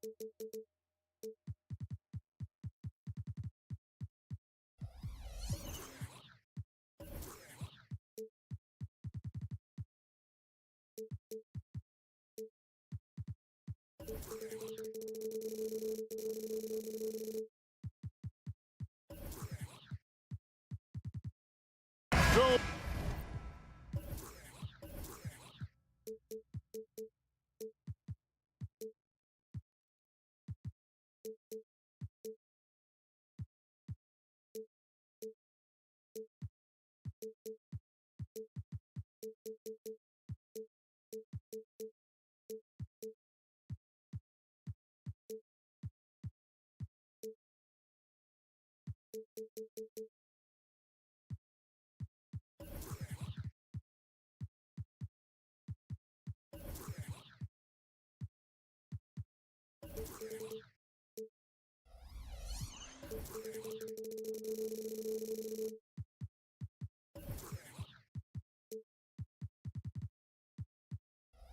Go.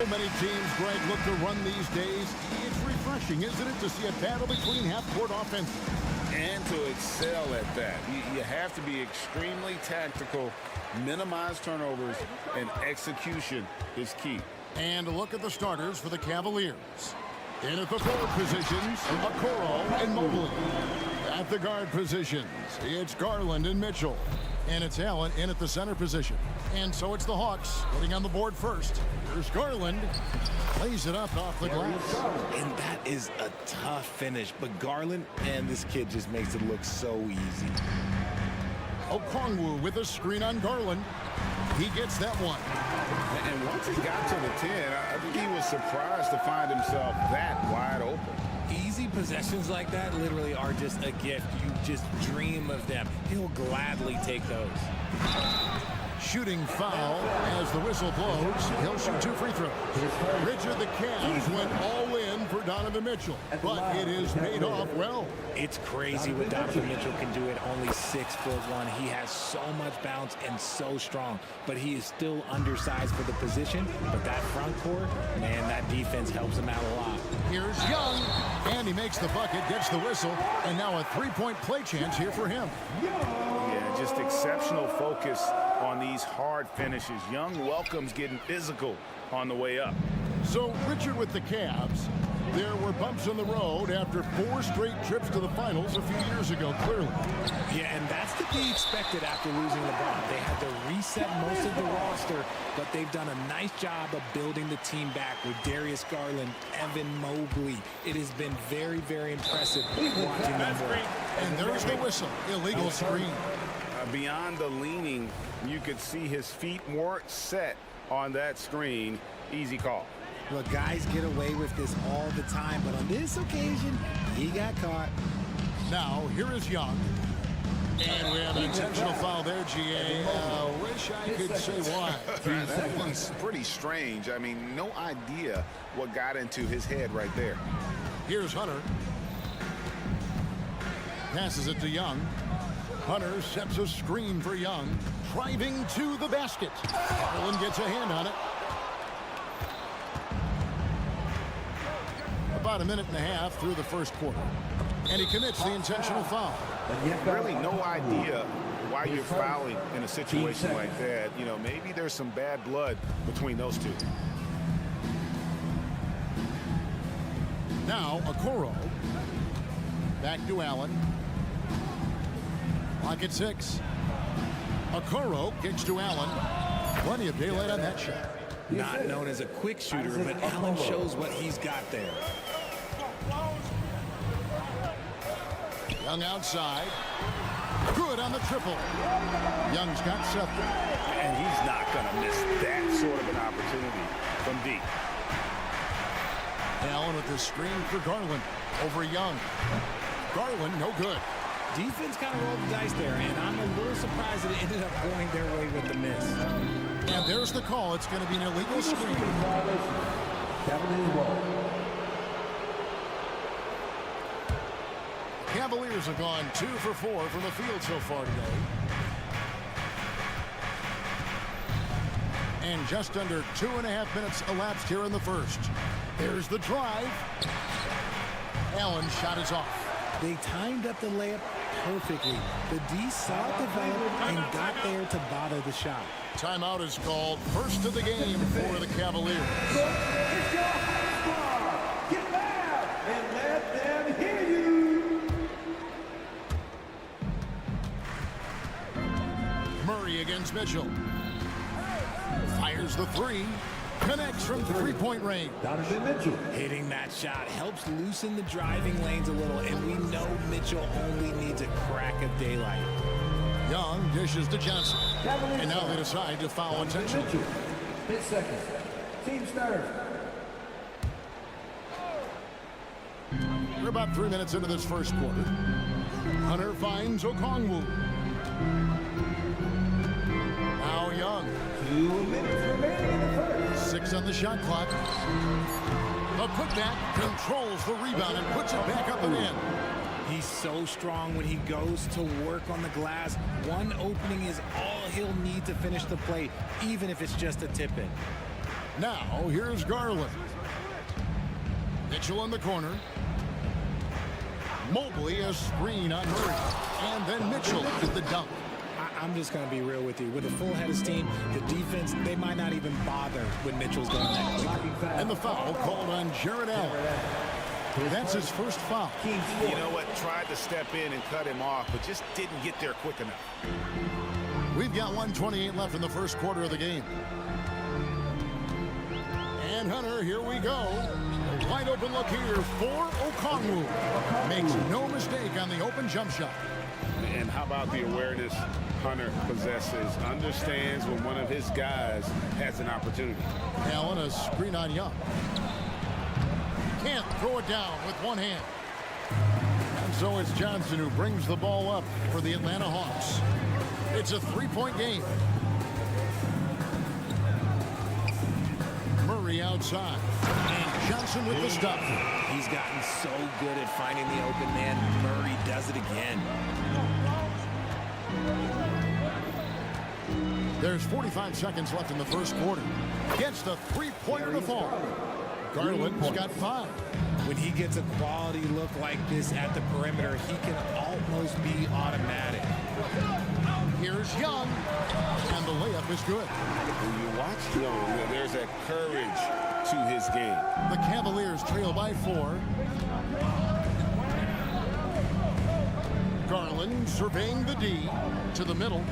So many teams, Greg, look to run these days. It's refreshing, isn't it, to see a battle between half-court offense and to excel at that. You have to be extremely tactical, minimize turnovers, and execution is key. And look at the starters for the Cavaliers. In at the forward positions, Okoro and Mobley. At the guard positions, it's Garland and Mitchell. And it's Allen in at the center position. And so it's the Hawks getting on the board first. Here's Garland. Plays it up off the glass. And that is a tough finish. But Garland, and this kid just makes it look so easy. Okongwu with a screen on Garland. He gets that one. And once he got to the 10, I think he was surprised to find himself that wide open. Easy possessions like that literally are just a gift. You just dream of them. He'll gladly take those. Shooting foul as the whistle blows. He'll shoot 2 free throws. Richard, the Cavs went all in for Donovan Mitchell, but it is paid off well. It's crazy what Donovan Mitchell can do at only 6'1". He has so much bounce and so strong, but he is still undersized for the position. But that front court, man, that defense helps him out a lot. Here's Young, and he makes the bucket, gets the whistle, and now a three-point play chance here for him. Yeah, just exceptional focus on these hard finishes. Young welcomes getting physical on the way up. So, Richard, with the Cavs, there were bumps on the road after 4 straight trips to the finals a few years ago, clearly. Yeah, and that's to be expected after losing LeBron. They had to reset most of the roster, but they've done a nice job of building the team back with Darius Garland, Evan Mobley. It has been very, very impressive watching them work. And there's the whistle. Illegal screen. Beyond the leaning, you could see his feet weren't set on that screen. Easy call. Look, guys get away with this all the time, but on this occasion, he got caught. Now, here is Young. And we have an intentional foul there, GA. Wish I could say why. That one's pretty strange. I mean, no idea what got into his head right there. Here's Hunter. Passes it to Young. Hunter sets a screen for Young. Driving to the basket. Garland gets a hand on it. About a minute and a half through the first quarter. And he commits the intentional foul. Really no idea why you're fouling in a situation like that. You know, maybe there's some bad blood between those two. Now, Okoro. Back to Allen. Clock at 6. Okoro kicks to Allen. Plenty of daylight on that shot. Not known as a quick shooter, but Allen shows what he's got there. Young outside. Good on the triple. Young's got 7. And he's not going to miss that sort of an opportunity from deep. Allen with the screen for Garland over Young. Garland, no good. Defense kind of rolled the dice there, and I'm a little surprised that it ended up going their way with the miss. And there's the call. It's going to be an illegal screen. Cavaliers have gone 2 for 4 from the field so far today. And just under 2.5 minutes elapsed here in the first. There's the drive. Allen's shot is off. They timed up the layup perfectly. The D saw it develop and got there to bother the shot. Timeout is called. First of the game for the Cavaliers. Get loud and let them hear you. Murray against Mitchell. Fires the three. Connects from three-point range. Donovan Mitchell. Hitting that shot helps loosen the driving lanes a little, and we know Mitchell only needs a crack of daylight. Young dishes to Johnson. Cavaliers And now they decide to foul intentionally. Mitchell. 10 seconds. Team starter. We're about 3 minutes into this first quarter. Hunter finds Okongwu. Now Young. 2 minutes remaining in the first. 6 on the shot clock. The putback controls the rebound and puts it back up and in. He's so strong when he goes to work on the glass. One opening is all he'll need to finish the play, even if it's just a tip-in. Now here's Garland. Mitchell in the corner. Mobley a screen on Murray. And then Mitchell with the dunk. I'm just going to be real with you. With a full head of steam, the defense, they might not even bother when Mitchell's going that quick. And the foul called on Jared Allen. That's his first foul. You know what? Tried to step in and cut him off, but just didn't get there quick enough. We've got 1:28 left in the first quarter of the game. And Hunter, here we go. Wide open look here for Okongwu. Makes no mistake on the open jump shot. And how about the awareness Hunter possesses? Understands when one of his guys has an opportunity. Allen a screen on Young. Can't throw it down with one hand. And so it's Johnson who brings the ball up for the Atlanta Hawks. It's a three-point game. Murray outside. And Johnson with the stop. He's gotten so good at finding the open man. Murray does it again. There's 45 seconds left in the first quarter. Gets the three-pointer to fall. Garland's got 5. When he gets a quality look like this at the perimeter, he can almost be automatic. Here's Young. And the layup is good. When you watch Young, there's a courage to his game. The Cavaliers trail by 4. Garland surveying the D to the middle.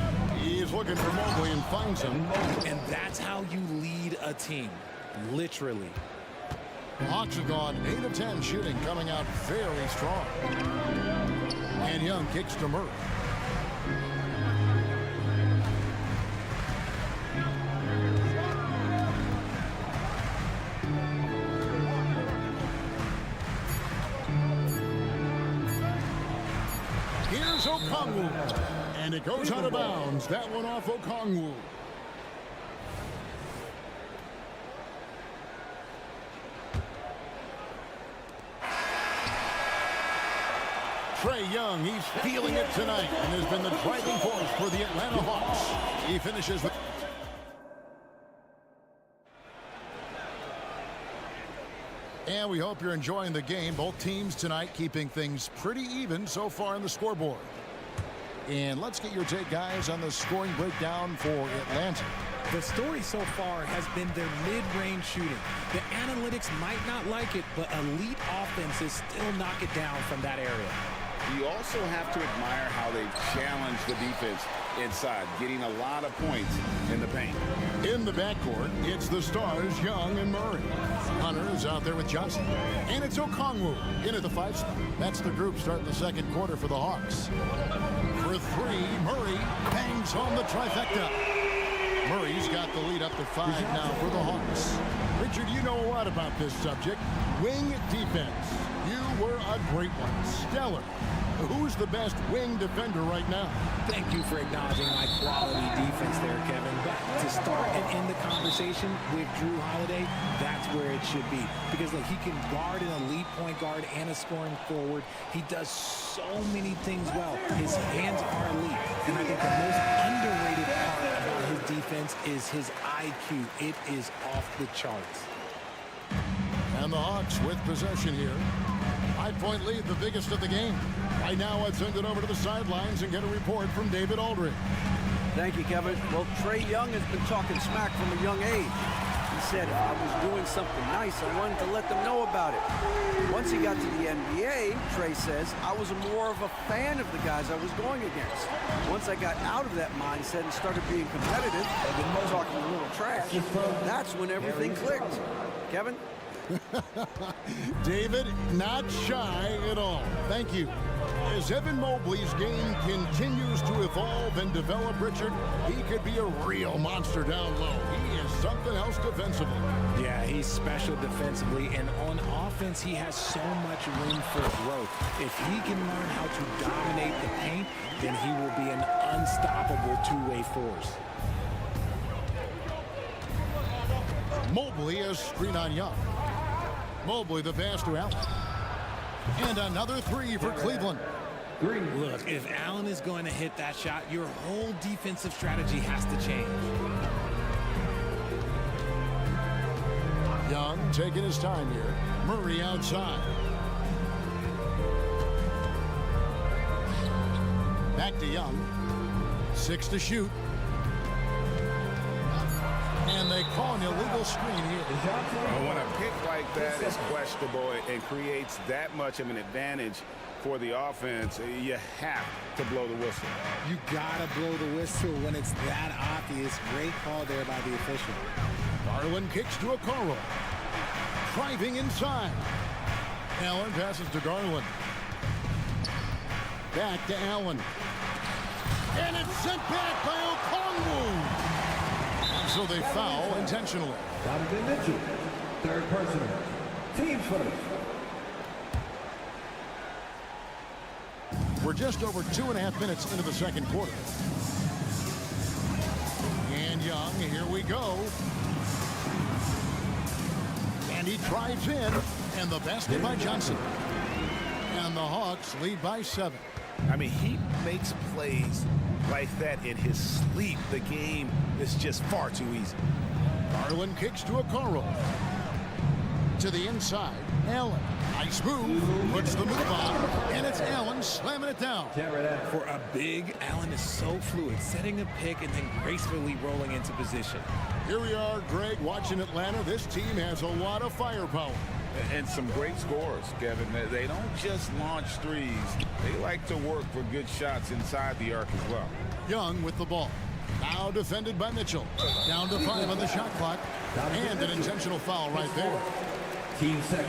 He's looking for Mobley and finds him. And that's how you lead a team, literally. The Hawks have gone 8 of 10 shooting, coming out very strong. And Young kicks to Murray. Here's Okongwu. And it goes out of bounds. That one off Okongwu. Trae Young, he's feeling it tonight and has been the driving force for the Atlanta Hawks. He finishes with... And we hope you're enjoying the game. Both teams tonight keeping things pretty even so far on the scoreboard. And let's get your take, guys, on the scoring breakdown for Atlanta. The story so far has been their mid-range shooting. The analytics might not like it, but elite offenses still knock it down from that area. You also have to admire how they've challenged the defense inside, getting a lot of points in the paint. In the backcourt, it's the stars, Young and Murray. Hunter is out there with Johnson. And it's Okongwu in at the 5 spot. That's the group starting the second quarter for the Hawks. For 3, Murray bangs home the trifecta. Murray's got the lead up to 5 now for the Hawks. Richard, you know a lot about this subject. Wing defense. You were a great one. Stellar. Who's the best wing defender right now? Thank you for acknowledging my quality defense there, Kevin. But to start and end the conversation with Drew Holiday, that's where it should be. Because look, he can guard an elite point guard and a scoring forward. He does so many things well. His hands are elite. And I think the most underrated part about his defense is his IQ. It is off the charts. And the Hawks with possession here. 5-point lead, the biggest of the game. Right now, let's send it over to the sidelines and get a report from David Aldridge. Thank you, Kevin. Well, Trae Young has been talking smack from a young age. He said if I was doing something nice, I wanted to let them know about it. Once he got to the NBA, Trae says, I was more of a fan of the guys I was going against. Once I got out of that mindset and started being competitive, talking a little trash, that's when everything clicked. Kevin? David, not shy at all. Thank you. As Evan Mobley's game continues to evolve and develop, Richard, he could be a real monster down low. He is something else defensively. Yeah, he's special defensively, and on offense, he has so much room for growth. If he can learn how to dominate the paint, then he will be an unstoppable two-way force. Mobley is screen on Young. Mobley the pass to Allen. And another three for Cleveland. Look, if Allen is going to hit that shot, your whole defensive strategy has to change. Young taking his time here. Murray outside. Back to Young. 6 to shoot. And they call an illegal screen here. When a pick like that is questionable and creates that much of an advantage for the offense, you have to blow the whistle. You gotta blow the whistle when it's that obvious. Great call there by the official. Garland kicks to Okoro. Driving inside. Allen passes to Garland. Back to Allen. And it's sent back by Okongwu. So they foul intentionally. Donovan Mitchell, third personal. Team first. We're just over 2.5 minutes into the second quarter. And Young, here we go. And he drives in, and the basket by Johnson. And the Hawks lead by 7. I mean, he makes plays like that in his sleep. The game is just far too easy. Garland kicks to Okoro. To the inside, Allen. Nice move, puts the move on, and it's Allen slamming it down. For a big, Allen is so fluid, setting a pick and then gracefully rolling into position. Here we are, Greg, watching Atlanta. This team has a lot of firepower. And some great scores, Kevin. They don't just launch threes. They like to work for good shots inside the arc as well. Young with the ball. Now defended by Mitchell. Down to 5 on the shot clock. And an intentional foul right there. Team second.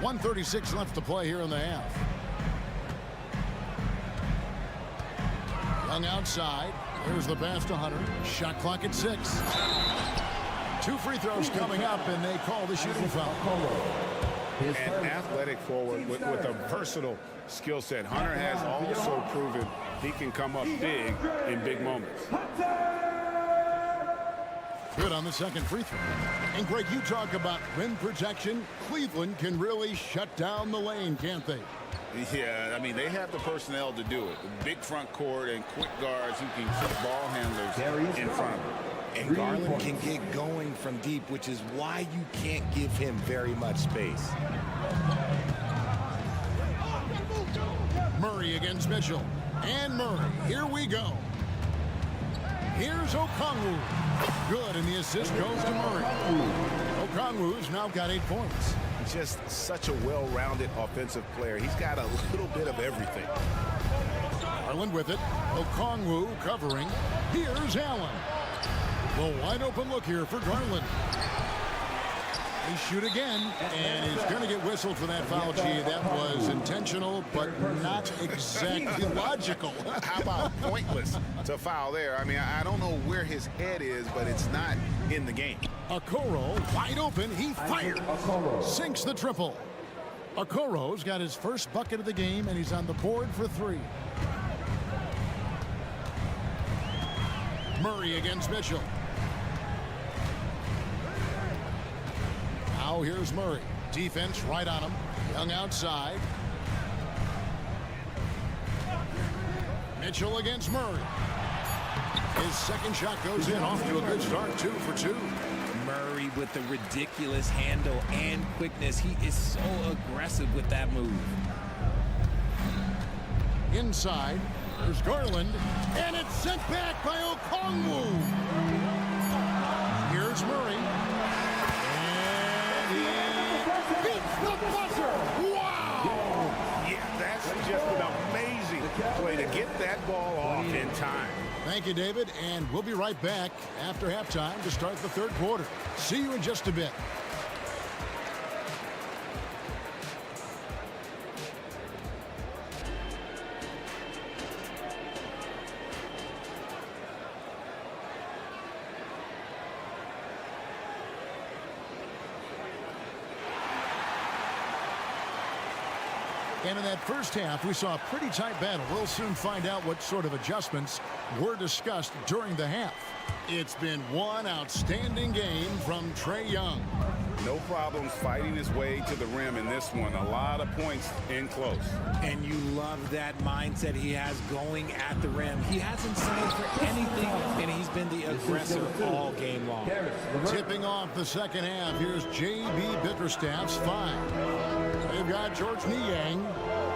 1:36 left to play here in the half. Young outside. Here's the pass to Hunter. Shot clock at 6. 2 free throws coming up, and they call the shooting foul. An athletic forward with a versatile skill set. Hunter has also proven he can come up big in big moments. Good on the second free throw. And Greg, you talk about rim protection. Cleveland can really shut down the lane, can't they? Yeah, I mean, they have the personnel to do it. Big front court and quick guards who can keep ball handlers in front of them. And Garland can get going from deep, which is why you can't give him very much space. Murray against Mitchell. And Murray, here we go. Here's Okongwu. Good, and the assist goes to Murray. Okongwu's now got 8 points. Just such a well-rounded offensive player. He's got a little bit of everything. Garland with it. Okongwu covering. Here's Allen. The wide open look here for Garland. They shoot again, and he's going to get whistled for that foul. Gee, that was intentional, but not exactly logical. How about pointless to foul there? I mean, I don't know where his head is, but it's not in the game. Okoro wide open. He fires. Sinks the triple. Okoro's got his first bucket of the game, and he's on the board for 3. Murray against Mitchell. Now here's Murray. Defense right on him. Young outside. Mitchell against Murray. His second shot goes in, off to a good start, 2 for 2. Murray with the ridiculous handle and quickness. He is so aggressive with that move. Inside, there's Garland, and it's sent back by Okongwu. Here's Murray. And he beats the buzzer. Wow! Yeah, that's just an amazing play to get that ball off in time. Thank you, David, and we'll be right back after halftime to start the third quarter. See you in just a bit. And in that first half, we saw a pretty tight battle. We'll soon find out what sort of adjustments were discussed during the half. It's been one outstanding game from Trae Young. No problems fighting his way to the rim in this one. A lot of points in close. And you love that mindset he has going at the rim. He hasn't settled for anything, and he's been the aggressor all game long. Tipping off the second half, here's J.B. Bickerstaff's 5. They've got George Niang.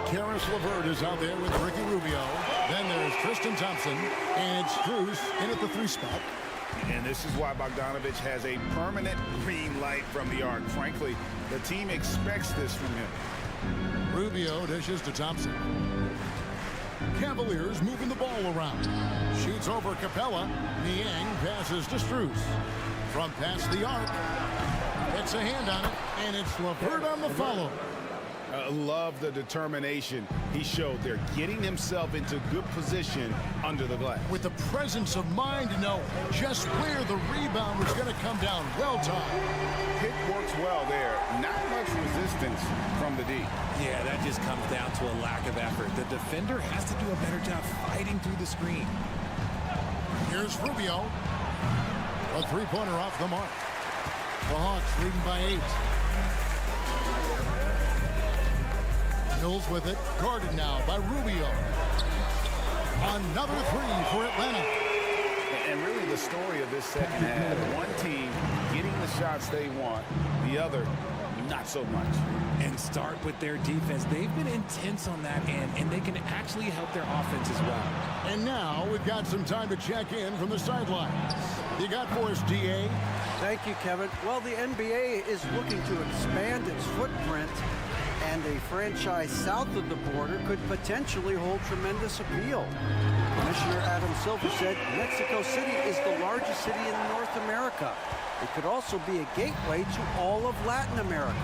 Caris LeVert is out there with Ricky Rubio. Then there's Tristan Thompson, and it's Strus in at the 3 spot. And this is why Bogdanovic has a permanent green light from the arc. Frankly, the team expects this from him. Rubio dishes to Thompson. Cavaliers moving the ball around. Shoots over Capella. Niang passes to Strus. From past the arc. Gets a hand on it, and it's LeVert on the follow. Love the determination he showed there, getting himself into good position under the glass. With the presence of mind to know just where the rebound was going to come down. Well timed. Pick works well there. Not much resistance from the D. Yeah, that just comes down to a lack of effort. The defender has to do a better job fighting through the screen. Here's Rubio. A three-pointer off the mark. The Hawks leading by 8. Mills with it, guarded now by Rubio. Another 3 for Atlanta. And really the story of this second half, one team getting the shots they want, the other not so much. And start with their defense. They've been intense on that end, and they can actually help their offense as well. And now we've got some time to check in from the sidelines. You got for us, DA? Thank you, Kevin. Well, the NBA is looking to expand its footprint, and a franchise south of the border could potentially hold tremendous appeal. Commissioner Adam Silver said Mexico City is the largest city in North America. It could also be a gateway to all of Latin America.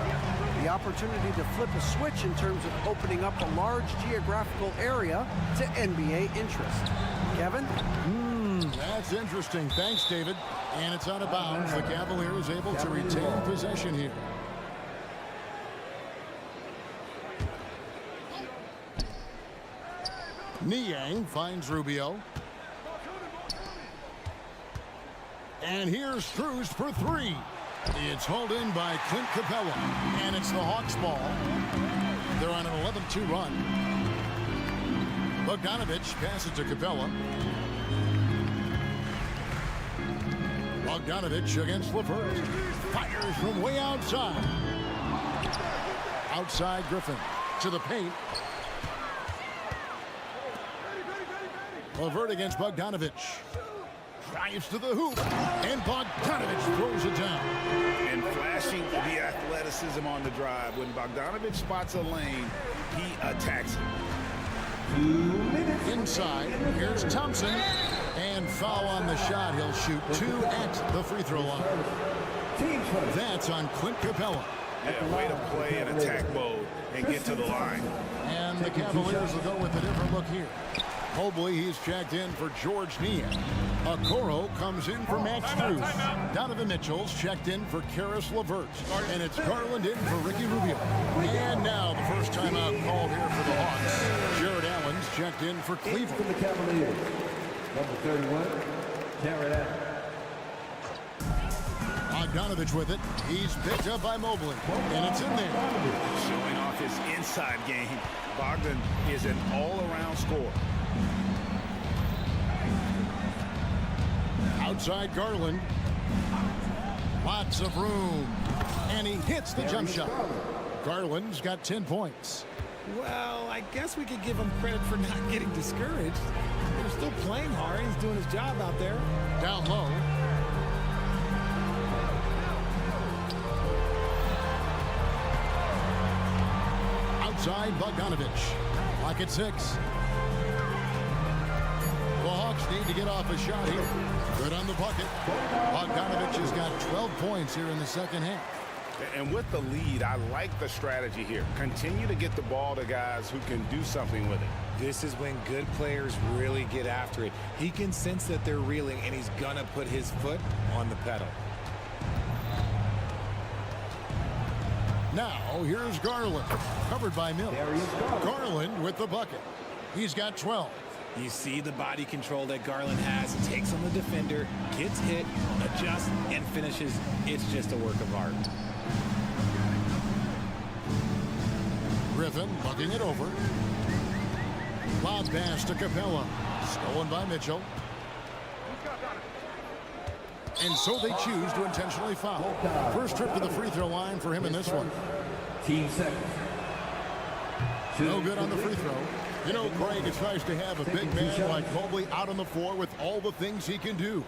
The opportunity to flip a switch in terms of opening up a large geographical area to NBA interest. Kevin? That's interesting. Thanks, David. And it's out of bounds. The Cavaliers able to retain possession here. Niang finds Rubio. And here's Strus for 3. It's hauled in by Clint Capella. And it's the Hawks ball. They're on an 11-2 run. Bogdanovic passes to Capella. Bogdanovic against LeVert. Fires from way outside. Outside Griffin to the paint. LeVert against Bogdanovic. Drives to the hoop. And Bogdanovic throws it down. And flashing the athleticism on the drive. When Bogdanovic spots a lane, he attacks it. Inside, here's Thompson. And foul on the shot. He'll shoot 2 at the free throw line. That's on Clint Capella. Yeah, way to play in attack mode and get to the line. And the Cavaliers will go with a different look here. Mobley, he's checked in for George Niang. Okoro comes in for Max Strus. Donovan Mitchell's checked in for Caris LeVert. And it's Garland in for Ricky Rubio. And now the first timeout called here for the Hawks. Jared Allen's checked in for Cleveland. For the Cavaliers, number 31, Jared Allen. Bogdanovic with it. He's picked up by Mobley. And it's in there. Showing off his inside game. Bogdan is an all-around scorer. Outside Garland. Lots of room. And he hits the jump shot. Garland's got 10 points. Well, I guess we could give him credit for not getting discouraged. They're still playing hard. He's doing his job out there. Down low. Outside, Bogdanovich. Lock at 6. The Hawks need to get off a shot here. Good on the bucket. Bogdanovich has got 12 points here in the second half. And with the lead, I like the strategy here. Continue to get the ball to guys who can do something with it. This is when good players really get after it. He can sense that they're reeling, and he's going to put his foot on the pedal. Now, here's Garland. Covered by Mills. Garland with the bucket. He's got 12. You see the body control that Garland has. He takes on the defender, gets hit, adjusts, and finishes. It's just a work of art. Griffin bucking it over. Lob pass to Capella. Stolen by Mitchell. And so they choose to intentionally foul. First trip to the free throw line for him in this one. Team seconds. No good on the free throw. You know, Craig, it's nice to have a big man like Mobley out on the floor with all the things he can do.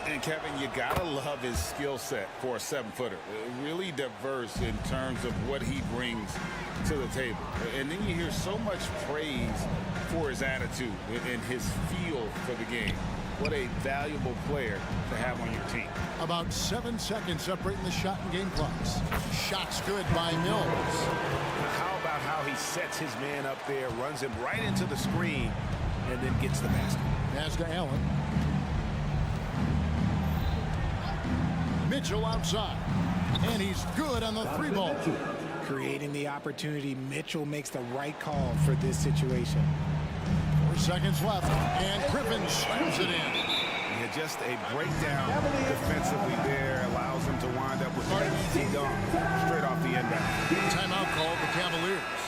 And Kevin, you gotta love his skill set for a 7-footer. Really diverse in terms of what he brings to the table. And then you hear so much praise for his attitude and his feel for the game. What a valuable player to have on your team. About 7 seconds separating the shot and game clocks. Shot's good by Mills. How about how he sets his man up there, runs him right into the screen, and then gets the basket. Pass to Allen. Mitchell outside. And he's good on the 3-ball. Creating the opportunity, Mitchell makes the right call for this situation. 4 seconds left, and Griffin slams it in. Yeah, just a breakdown defensively there allows him to wind up with an easy dunk straight off the inbound. Timeout called the Cavaliers.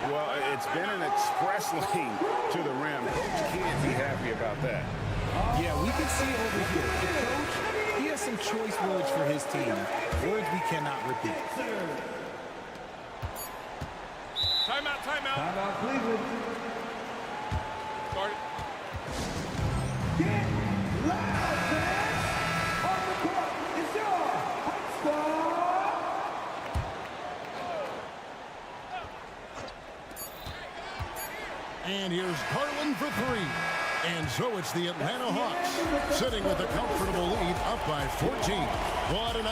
Well, it's been an express lane to the rim. Coach can't be happy about that. Yeah, we can see it over here. The coach, he has some choice words for his team. Words we cannot repeat. Timeout, timeout. Timeout, Cleveland. Start it. Get loud, fans. On the court is your hot squad. And here's Garland for 3. And so it's the Atlanta Hawks sitting with a comfortable lead up by 14. What an...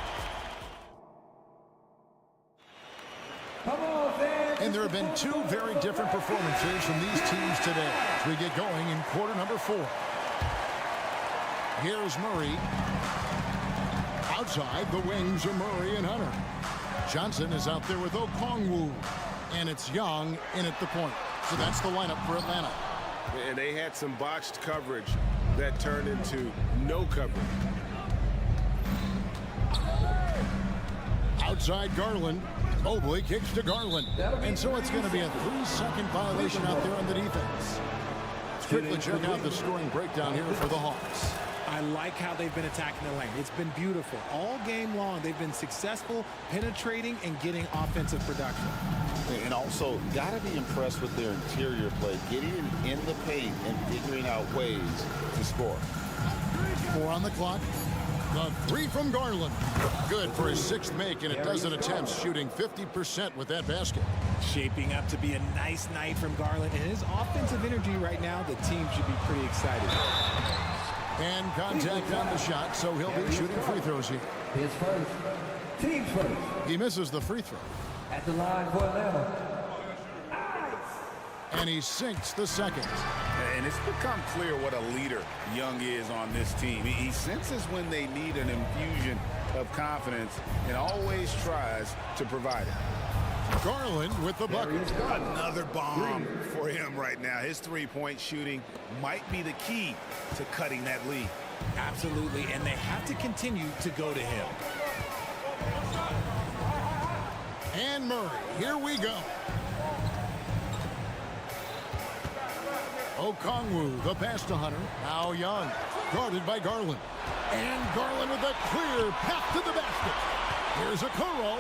Come on, fans. And there have been 2 very different performances from these teams today as we get going in quarter number 4. Here's Murray. Outside, the wings are Murray and Hunter. Johnson is out there with Okongwu. And it's Young in at the point. So that's the lineup for Atlanta. And they had some botched coverage that turned into no coverage. Outside Garland. Mobley kicks to Garland. And so it's going to be a 3-second violation out there on the defense. Let's quickly check out the scoring breakdown here for the Hawks. I like how they've been attacking the lane. It's been beautiful. All game long, they've been successful penetrating and getting offensive production. And also, got to be impressed with their interior play, getting in the paint and figuring out ways to score. 4 on the clock. The 3 from Garland. Good for his 6th make, and a dozen attempts, shooting 50% with that basket. Shaping up to be a nice night from Garland. And his offensive energy right now, the team should be pretty excited. And contact on the shot, so he'll be shooting free throws here. His first. Team first. He misses the free throw. At the line for Atlanta. And he sinks the second. And it's become clear what a leader Young is on this team. He senses when they need an infusion of confidence and always tries to provide it. Garland with the bucket. Another bomb for him right now. His three-point shooting might be the key to cutting that lead. Absolutely, and they have to continue to go to him. And Murray, here we go. Okongwu, the pass to Hunter. Now Young, guarded by Garland. And Garland with a clear path to the basket. Here's a Kuro.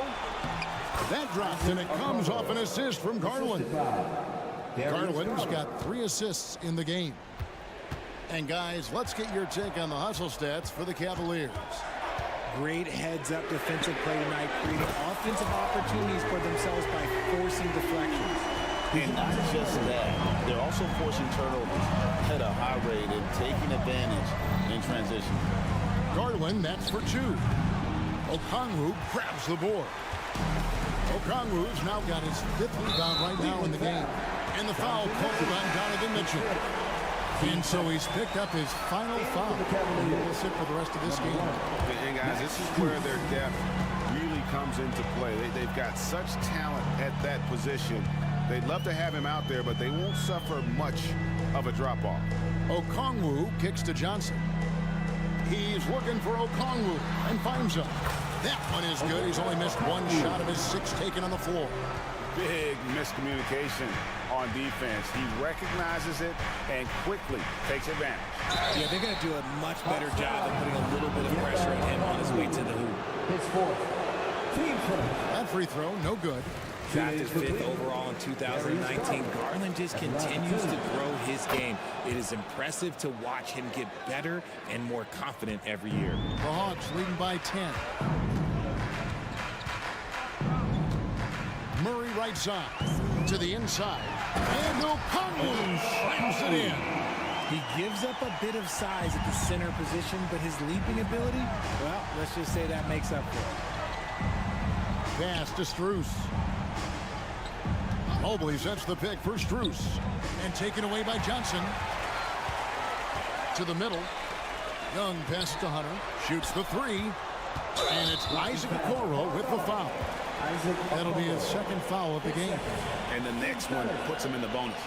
That drops, and it comes off an assist from Garland. Garland's got 3 assists in the game. And guys, let's get your take on the hustle stats for the Cavaliers. Great heads-up defensive play tonight, creating offensive opportunities for themselves by forcing deflections. And not just that, they're also forcing turnovers at a high rate and taking advantage in transition. Garland, that's for 2. Okongwu grabs the board. Okongwu's now got his 5th rebound right now in the game. And the foul called on Donovan Mitchell. And so he's picked up his final foul. And he'll sit for the rest of this game. And guys, this is where their depth really comes into play. They've got such talent at that position. They'd love to have him out there, but they won't suffer much of a drop-off. Okongwu kicks to Johnson. He's looking for Okongwu and finds him. That one is good. He's only missed 1 shot of his 6 taken on the floor. Big miscommunication on defense. He recognizes it and quickly takes advantage. Yeah, they're going to do a much better job of putting a little bit of pressure on him on his way to the hoop. His 4th. Team foul. That free throw, no good. Drafted 5th overall in 2019, Garland just continues to grow his game. It is impressive to watch him get better and more confident every year. The Hawks leading by 10. Murray right side to the inside. And Okongwu slams it in. He gives up a bit of size at the center position, but his leaping ability, well, let's just say that makes up for it. Pass to Strus. Mobley sets the pick for Strus. And taken away by Johnson. To the middle. Young passes to Hunter. Shoots the 3. And it's Isaac Okoro with the foul. That'll be his 2nd foul of the game. And the next one puts him in the bonus.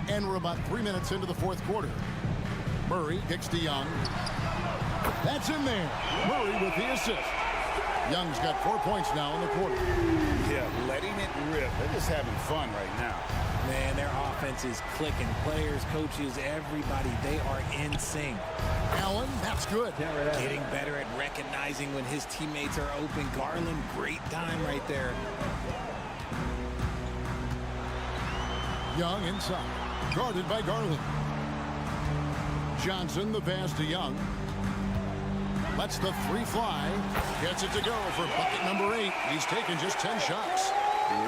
And we're about 3 minutes into the 4th quarter. Murray kicks to Young. That's in there. Murray with the assist. Young's got 4 points now in the quarter. Yeah, letting it rip. They're just having fun right now. Man, their offense is clicking. Players, coaches, everybody, they are in sync. Allen, that's good. Getting better at recognizing when his teammates are open. Garland, great time right there. Young inside. Guarded by Garland. Johnson, the pass to Young. Lets the 3 fly. Gets it to go for bucket number 8. He's taken just 10 shots.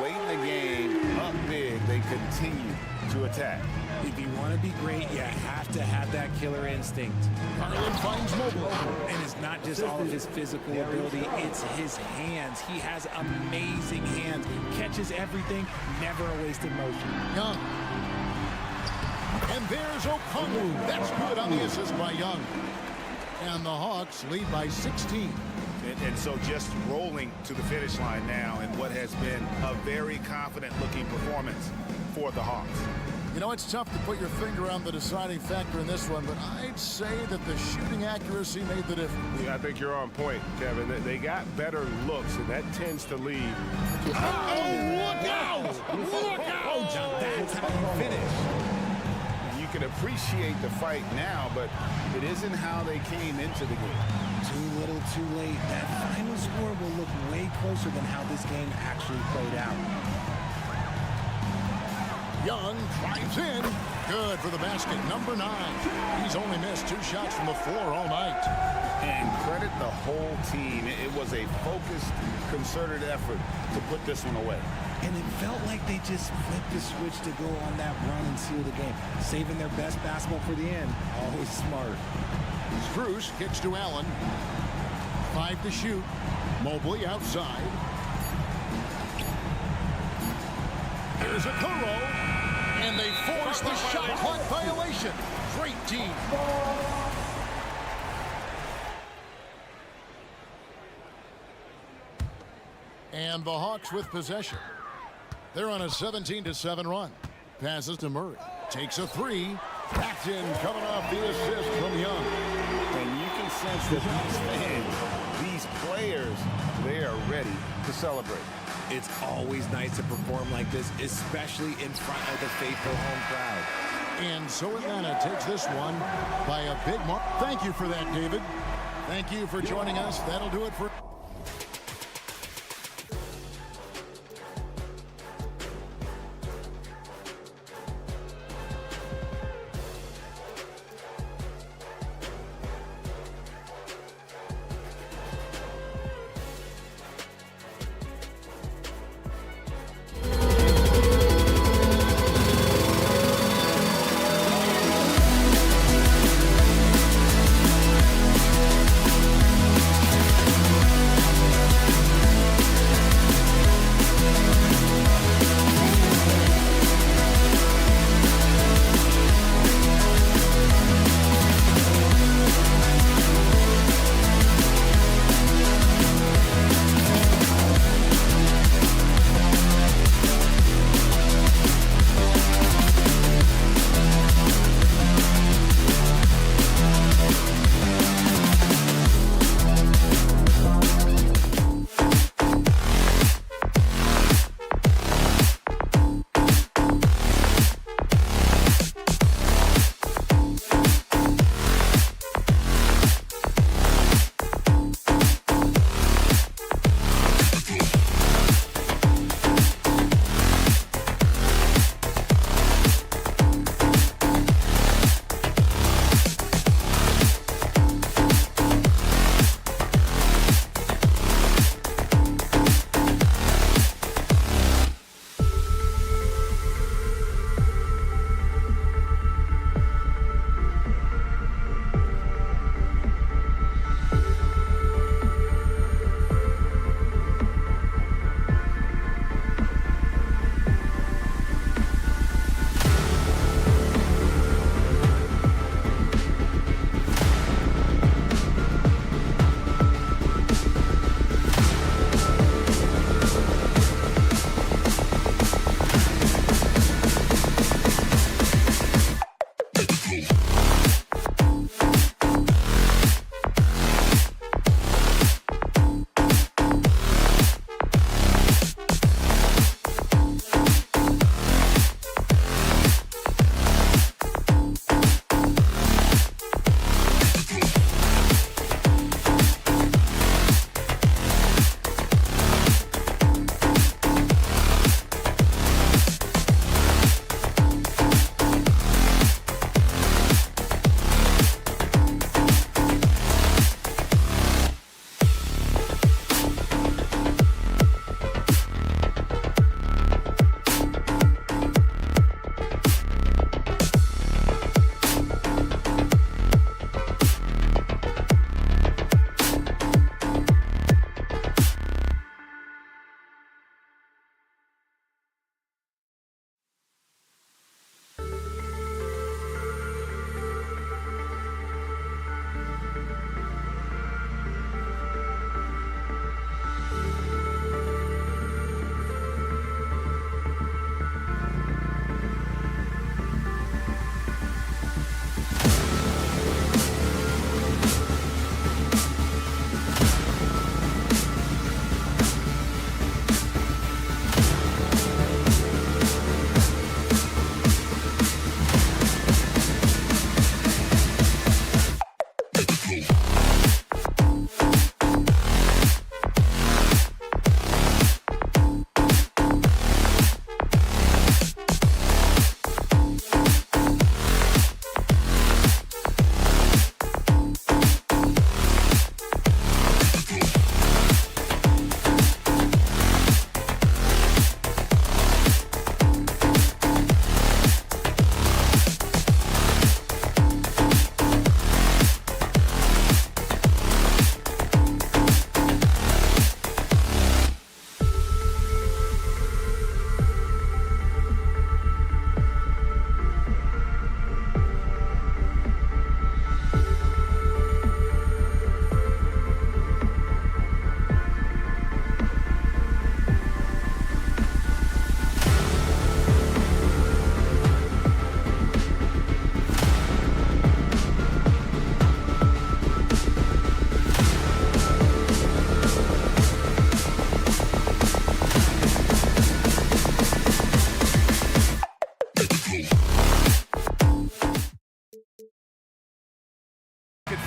Late in the game, up big, they continue to attack. If you want to be great, you have to have that killer instinct. Garland finds Mobley. And it's not just all of his physical ability, it's his hands. He has amazing hands. Catches everything, never a wasted motion. Young. And there's Okongwu. That's good on the assist by Young. And the Hawks lead by 16. And so just rolling to the finish line now in what has been a very confident-looking performance for the Hawks. You know, it's tough to put your finger on the deciding factor in this one, but I'd say that the shooting accuracy made the difference. Yeah, I think you're on point, Kevin. They got better looks, and that tends to lead to... Oh, look out! Look out! That's how you finish. You can appreciate the fight now, but it isn't how they came into the game. Too little, too late. That final score will look way closer than how this game actually played out. Young drives in. Good for the basket. Number 9. He's only missed 2 shots from the floor all night. And credit the whole team. It was a focused, concerted effort to put this one away. And it felt like they just flipped the switch to go on that run and seal the game. Saving their best basketball for the end. Always smart. Strus kicks to Allen. 5 to shoot. Mobley outside. Here's a Kuro. And they force the shot clock violation. Great team. And the Hawks with possession. They're on a 17-7 run. Passes to Murray. Takes a 3. Backed in, coming off the assist from Young. And you can sense that these fans, these players, they are ready to celebrate. It's always nice to perform like this, especially in front of the faithful home crowd. And so Atlanta takes this one by a big mark. Thank you for that, David. Thank you for joining us. That'll do it for...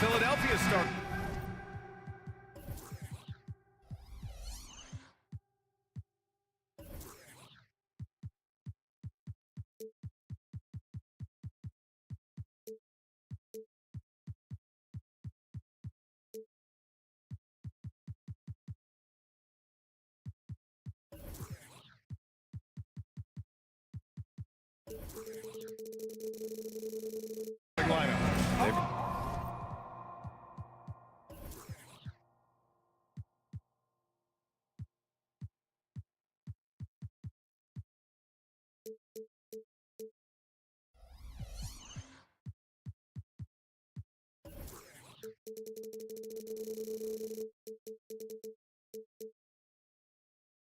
Philadelphia start.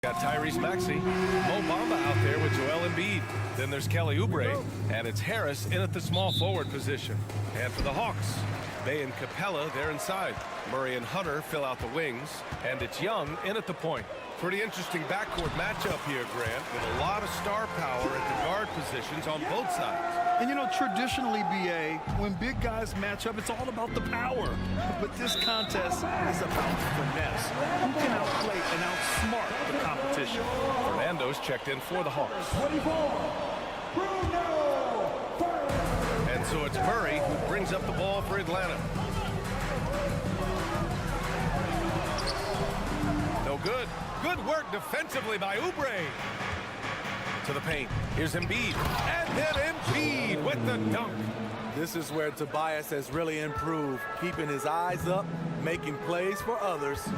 Got Tyrese Maxey, Mo Bamba out there with Joel Embiid. Then there's Kelly Oubre, and it's Harris in at the small forward position. And for the Hawks, Bay and Capella, they're inside. Murray and Hunter fill out the wings, and it's Young in at the point. Pretty interesting backcourt matchup here, Grant, with a lot of star power at the guard positions on both sides. And you know, traditionally, BA, when big guys match up, it's all about the power. But this contest is about finesse. Who can outplay and outsmart the competition? Fernando's checked in for the Hawks. And so it's Murray who brings up the ball for Atlanta. No good. Good work defensively by Oubre. To the paint. Here's Embiid. And then Embiid with the dunk. This is where Tobias has really improved, keeping his eyes up, making plays for others.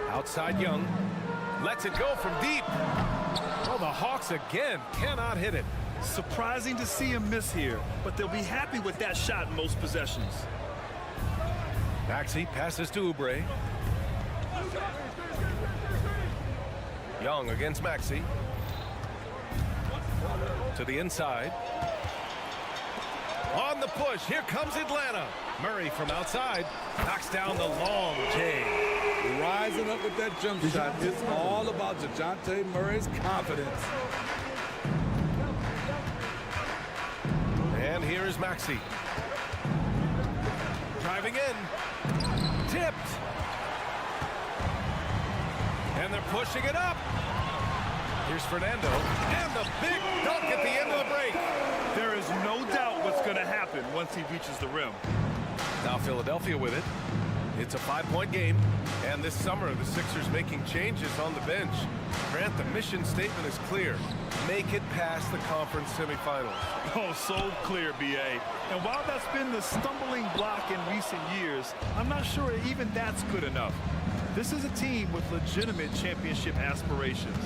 Outside Young. Lets it go from deep. Well, the Hawks again cannot hit it. Surprising to see him miss here, but they'll be happy with that shot in most possessions. Maxey passes to Oubre. Young against Maxey. To the inside. On the push, here comes Atlanta. Murray from outside knocks down the long J. Rising up with that jump shot. It's all about DeJounte Murray's confidence. And here is Maxey. Driving in. Tipped. And they're pushing it up. Here's Fernando. And the big dunk at the end of the break. There is no doubt what's going to happen once he reaches the rim. Now Philadelphia with it. It's a 5-point game. And this summer, the Sixers making changes on the bench. Grant, the mission statement is clear. Make it past the conference semifinals. Oh, so clear, BA. And while that's been the stumbling block in recent years, I'm not sure even that's good enough. This is a team with legitimate championship aspirations.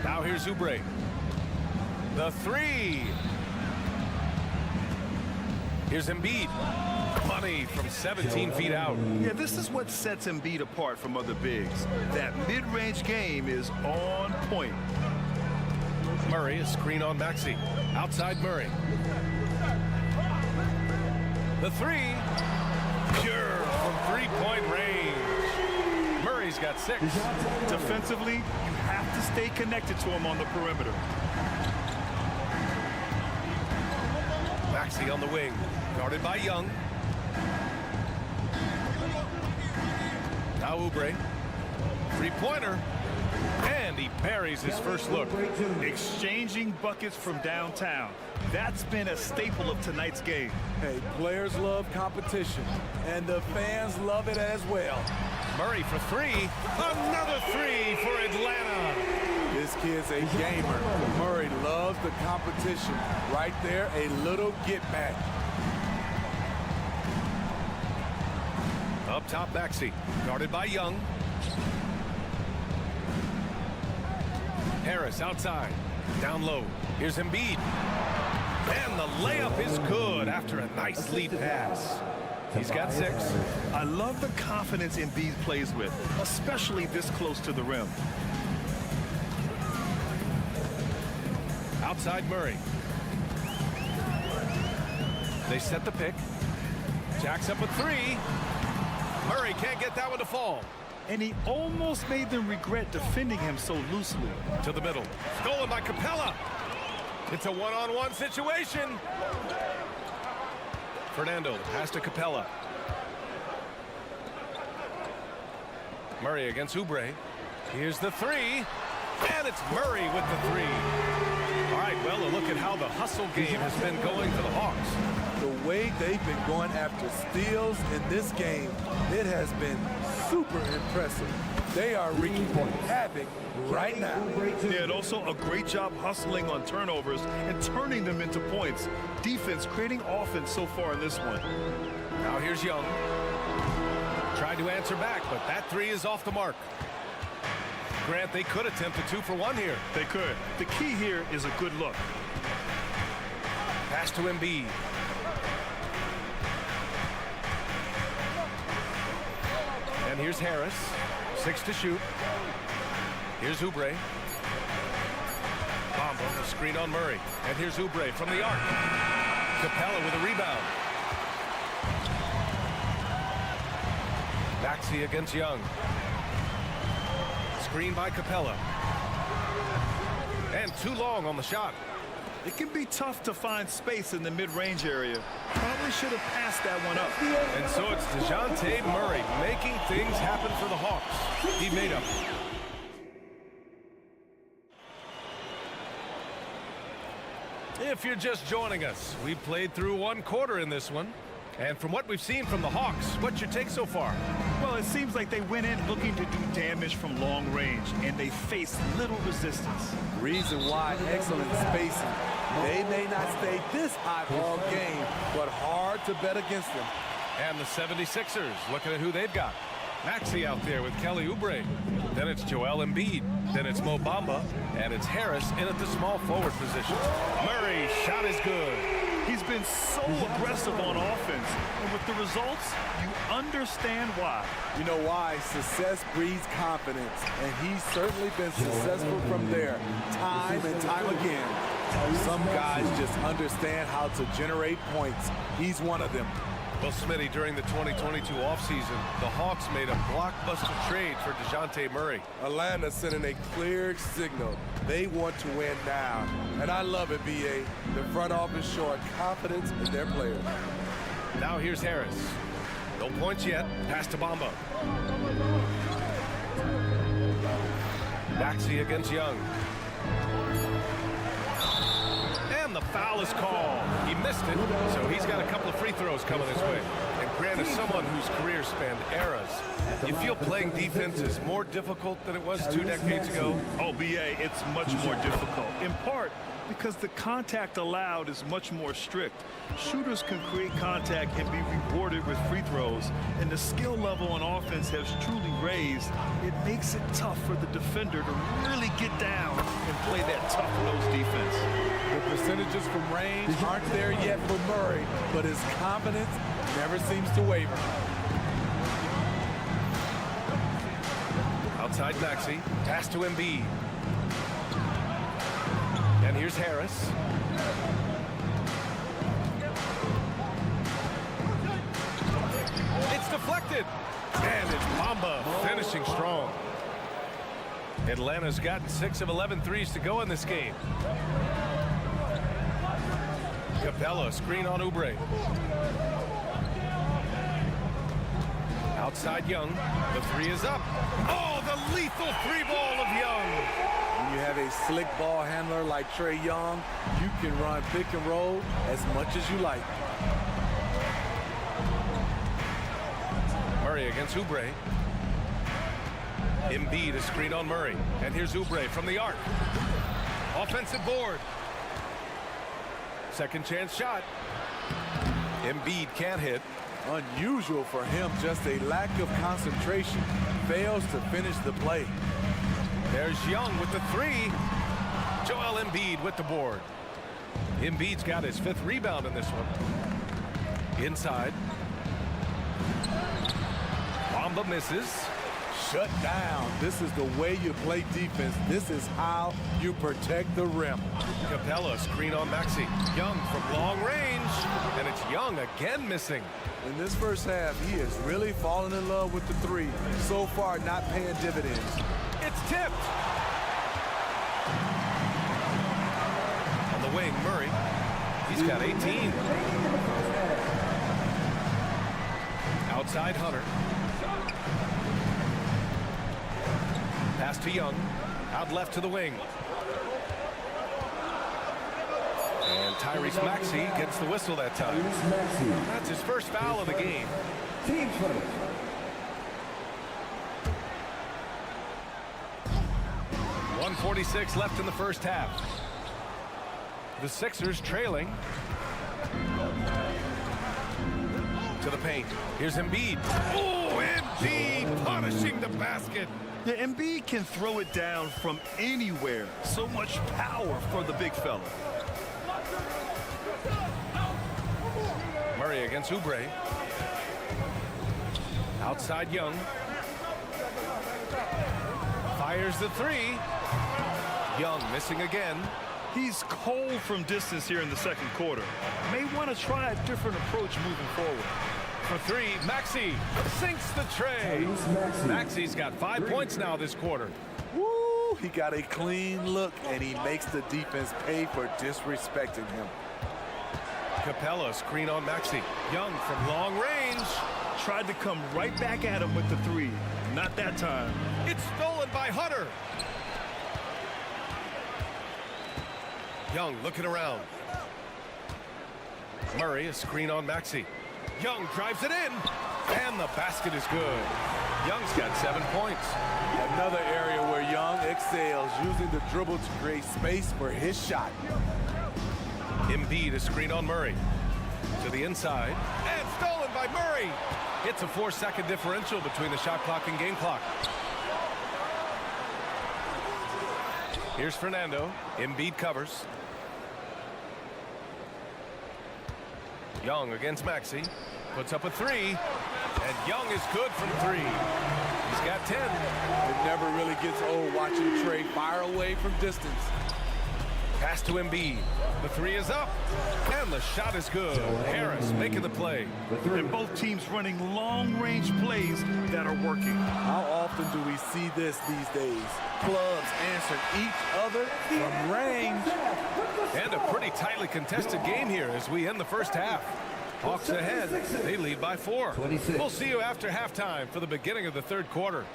Now here's Oubre. The three. Here's Embiid. Money from 17 feet out. Yeah, this is what sets Embiid apart from other bigs. That mid-range game is on point. Murray, a screen on Maxey. Outside Murray. The three. Pure from three-point range. Murray's got 6. Defensively, you have to stay connected to him on the perimeter. Maxey on the wing. Guarded by Young. Now Oubre. Three-pointer. And he buries his first look. Exchanging buckets from downtown. That's been a staple of tonight's game. Hey, players love competition, and the fans love it as well. Murray for 3. Another 3 for Atlanta. This kid's a gamer. Murray loves the competition. Right there, a little get back. Up top, Maxey. Guarded by Young. Harris outside. Down low. Here's Embiid. And the layup is good after a nice lead pass. He's got 6. I love the confidence Embiid plays with, especially this close to the rim. Outside Murray. They set the pick. Jacks up a 3. Murray can't get that one to fall. And he almost made them regret defending him so loosely. To the middle. Stolen by Capella. It's a one-on-one situation. Fernando, pass to Capella. Murray against Oubre. Here's the three. And it's Murray with the three. All right, well, a look at how the hustle game has been going for the Hawks. The way they've been going after steals in this game, it has been super impressive. They are wreaking havoc right now. Yeah, and also a great job hustling on turnovers and turning them into points. Defense creating offense so far in this one. Now here's Young. Tried to answer back, but that three is off the mark. Grant, they could attempt a 2 for 1 here. They could. The key here is a good look. Pass to Embiid. And here's Harris. 6 to shoot. Here's Oubre. Bamba, a screen on Murray. And here's Oubre from the arc. Capella with a rebound. Maxey against Young. Screen by Capella. And too long on the shot. It can be tough to find space in the mid-range area. Probably should have passed that one up. And so it's DeJounte Murray making things happen for the Hawks. He made up. If you're just joining us, we played through 1 quarter in this one. And from what we've seen from the Hawks, what's your take so far? Well, it seems like they went in looking to do damage from long range, and they faced little resistance. Reason why, excellent spacing. They may not stay this hot all game, but hard to bet against them. And the 76ers, looking at who they've got. Maxey out there with Kelly Oubre. Then it's Joel Embiid. Then it's Mo Bamba. And it's Harris in at the small forward position. Murray, shot is good. He's been so aggressive on offense, and with the results, you understand why. You know why? Success breeds confidence, and he's certainly been successful from there, time and time again. Some guys just understand how to generate points. He's one of them. Well, Smitty, during the 2022 offseason, the Hawks made a blockbuster trade for DeJounte Murray. Atlanta sending a clear signal. They want to win now. And I love it, B.A. The front office showing confidence in their players. Now here's Harris. No points yet. Pass to Bamba. Maxey against Young. And the foul is called. He missed it, so he's got a couple of free throws coming his way. And Grant is someone whose career spanned eras. You feel playing defense is more difficult than it was 2 decades ago? Oh, B.A., it's much more difficult. In part because the contact allowed is much more strict. Shooters can create contact and be rewarded with free throws, and the skill level on offense has truly raised. It makes it tough for the defender to really get down and play that tough-nosed defense. The percentages from range aren't there yet for Murray, but his confidence never seems to waver. Outside Maxey, pass to Embiid. And here's Harris. It's deflected. And it's Bamba finishing strong. Atlanta's gotten 6 of 11 threes to go in this game. Capella, screen on Oubre. Outside Young. The three is up. Oh, the lethal three ball of Young. When you have a slick ball handler like Trae Young, you can run pick and roll as much as you like. Murray against Oubre. Embiid is screen on Murray. And here's Oubre from the arc. Offensive board. Second chance shot. Embiid can't hit. Unusual for him, just a lack of concentration. Fails to finish the play. There's Young with the three. Joel Embiid with the board. Embiid's got his 5th rebound in this one. Inside. Bamba misses. Shut down. This is the way you play defense. This is how you protect the rim. Capella, screen on Maxey. Young from long range. And it's Young again missing. In this first half, he has really fallen in love with the three. So far, not paying dividends. It's tipped. On the wing, Murray. He's got 18. Outside Hunter. Pass to Young. Out left to the wing. And Tyrese Maxey gets the whistle that time. That's his first foul of the game. Team foul. 1:46 left in the first half. The Sixers trailing. To the paint. Here's Embiid. Oh, Embiid punishing the basket. Yeah, Embiid can throw it down from anywhere. So much power for the big fella. Murray against Oubre. Outside Young. Fires the three. Young missing again. He's cold from distance here in the second quarter. May want to try a different approach moving forward. For three, Maxey sinks the tray. Maxey's got 5 points now this quarter. Woo! He got a clean look, and he makes the defense pay for disrespecting him. Capella screen on Maxey. Young from long range. Tried to come right back at him with the three. Not that time. It's stolen by Hunter. Young looking around. Murray, a screen on Maxey. Young drives it in, and the basket is good. Young's got 7 points. Another area where Young excels, using the dribble to create space for his shot. Embiid, a screen on Murray. To the inside, and stolen by Murray. It's a 4-second differential between the shot clock and game clock. Here's Fernando. Embiid covers. Young against Maxey. Puts up a three. And Young is good from three. He's got 10. It never really gets old watching Trey fire away from distance. Pass to Embiid. The three is up. And the shot is good. Harris making the play. And both teams running long-range plays that are working. How often do we see this these days? Clubs answer each other from range. And a pretty tightly contested game here as we end the first half. Hawks ahead. They lead by 4. We'll see you after halftime for the beginning of the third quarter.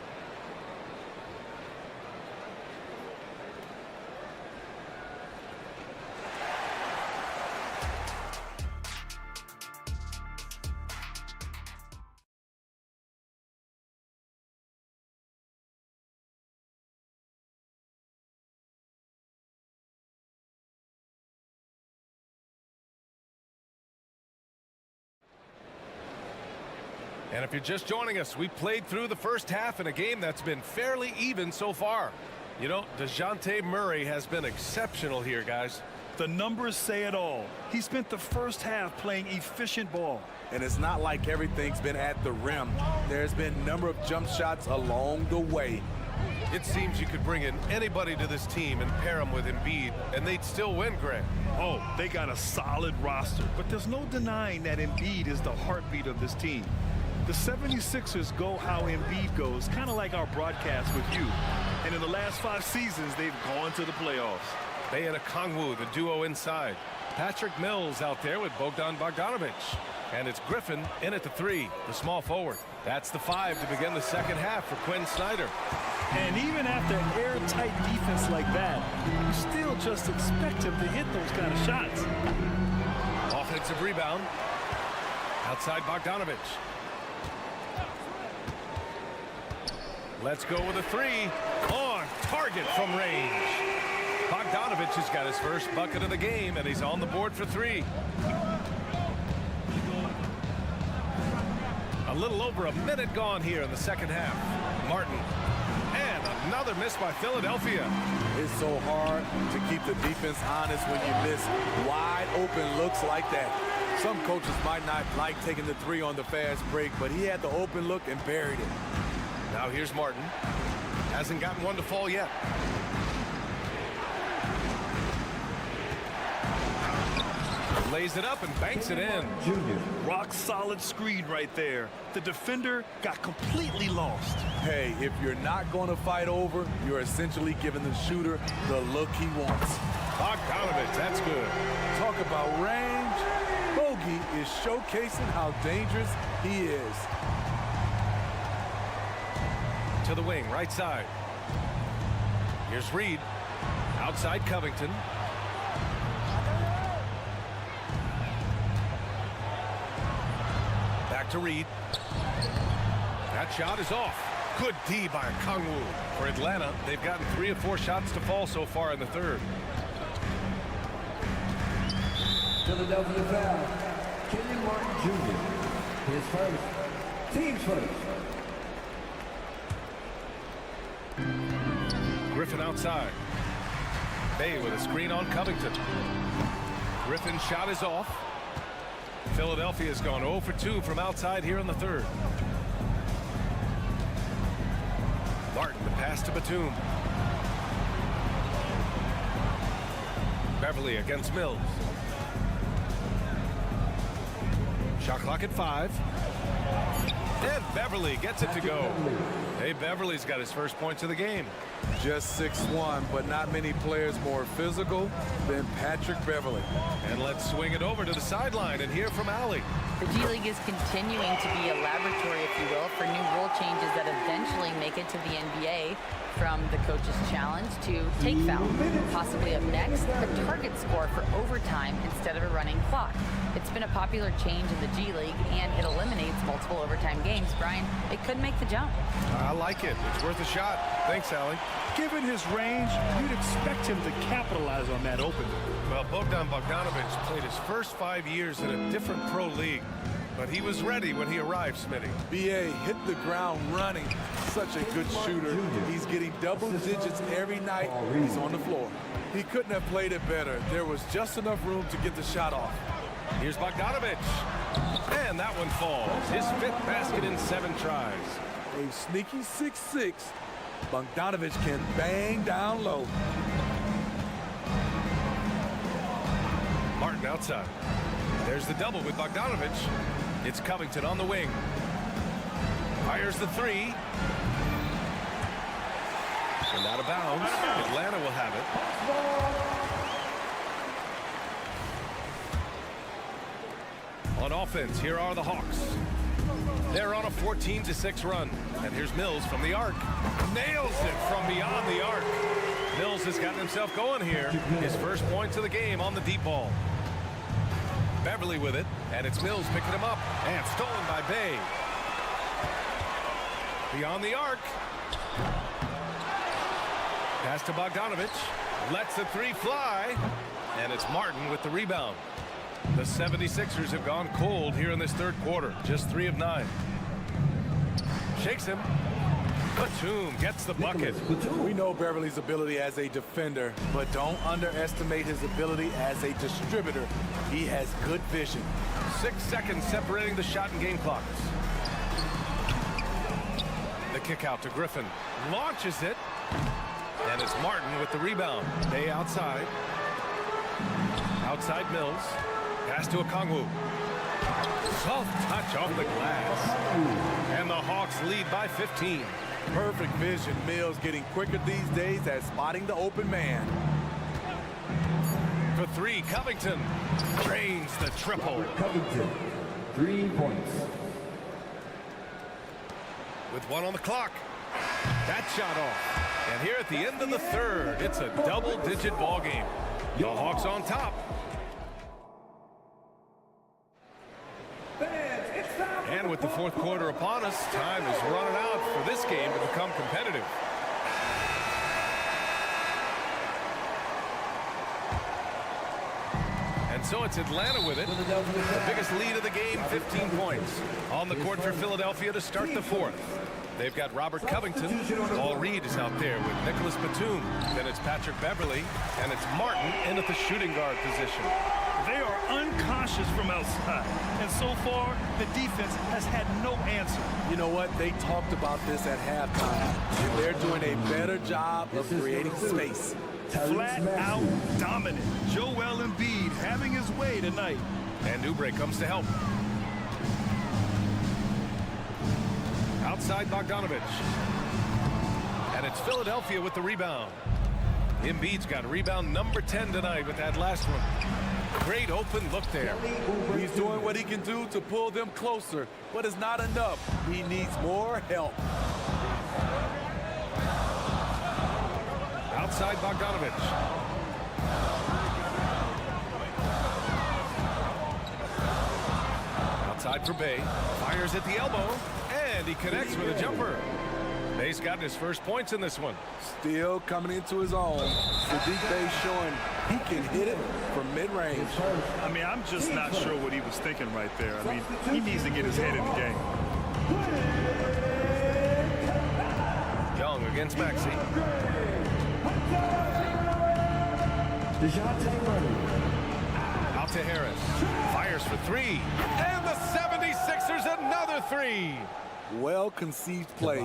And if you're just joining us, we played through the first half in a game that's been fairly even so far. You know, DeJounte Murray has been exceptional here, guys. The numbers say it all. He spent the first half playing efficient ball. And it's not like everything's been at the rim. There's been a number of jump shots along the way. It seems you could bring in anybody to this team and pair them with Embiid, and they'd still win, Greg. Oh, they got a solid roster, but there's no denying that Embiid is the heartbeat of this team. The 76ers go how Embiid goes, kind of like our broadcast with you. And in the last 5 seasons, they've gone to the playoffs. They and Okongwu, the duo inside. Patrick Mills out there with Bogdan Bogdanovic. And it's Griffin in at the 3, the small forward. That's the 5 to begin the second half for Quinn Snyder. And even after airtight defense like that, you still just expect him to hit those kind of shots. Offensive rebound. Outside Bogdanovic. Let's go with a 3. On target from range. Bogdanovic has got his first bucket of the game, and he's on the board for 3. A little over a minute gone here in the second half. Martin. And another miss by Philadelphia. It's so hard to keep the defense honest when you miss wide open looks like that. Some coaches might not like taking the 3 on the fast break, but he had the open look and buried it. Now here's Martin. Hasn't gotten one to fall yet. Lays it up and banks it in. Rock solid screen right there. The defender got completely lost. Hey, if you're not going to fight over, you're essentially giving the shooter the look he wants. Bogdanovic, that's good. Talk about range. Bogey is showcasing how dangerous he is. to the wing, right side. Here's Reed. Outside Covington. Back to Reed. That shot is off. Good D by Kangwoo. For Atlanta, they've gotten 3 of 4 shots to fall so far in the third. Philadelphia foul. Kenyon Martin Jr. His first. Team's first. Griffin outside. Bay with a screen on Covington. Griffin's shot is off. Philadelphia's gone 0 for 2 from outside here in the third. Martin, the pass to Batum. Beverly against Mills. Shot clock at 5. And Beverly gets it to go. Hey, Beverly's got his first points of the game. Just 6'1", but not many players more physical than Patrick Beverly. And let's swing it over to the sideline and hear from Allie. The G League is continuing to be a laboratory, if you will, for new rule changes that eventually make it to the NBA. From the coach's challenge to take foul. Possibly up next, a target score for overtime instead of a running clock. It's been a popular change in the G League, and it eliminates multiple overtime games. Brian, it could make the jump. I like it. It's worth a shot. Thanks, Allie. Given his range, you'd expect him to capitalize on that opening. Well, Bogdan Bogdanovic played his first 5 years in a different pro league, but he was ready when he arrived, Smitty. BA hit the ground running. Such a good shooter. He's getting double digits every night he's on the floor. He couldn't have played it better. There was just enough room to get the shot off. Here's Bogdanovic. And that one falls. His 5th basket in 7 tries. A sneaky 6'6". Bogdanovic can bang down low. Martin outside. There's the double with Bogdanovic. It's Covington on the wing. Fires the 3. And out of bounds. Atlanta will have it. On offense, here are the Hawks. They're on a 14-6 run. And here's Mills from the arc. Nails it from beyond the arc. Mills has gotten himself going here. His first points of the game on the deep ball. Beverly with it, and it's Mills picking him up. And stolen by Bay. Beyond the arc. Pass to Bogdanovic. Lets the 3 fly. And it's Martin with the rebound. The 76ers have gone cold here in this third quarter. Just 3 of 9. Shakes him. Batum gets the bucket. We know Beverly's ability as a defender, but don't underestimate his ability as a distributor. He has good vision. 6 seconds separating the shot and game clocks. The kick out to Griffin. Launches it. And it's Martin with the rebound. Bay outside. Outside Mills. Pass to Okongwu. Soft touch off the glass. And the Hawks lead by 15. Perfect vision. Mills getting quicker these days at spotting the open man. For 3, Covington drains the triple. Covington, 3 points. With 1 on the clock. That shot off. And here at the end of the third, it's a double-digit ball game. The Hawks on top. And with the fourth quarter upon us, time is running out for this game to become competitive. And so it's Atlanta with it. The biggest lead of the game, 15 points. On the court for Philadelphia to start the fourth. They've got Robert Covington. Paul Reed is out there with Nicholas Batum. Then it's Patrick Beverly. And it's Martin in at the shooting guard position. They are unconscious from outside. And so far, the defense has had no answer. You know what? They talked about this at halftime. And they're doing a better job of creating space. Flat out dominant. Joel Embiid having his way tonight. And Oubre comes to help. Outside Bogdanovic. And it's Philadelphia with the rebound. Embiid's got rebound number 10 tonight with that last one. Great open look there. He's doing what he can do to pull them closer, but it's not enough. He needs more help. outside Bogdanovich. Outside for Bay. Fires at the elbow. And he connects with a jumper. Bay's gotten his first points in this one. Still coming into his own. Saddiq Bey showing he can hit it from mid-range. I mean, I'm just not sure what he was thinking right there. I mean, he needs to get his head in the game. Young against Maxey. Out to Harris. Fires for three. And the 76ers another three. Well-conceived play.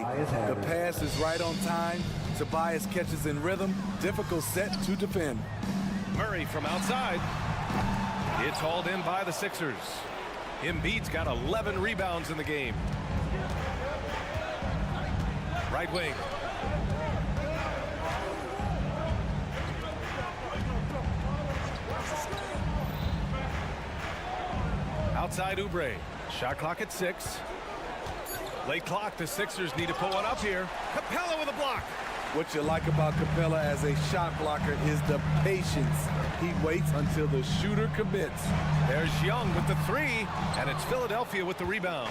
The pass is right on time. Tobias catches in rhythm. Difficult set to defend. Murray from outside. It's hauled in by the Sixers. Embiid's got 11 rebounds in the game. Right wing. Outside Oubre. Shot clock at 6. Late clock, the Sixers need to put one up here. Capella with a block. What you like about Capella as a shot blocker is the patience. He waits until the shooter commits. There's Young with the three, and it's Philadelphia with the rebound.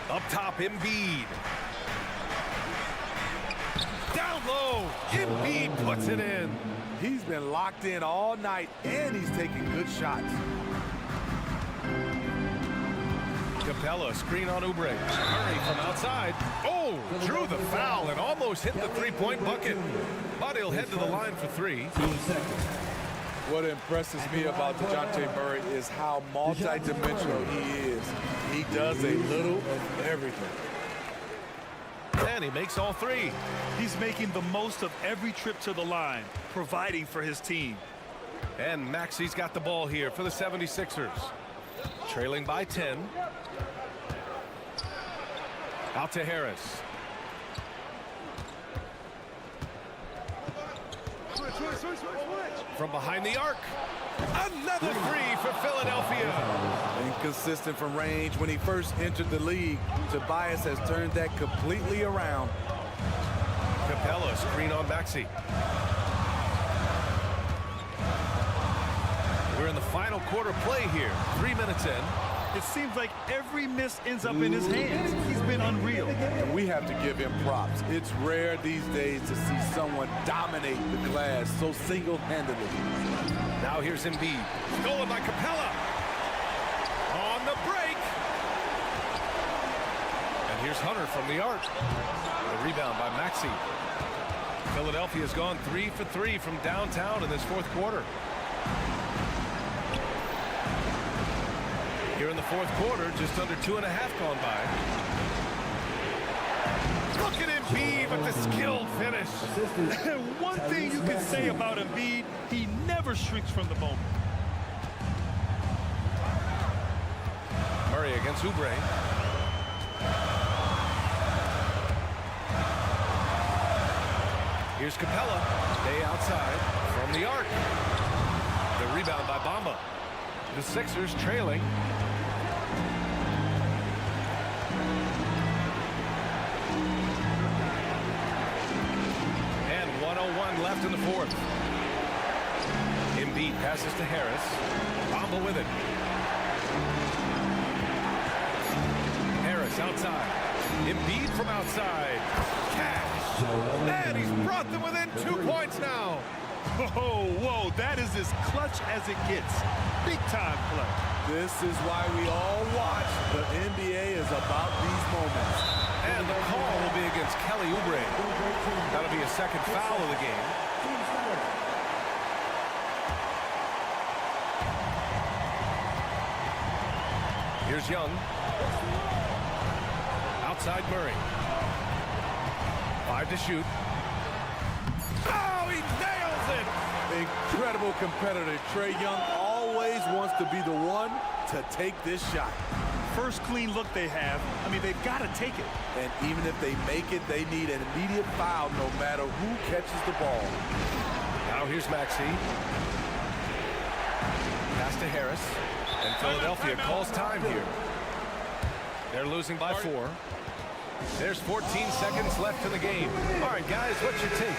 Up top, Embiid. Down low, Embiid puts it in. He's been locked in all night, and he's taking good shots. Capella, screen on Oubre. Murray from outside. Oh, drew the foul and almost hit the three-point bucket. But he'll head to the line for three. What impresses me about DeJounte Murray is how multi-dimensional he is. He does a little of everything. And he makes all three. He's making the most of every trip to the line, providing for his team. And Maxey's got the ball here for the 76ers. Trailing by 10. Out to Harris. From behind the arc. Another three for Philadelphia. Inconsistent from range. When he first entered the league, Tobias has turned that completely around. Capella, screen on Maxey. We're in the final quarter play here. 3 minutes in. It seems like every miss ends up in his hands. He's been unreal. And we have to give him props. It's rare these days to see someone dominate the glass so single-handedly. Now here's Embiid. Stolen by Capella. On the break. And here's Hunter from the arc. The rebound by Maxey. Philadelphia's gone 3 for 3 from downtown in this fourth quarter. Here in the fourth quarter, just under 2.5 gone by. Look at Embiid with the skilled finish. One thing you can say about Embiid, he never shrinks from the moment. Murray against Oubre. Here's Capella. Day outside from the arc. The rebound by Bamba. The Sixers trailing. And 1:01 left in the fourth. Embiid passes to Harris. Bamba with it. Harris outside. Embiid from outside. Cash. And he's brought them within 2 points now. Whoa, that is as clutch as it gets. Big time play. This is why we all watch. The NBA is about these moments. And the call will be against Kelly Oubre. That'll be a second foul of the game. Here's Young. Outside Murray. 5 to shoot. Oh, he nails it! Incredible competitor. Trae Young always wants to be the one to take this shot. First clean look they have. I mean, they've got to take it. And even if they make it, they need an immediate foul no matter who catches the ball. Now here's Maxey. Pass to Harris. And Philadelphia calls time here. They're losing by 4. There's 14 seconds left in the game. All right, guys, what's your take?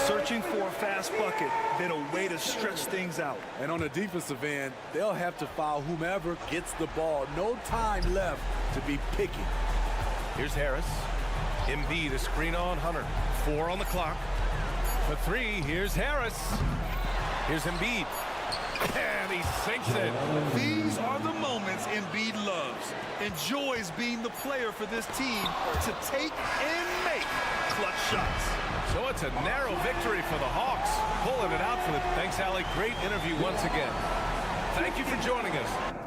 Searching for a fast bucket, then a way to stretch things out. And on the defensive end, they'll have to foul whomever gets the ball. No time left to be picky. Here's Harris. Embiid, a screen on Hunter. 4 on the clock. For 3, here's Harris. Here's Embiid. And he sinks it. These are the moments Embiid loves. Enjoys being the player for this team to take and make clutch shots. So it's a narrow victory for the Hawks. Pulling it out for the... Thanks, Allie. Great interview once again. Thank you for joining us.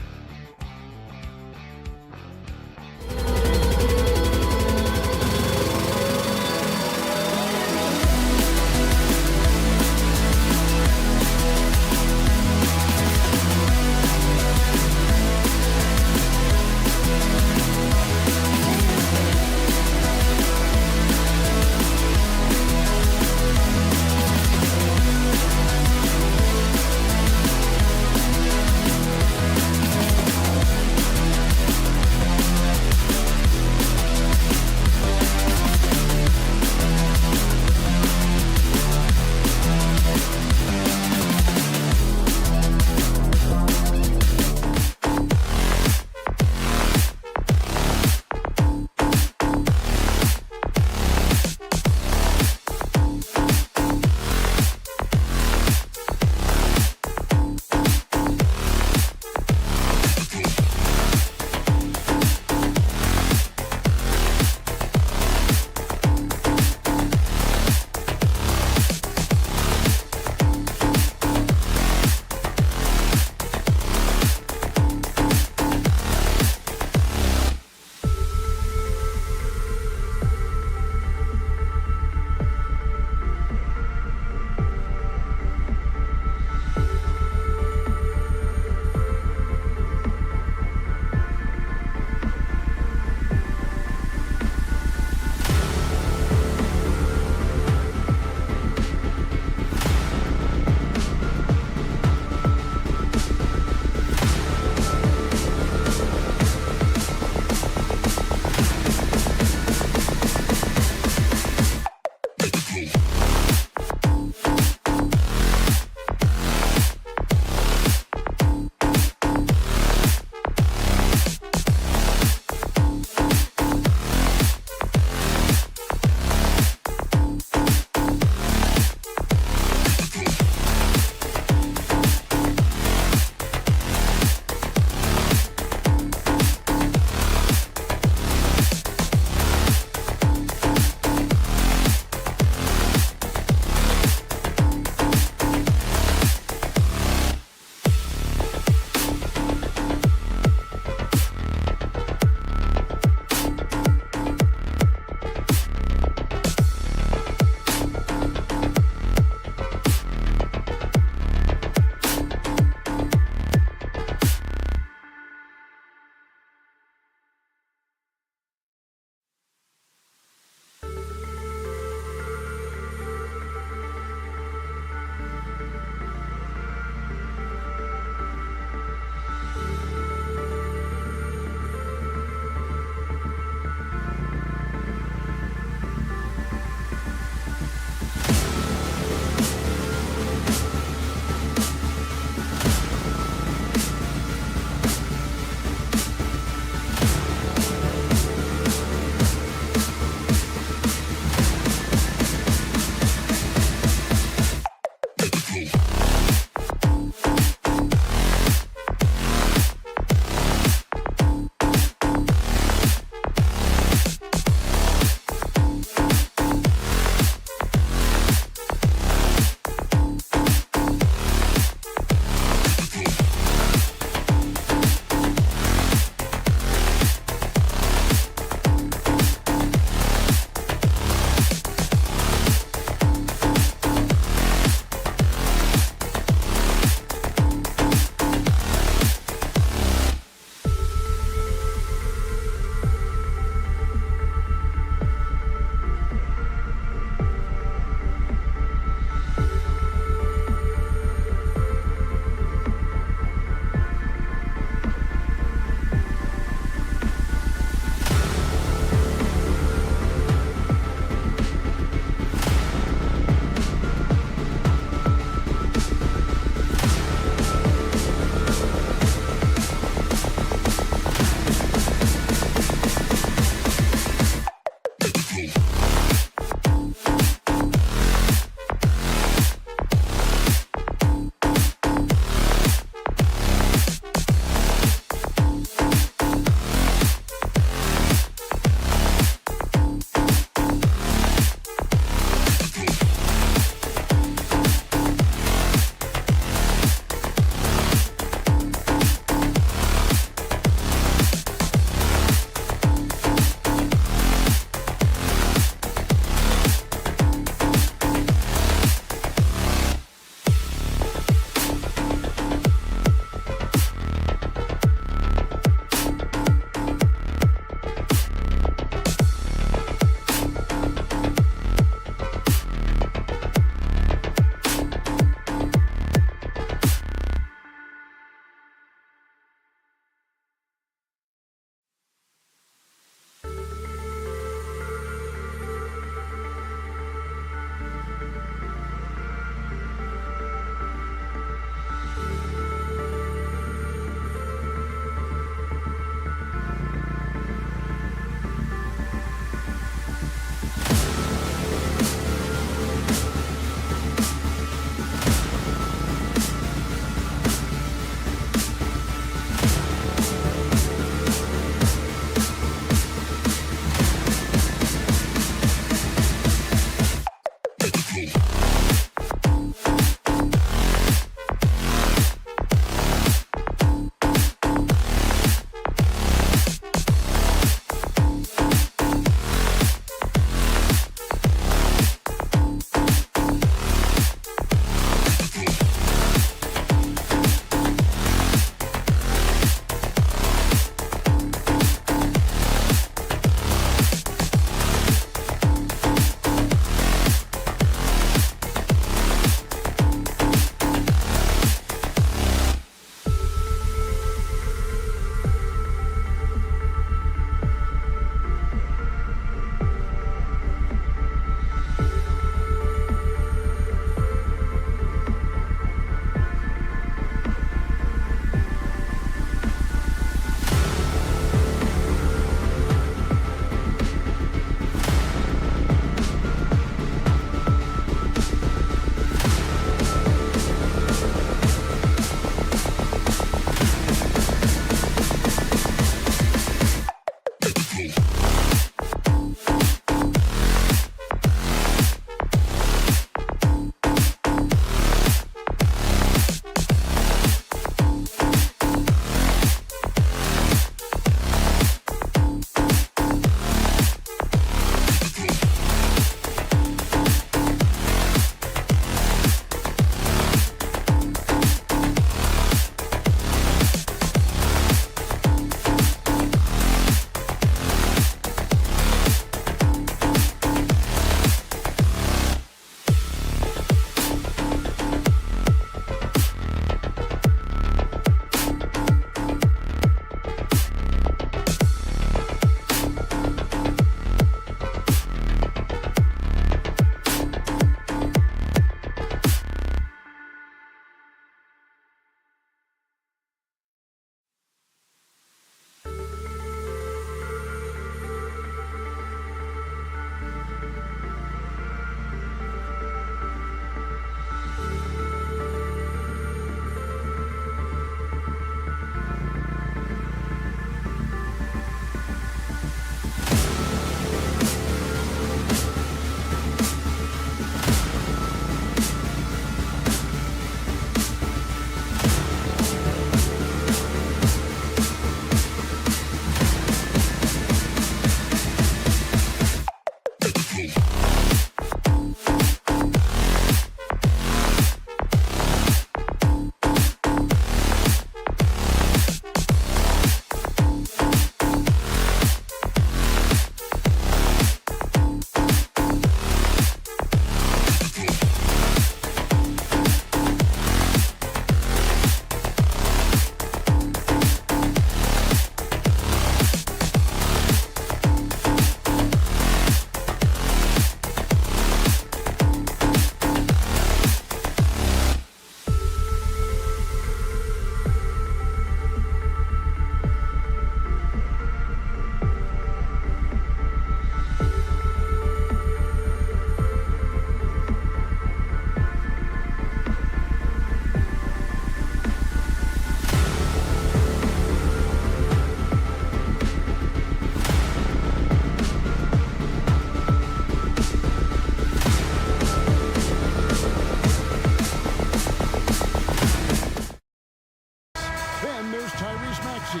Maxey.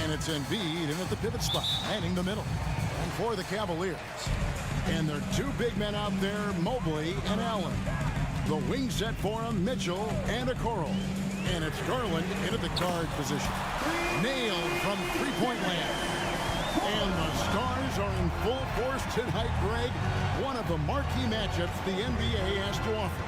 And it's Embiid in at the pivot spot, manning the middle. And for the Cavaliers. And their two big men out there, Mobley and Allen. The wing set for him, Mitchell and Okoro. And it's Garland in at the guard position. Nailed from three-point land. And the Stars are in full force tonight, Greg. One of the marquee matchups the NBA has to offer.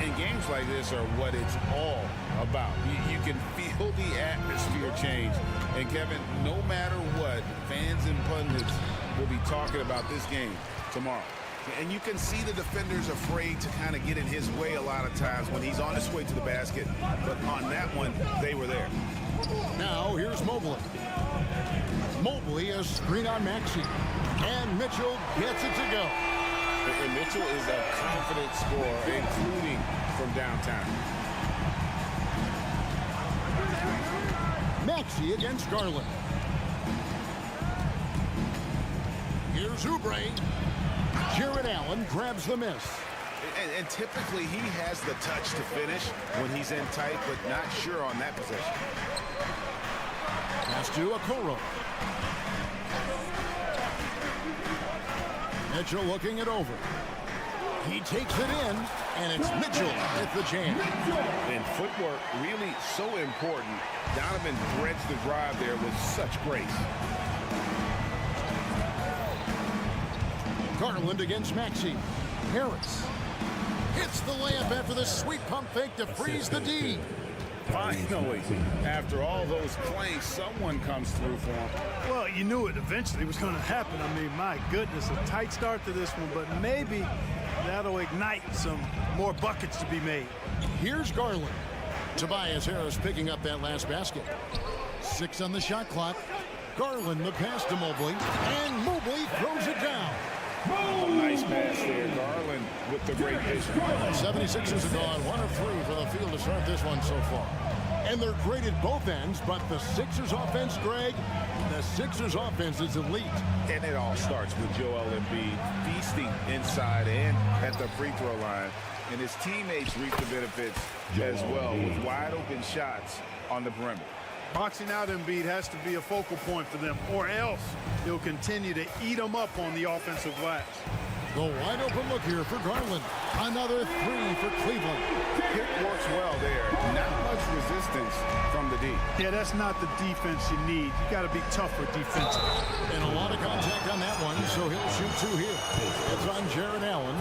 And games like this are what it's all about. You can feel the atmosphere change. And Kevin, no matter what, fans and pundits will be talking about this game tomorrow. And you can see the defenders afraid to kind of get in his way a lot of times when he's on his way to the basket. But on that one, they were there. Now here's Mobley. Mobley, a screen on Maxey. And Mitchell gets it to go. And Mitchell is a confident scorer, including from downtown. Maxey against Garland. Here's Oubre. Jared Allen grabs the miss. And typically he has the touch to finish when he's in tight, but not sure on that possession. Pass to Okoro. Mitchell looking it over. He takes it in, and it's Mitchell at the jam. And footwork really so important. Donovan threads the drive there with such grace. Garland against Maxey. Harris hits the layup after the sweet pump fake to freeze the D. Finally, after all those plays, someone comes through for him. Well, you knew it eventually was going to happen. I mean, my goodness, a tight start to this one, but maybe that'll ignite some more buckets to be made. Here's Garland. Tobias Harris picking up that last basket. 6 on the shot clock. Garland the pass to Mobley, and Mobley throws it down. Oh, nice pass there. Garland with the great vision. 76ers are gone 1 of 3 for the field to start this one so far. And they're great at both ends, but the Sixers offense, Greg, the Sixers offense is elite. And it all starts with Joel Embiid feasting inside and at the free throw line. And his teammates reap the benefits as well with wide open shots on the perimeter. Boxing out Embiid has to be a focal point for them, or else he'll continue to eat them up on the offensive glass. The wide open look here for Garland. Another 3 for Cleveland. It works well there. Not much resistance from the D. Yeah, that's not the defense you need. You got to be tougher defensively. And a lot of contact on that one, so he'll shoot 2 here. It's on Jared Allen.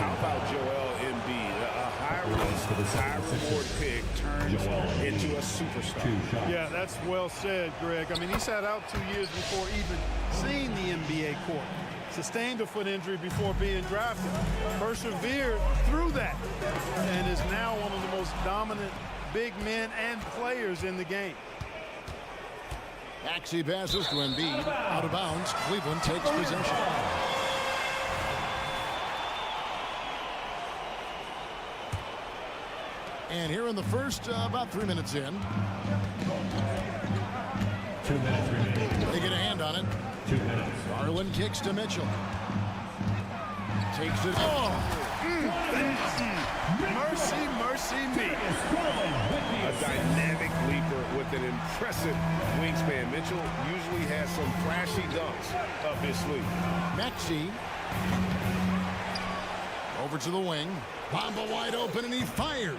How about Joel Embiid? A high-risk, high-reward pick turns into a superstar. Yeah, that's well said, Greg. I mean, he sat out 2 years before even seeing the NBA court. Sustained a foot injury before being drafted. Persevered through that. And is now one of the most dominant big men and players in the game. Maxey passes to Embiid. Out of bounds. Cleveland takes possession. And here in the first, about 3 minutes in. 2 minutes remaining. They get a hand on it. 2 minutes. Garland kicks to Mitchell. Takes it. Oh! Mercy, mercy me. A dynamic leaper with an impressive wingspan. Mitchell usually has some flashy dunks up his sleeve. Maxey. Over to the wing. Bamba wide open, and he fires.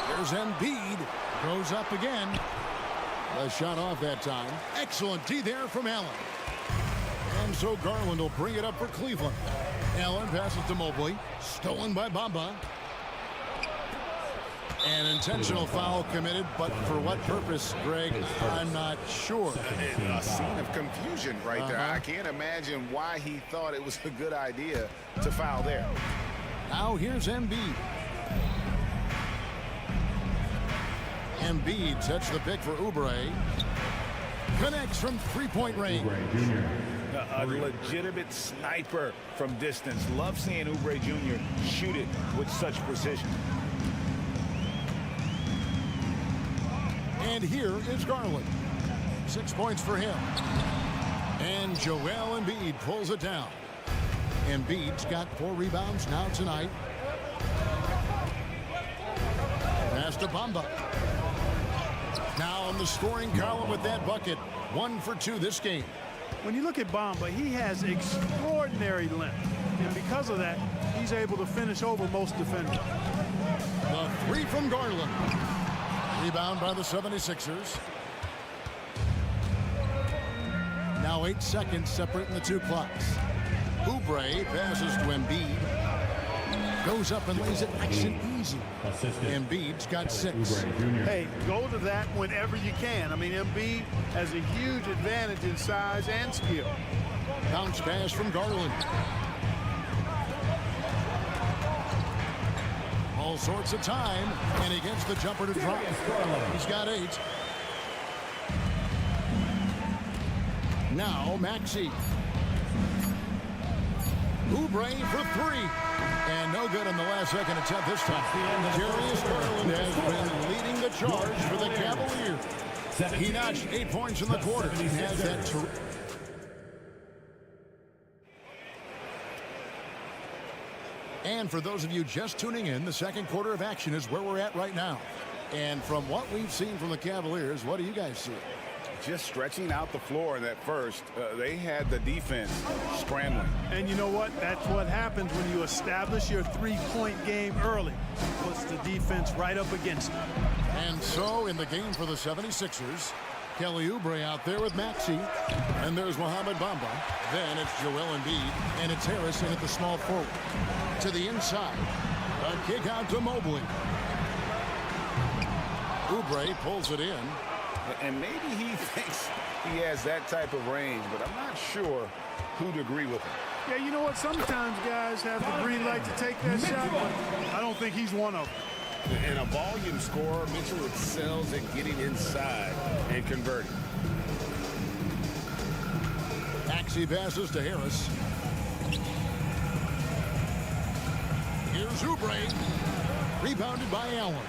There's Embiid. Goes up again. The shot off that time. Excellent D there from Allen. And so Garland will bring it up for Cleveland. Allen passes to Mobley. Stolen by Bamba. An intentional foul committed, but for what purpose, Greg, I'm not sure. A scene of confusion right there. I can't imagine why he thought it was a good idea to foul there. Now here's Embiid. Embiid sets the pick for Oubre. Connects from three-point range. A legitimate sniper from distance. Love seeing Oubre Jr. shoot it with such precision. And here is Garland. 6 points for him. And Joel Embiid pulls it down. Embiid's got 4 rebounds now tonight. Pass to Bamba. Now on the scoring column with that bucket. 1 for 2 this game. When you look at Bamba, he has extraordinary length. And because of that, he's able to finish over most defenders. The 3 from Garland. Rebound by the 76ers. Now 8 seconds separating the two clocks. Oubre passes to Embiid. Goes up and lays it nice and easy. Embiid's got 6. Hey, go to that whenever you can. I mean, Embiid has a huge advantage in size and skill. Bounce pass from Garland. All sorts of time, and he gets the jumper to drop. He's got 8. Now Maxey. Oubre for 3. And no good on the last second attempt this time. Darius Garland has been leading the charge for the Cavaliers. He notched 8 points in the quarter. He has that And for those of you just tuning in, the second quarter of action is where we're at right now. And from what we've seen from the Cavaliers, what do you guys see? Just stretching out the floor in that first. They had the defense scrambling. And you know what? That's what happens when you establish your three-point game early. Puts the defense right up against it. And so in the game for the 76ers, Kelly Oubre out there with Maxey. And there's Mohamed Bamba. Then it's Joel Embiid. And it's Harrison at the small forward. To the inside. A kick out to Mobley. Oubre pulls it in. And maybe he thinks he has that type of range, but I'm not sure who'd agree with him. Yeah, you know what? Sometimes guys have the green light to take that shot, but I don't think he's one of them. And a volume scorer, Mitchell excels at getting inside and converting. Maxey passes to Harris. Here's Oubre. Rebounded by Allen.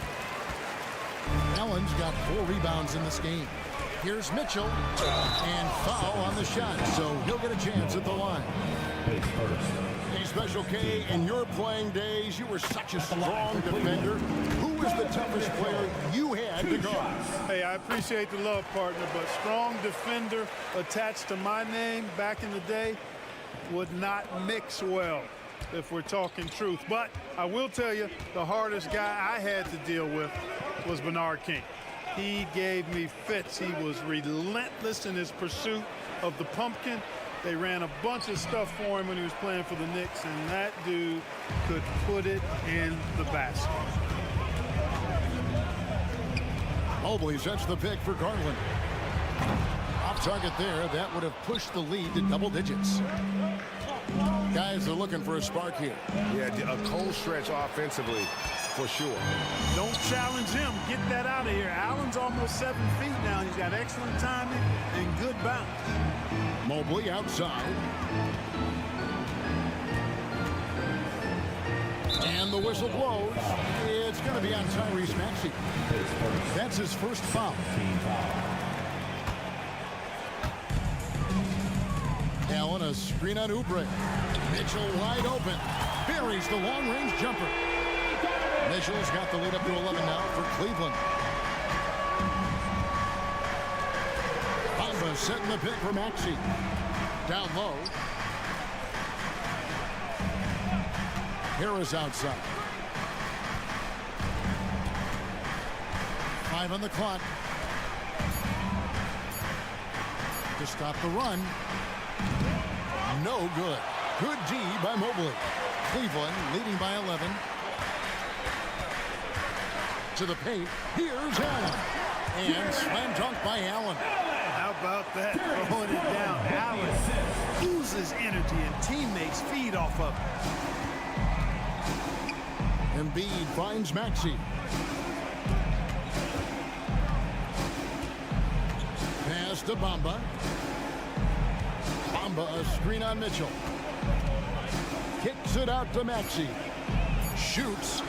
Allen's got 4 rebounds in this game. Here's Mitchell. And foul on the shot, so he'll get a chance at the line. Hey, Special K, in your playing days, you were such a strong defender. Who was the toughest player you had to guard? Hey, I appreciate the love, partner, but strong defender attached to my name back in the day would not mix well, if we're talking truth. But I will tell you, the hardest guy I had to deal with was Bernard King. He gave me fits. He was relentless in his pursuit of the pumpkin. They ran a bunch of stuff for him when he was playing for the Knicks, and that dude could put it in the basket. Mobley sets the pick for Garland. Off target there. That would have pushed the lead to double digits. Guys are looking for a spark here. Yeah, a cold stretch offensively, for sure. Don't challenge him. Get that out of here. Allen's almost 7 feet now. He's got excellent timing and good bounce. Mobley outside. And the whistle blows. It's going to be on Tyrese Maxey. That's his first foul. Allen, a screen on Oubre. Mitchell wide open. Buries the long-range jumper. Mitchell's got the lead up to 11 now for Cleveland. Bamba setting the pick for Maxey. Down low. Harris outside. 5 on the clock. To stop the run. No good. Good D by Mobley. Cleveland leading by 11. To the paint. Here's Allen. And slam dunk by Allen. How about that? Throwing it down. Allen loses energy and teammates feed off of it. Embiid finds Maxey. Pass to Bamba. Bamba a screen on Mitchell. Kicks it out to Maxey. Shoots.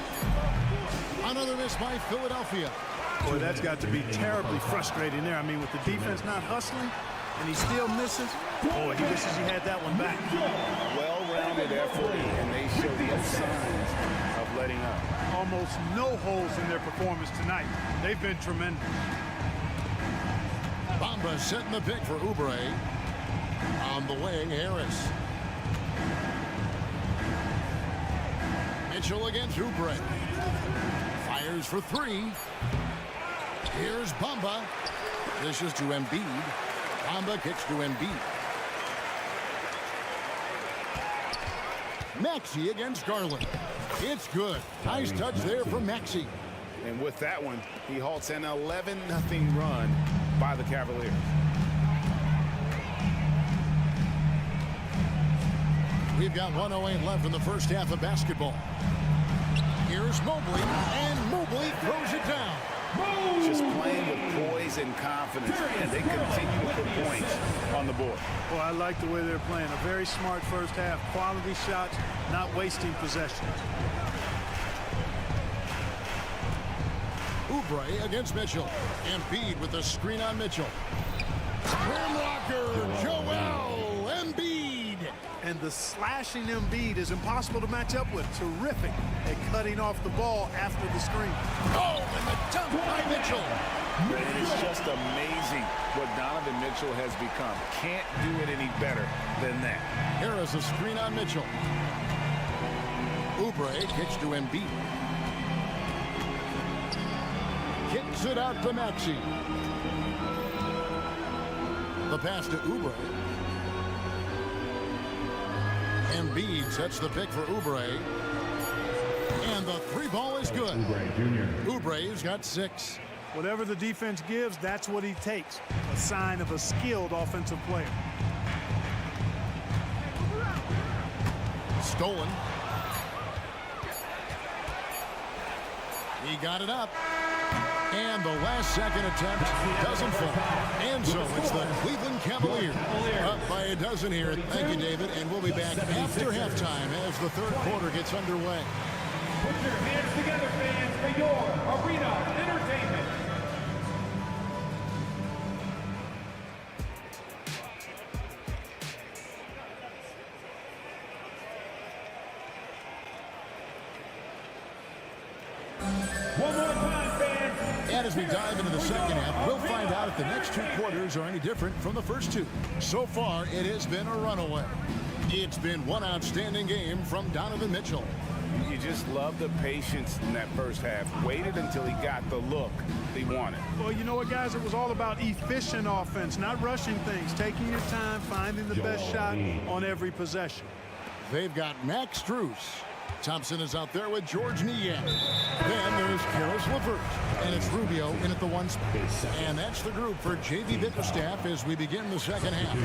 Another miss by Philadelphia. Boy, that's got to be terribly frustrating there. I mean, with the defense not hustling and he still misses, boy, he wishes he had that one back. Well-rounded effort, and they show no signs of letting up. Almost no holes in their performance tonight. They've been tremendous. Bamba setting the pick for Oubre. On the wing, Harris. Mitchell against Oubre. Fires for three. Here's Bamba. This is to Embiid. Bamba kicks to Embiid. Maxey against Garland. It's good. Nice touch there from Maxey. And with that one, he halts an 11-0 run by the Cavaliers. We've got 1:08 left in the first half of basketball. Here's Mobley, and Mobley throws it down. Just playing with poise and confidence, and they continue to put points on the board. Well, I like the way they're playing. A very smart first half. Quality shots, not wasting possession. Oubre against Mitchell. Embiid with the screen on Mitchell. Rim rocker, Joel Embiid. And the slashing Embiid is impossible to match up with. Terrific at cutting off the ball after the screen. Oh, and the dunk by Mitchell. And it's just amazing what Donovan Mitchell has become. Can't do it any better than that. Here is a screen on Mitchell. Oubre kicks to Embiid. Kicks it out to Maxey. The pass to Oubre. Embiid sets the pick for Oubre. And the three ball is good. Oubre's got 6. Whatever the defense gives, that's what he takes. A sign of a skilled offensive player. Stolen. He got it up. And the last second attempt doesn't fall. And so it's the Cleveland Cavaliers up by a dozen here. Thank you, David. And we'll be back after halftime as the third quarter gets underway. Put your hands together, fans, for your arena entertainment. One more time, fans. And as we dive into the second half, we'll find out if the next 2 quarters are any different from the first 2. So far, it has been a runaway. It's been one outstanding game from Donovan Mitchell. You just love the patience in that first half. Waited until he got the look he wanted. Well, you know what, guys? It was all about efficient offense, not rushing things, taking your time, finding the best shot on every possession. They've got Max Strus. Thompson is out there with George Niang. Then there's Caris LeVert. And it's Rubio in at the 1 spot. And that's the group for JV Bickerstaff as we begin the second half.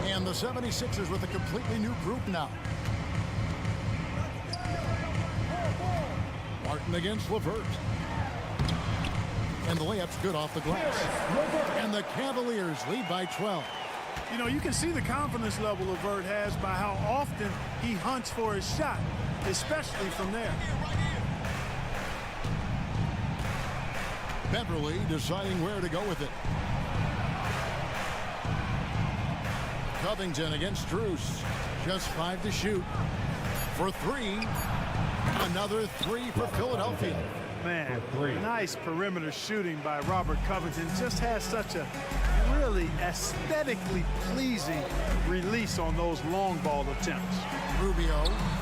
And the 76ers with a completely new group now. Martin against LeVert. And the layup's good off the glass. And the Cavaliers lead by 12. You know, you can see the confidence level LeVert has by how often he hunts for his shot, especially from there. Beverly deciding where to go with it. Covington against Strus. Just 5 to shoot. For 3. Another 3 for Philadelphia. Man, nice perimeter shooting by Robert Covington. Just has such a really aesthetically pleasing release on those long ball attempts. Rubio,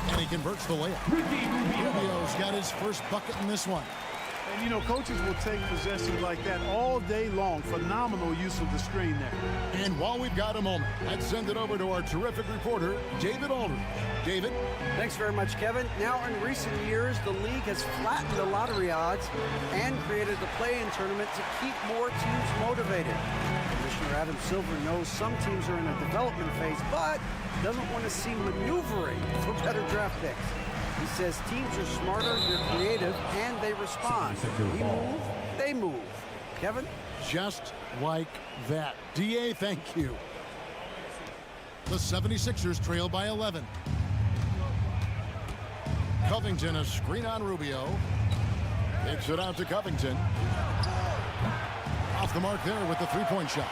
and he converts the layup. Rubio's got his first bucket in this one. And, you know, coaches will take possessions like that all day long. Phenomenal use of the screen there. And while we've got a moment, let's send it over to our terrific reporter, David Aldridge. David? Thanks very much, Kevin. Now, in recent years, the league has flattened the lottery odds and created the play-in tournament to keep more teams motivated. Commissioner Adam Silver knows some teams are in a development phase, but doesn't want to see maneuvering for better draft picks. He says teams are smarter, they're creative, and they respond. We move, they move. Kevin? Just like that. DA, thank you. The 76ers trail by 11. Covington, a screen on Rubio. Kicks it out to Covington. Off the mark there with the three-point shot.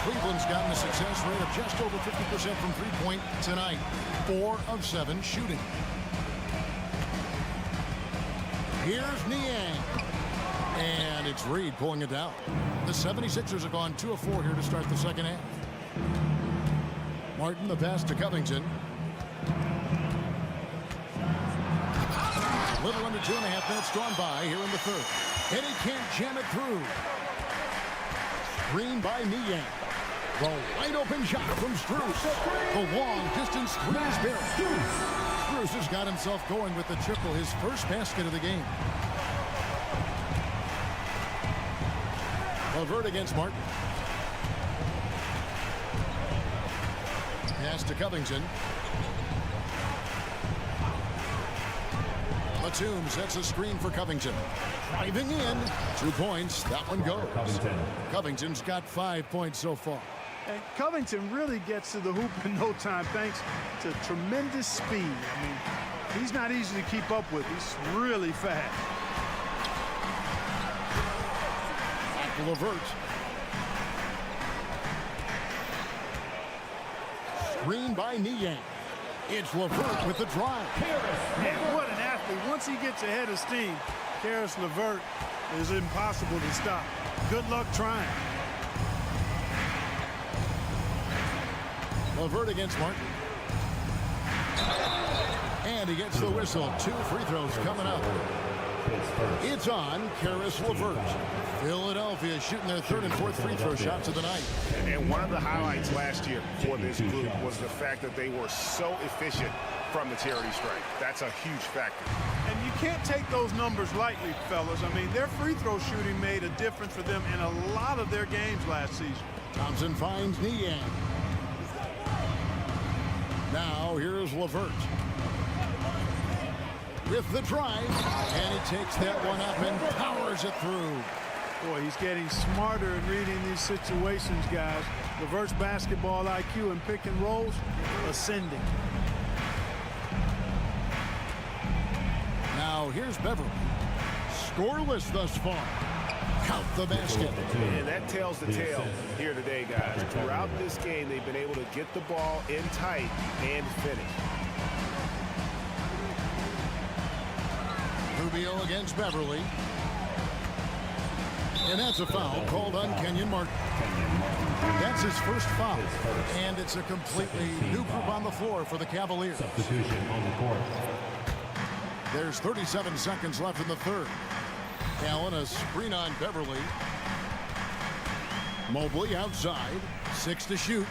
Cleveland's gotten a success rate of just over 50% from three-point tonight. 4 of 7 shooting. Here's Niang. And And it's Reed pulling it down. The 76ers have gone 2 of 4 here to start the second half. Martin, the pass to Covington. A little under 2.5 minutes gone by here in the third. And he can't jam it through. Screen by Niang. The wide open shot from Strus. The long distance three is Barrett. Strus has got himself going with the triple, his first basket of the game. LeVert against Martin. Pass to Covington. Batum sets a screen for Covington. Driving in. 2 points. That one goes. Covington's got 5 points so far. And Covington really gets to the hoop in no time thanks to tremendous speed. I mean, he's not easy to keep up with. He's really fast. LeVert. Screen by Niang. It's LeVert with the drive. Man, what an athlete. Once he gets ahead of steam, Caris LeVert is impossible to stop. Good luck trying. LeVert against Martin. And he gets the whistle. 2 free throws coming up. It's on Caris LeVert. Philadelphia shooting their 3rd and 4th free throw shots of the night. And one of the highlights last year for this group was the fact that they were so efficient from the charity stripe. That's a huge factor. And you can't take those numbers lightly, fellas. I mean, their free throw shooting made a difference for them in a lot of their games last season. Thompson finds Niang. Now here's LeVert. With the drive, and he takes that one up and powers it through. Boy, he's getting smarter in reading these situations, guys. LeVert's basketball IQ and pick and rolls ascending. Now here's Beverly. Scoreless thus far. Count the basket. And that tells the tale here today, guys. Throughout this game, they've been able to get the ball in tight and finish. Rubio against Beverly. And that's a foul called on Kenyon Martin. That's his first foul. And it's a completely new group on the floor for the Cavaliers. Substitution on the court. There's 37 seconds left in the third. Allen, a screen on Beverly. Mobley outside. 6 to shoot.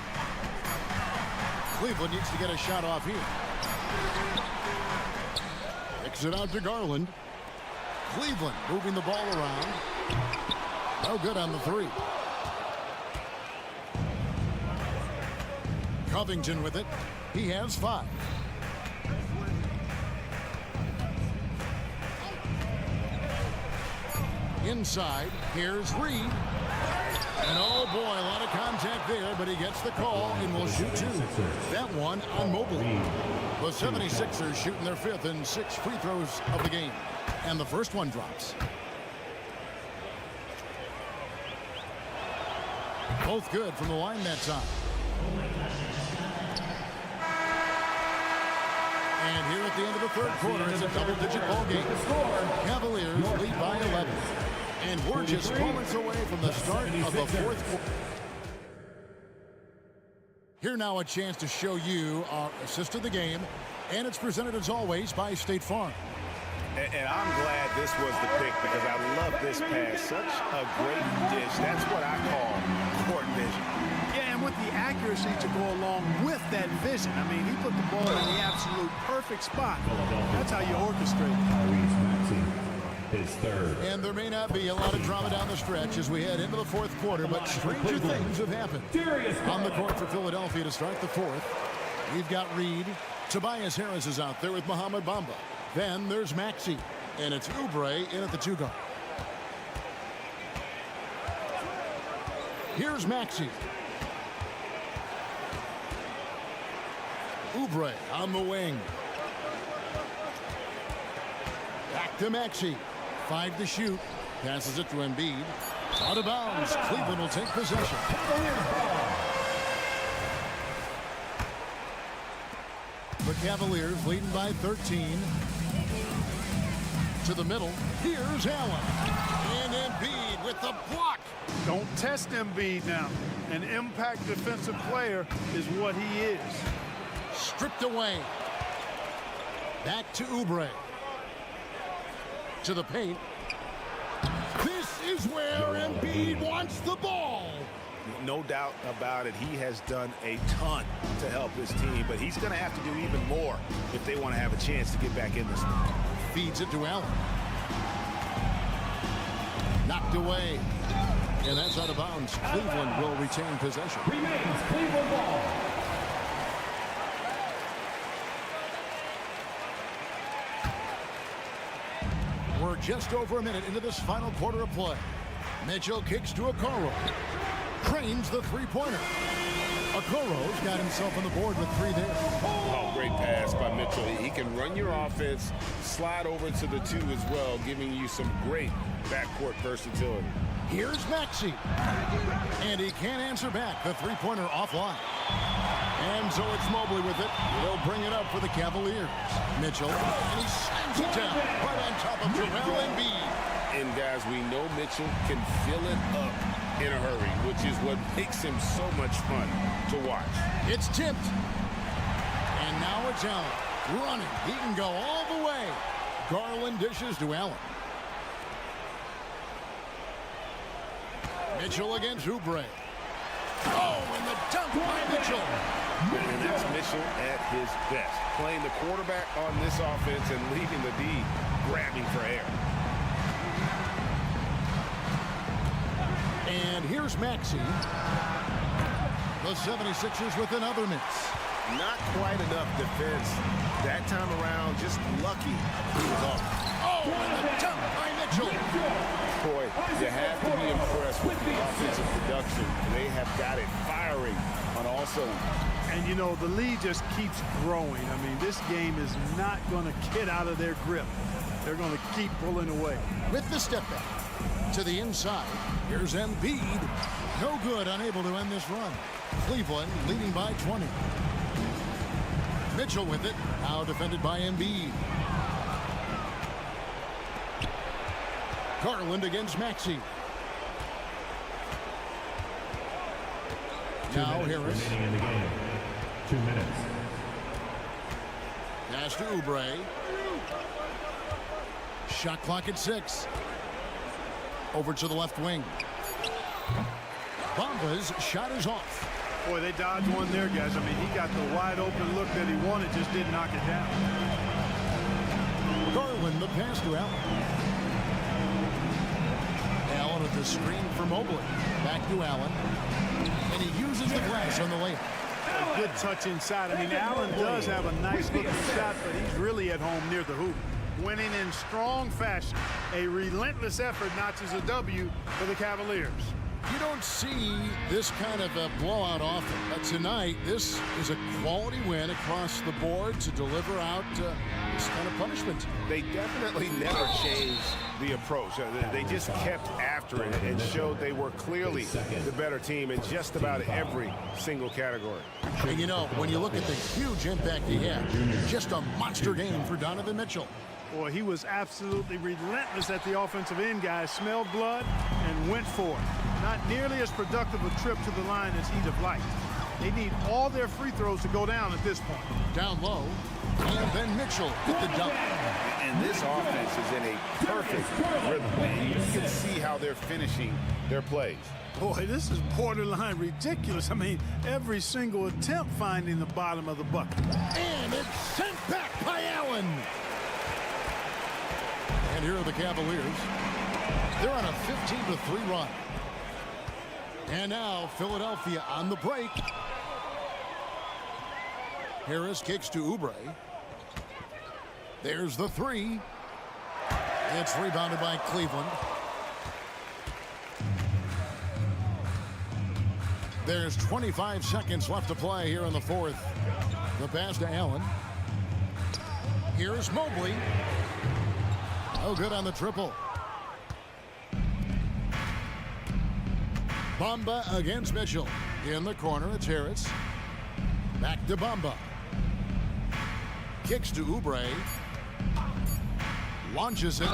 Cleveland needs to get a shot off here. Kicks it out to Garland. Cleveland moving the ball around. No good on the 3. Covington with it. He has 5. Inside, here's Reed. And oh boy, a lot of contact there, but he gets the call and will shoot 2. That one on Mobley. The 76ers shooting their 5th and 6th free throws of the game. And the first one drops. Both good from the line that time. And here at the end of the third quarter, it's a double-digit ball game. Cavaliers lead by 11. And we're just moments away from the start of the fourth quarter. Here now a chance to show you our assist of the game. And it's presented as always by State Farm. And I'm glad this was the pick because I love this pass. Such a great dish. That's what I call court vision. Yeah, and with the accuracy to go along with that vision. I mean, he put the ball in the absolute perfect spot. That's how you orchestrate His 3rd. And there may not be a lot of drama down the stretch as we head into the fourth quarter, but stranger things have happened. On the court for Philadelphia to start the 4th, we've got Reed. Tobias Harris is out there with Mohamed Bamba. Then there's Maxey, and it's Oubre in at the 2 guard. Here's Maxey. Oubre on the wing. Back to Maxey. 5 to shoot. Passes it to Embiid. Out of bounds. Cleveland will take possession. The Cavaliers leading by 13. to the middle. Here's Allen. And Embiid with the block. Don't test Embiid now. An impact defensive player is what he is. Stripped away. Back to Oubre. To the paint. This is where Embiid wants the ball. No doubt about it. He has done a ton to help his team, but he's going to have to do even more if they want to have a chance to get back in this one. Feeds it to Allen. Knocked away. And that's out of bounds. Cleveland will retain possession. Remains Cleveland ball. We're just over a minute into this final quarter of play. Mitchell kicks to Okoro. Cranes the three-pointer. Okoro's got himself on the board with 3 there. Oh, great pass by Mitchell. He can run your offense, slide over to the 2 as well, giving you some great backcourt versatility. Here's Maxey. And he can't answer back. The three-pointer offline. And so it's Mobley with it. They'll bring it up for the Cavaliers. Mitchell. And he slams it down right on top of Joel Embiid. And guys, we know Mitchell can fill it up in a hurry, which is what makes him so much fun to watch. It's tipped. And now it's Allen. Running. He can go all the way. Garland dishes to Allen. Mitchell against Oubre. Oh, and the dunk by Mitchell. And that's Mitchell at his best. Playing the quarterback on this offense and leaving the D grabbing for air. And here's Maxey. The 76ers with another miss. Not quite enough defense that time around. Just lucky he was off. Oh, and the dunk by Mitchell. Boy, you have to be impressed with the offensive production. They have got it firing on all cylinders. And, you know, the lead just keeps growing. I mean, this game is not going to get out of their grip. They're going to keep pulling away. With the step back to the inside. Here's Embiid. No good, unable to end this run. Cleveland leading by 20. Mitchell with it. Now defended by Embiid. Garland against Maxey. Now Harris. Remaining in the game. 2 minutes. Pass to Oubre. Shot clock at 6. Over to the left wing. Bamba's shot is off. Boy, they dodged one there, guys. I mean, he got the wide open look that he wanted, just didn't knock it down. Garland, the pass to Allen. Allen at the screen for Mobley. Back to Allen. And he uses the glass on the layup. A good touch inside. I mean, Allen does have a nice looking shot, but he's really at home near the hoop. Winning in strong fashion. A relentless effort notches a W for the Cavaliers. You don't see this kind of a blowout often, but tonight this is a quality win across the board to deliver out this kind of punishment. They definitely never changed the approach. They just kept after it and showed they were clearly the better team in just about every single category. And you know, when you look at the huge impact he had, just a monster game for Donovan Mitchell. Boy, he was absolutely relentless at the offensive end, guys. Smelled blood and went for it. Not nearly as productive a trip to the line as he'd have liked. They need all their free throws to go down at this point. Down low, and then Mitchell with the dunk. And this offense is in a perfect rhythm. You can see how they're finishing their plays. Boy, this is borderline ridiculous. I mean, every single attempt finding the bottom of the bucket. And it's sent back by Allen. And here are the Cavaliers. They're on a 15-3 run. And now Philadelphia on the break. Harris kicks to Oubre. There's the 3. It's rebounded by Cleveland. There's 25 seconds left to play here in the fourth. The pass to Allen. Here's Mobley. Oh, good on the triple. Bamba against Mitchell. In the corner, it's Harris. Back to Bamba. Kicks to Oubre. launches it.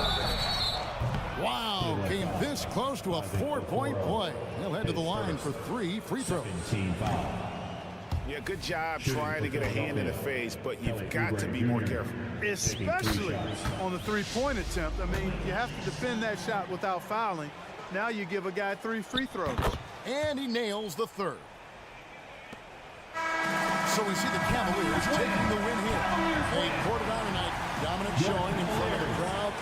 Wow, came this close to a 4-point play. He'll head to the line for 3 free throws. Yeah, good job trying to get a hand in the face, but you've got to be more careful. Especially on the three-point attempt. I mean, you have to defend that shot without fouling. Now you give a guy 3 free throws. And he nails the third. So we see the Cavaliers taking the win here. A quarter down tonight. Dominant showing in front of the crowd.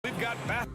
We've got back.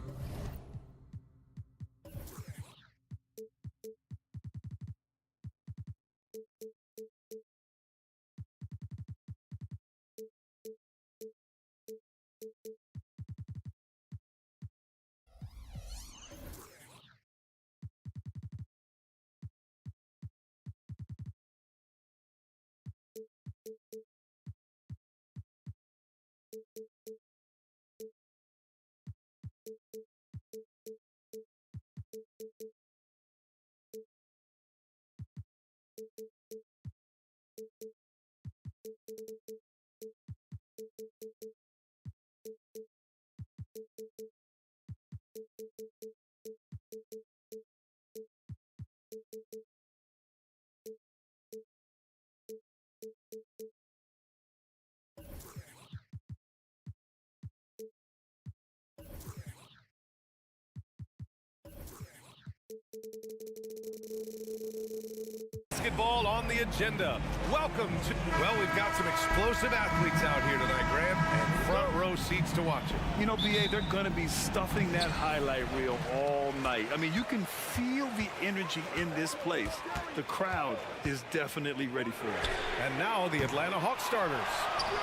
Basketball on the agenda. Welcome to, well, we've got some explosive athletes out here tonight, Grant, and front row seats to watch it. You know, BA, they're going to be stuffing that highlight reel all night. I mean, you can feel the energy in this place. The crowd is definitely ready for it. And now the Atlanta Hawks starters.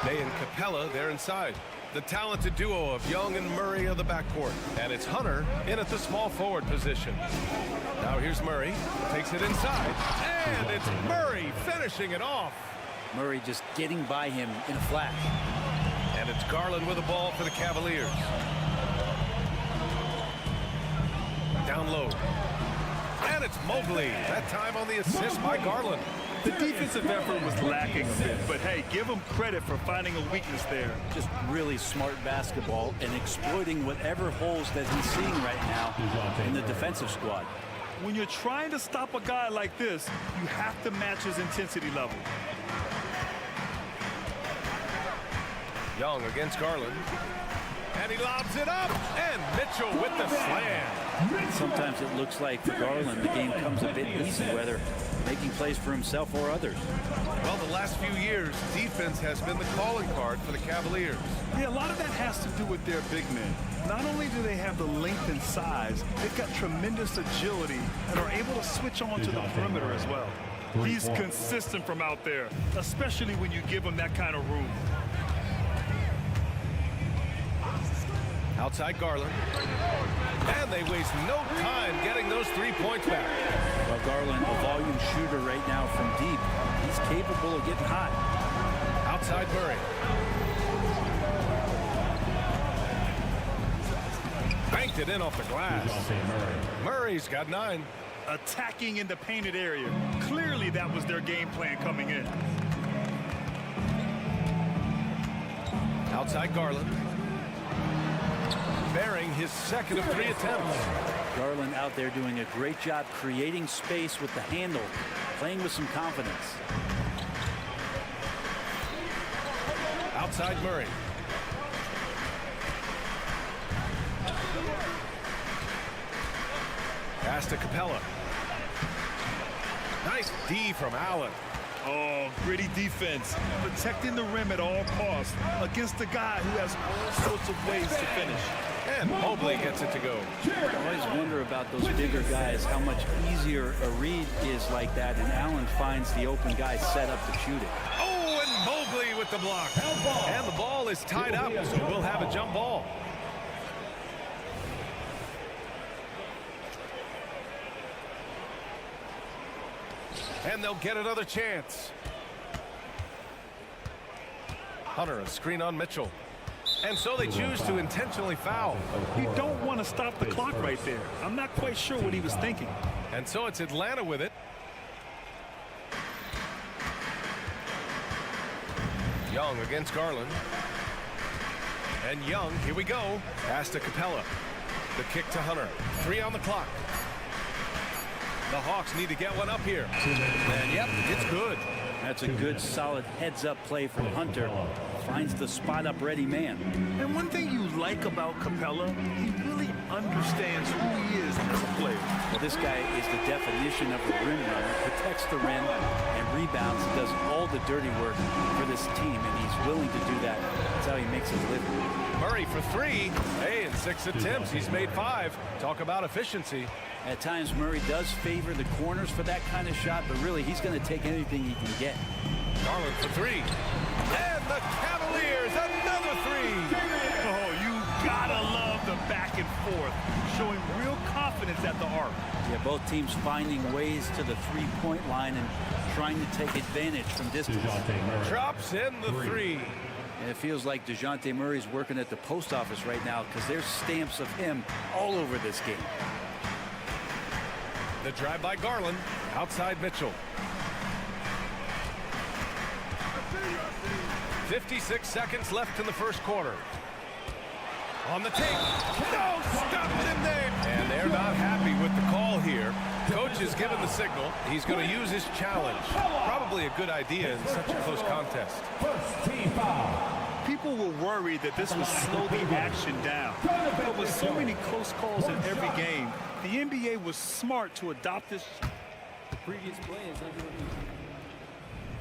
Bay and Capella, they're inside. The talented duo of Young and Murray of the backcourt. And it's Hunter in at the small forward position. Now here's Murray, takes it inside, and it's Murray finishing it off. Murray just getting by him in a flash. And it's Garland with the ball for the Cavaliers. Down low. And it's Mobley, that time on the assist by Garland. The defensive effort was lacking a bit, but hey, give him credit for finding a weakness there. Just really smart basketball and exploiting whatever holes that he's seeing right now in the defensive squad. When you're trying to stop a guy like this, you have to match his intensity level. Young against Garland. And he lobs it up, and Mitchell with the slam. Sometimes it looks like for Garland the game comes a bit easy, whether making plays for himself or others. Well, the last few years, defense has been the calling card for the Cavaliers. Yeah, a lot of that has to do with their big men. Not only do they have the length and size, they've got tremendous agility and are able to switch on to the perimeter as well. He's consistent from out there, especially when you give him that kind of room. Outside Garland. And they waste no time getting those 3 points back. Well, Garland, a volume shooter right now from deep. He's capable of getting hot. Outside Murray. Banked it in off the glass. Murray's got 9. Attacking in the painted area. Clearly that was their game plan coming in. Outside Garland. Bearing his second of 3 attempts. Garland out there doing a great job creating space with the handle, playing with some confidence. Outside Murray. Pass to Capella. Nice D from Allen. Oh, gritty defense, protecting the rim at all costs against a guy who has all sorts of ways to finish. And Mobley gets it to go. I always wonder about those bigger guys, how much easier a read is like that, and Allen finds the open guy set up to shoot it. Oh, and Mobley with the block. And the ball is tied up, so we'll have a jump ball. And they'll get another chance. Hunter, a screen on Mitchell. And so they choose to intentionally foul. You don't want to stop the clock right there. I'm not quite sure what he was thinking. And so it's Atlanta with it. Young against Garland. And Young, here we go. Pass to Capella. The kick to Hunter. 3 on the clock. The Hawks need to get one up here. And yep, it's good. That's a good, solid heads-up play from Hunter. Finds the spot-up ready man. And one thing you like about Capella, he really understands who he is as a player. Well, this guy is the definition of a rim runner. Protects the rim and rebounds, and does all the dirty work for this team, and he's willing to do that. That's how he makes his living. Murray for 3. Hey, in 6 attempts, he's made 5. Talk about efficiency. At times, Murray does favor the corners for that kind of shot, but really, he's going to take anything he can get. Garland for 3. And the Cavaliers, another 3. Oh, you gotta love the back and forth, showing real confidence at the arc. Yeah, both teams finding ways to the three-point line and trying to take advantage from distance. Drops in the 3. And it feels like DeJounte Murray's working at the post office right now because there's stamps of him all over this game. The drive by Garland, outside Mitchell. 56 seconds left in the first quarter. On the take. No, stopped him there. And they're not happy with the call here. Coach has given the signal. He's going to use his challenge. Probably a good idea in such a close contest. People were worried that this would slow the action down. But with so many close calls in every game, the NBA was smart to adopt this. The previous play is under review.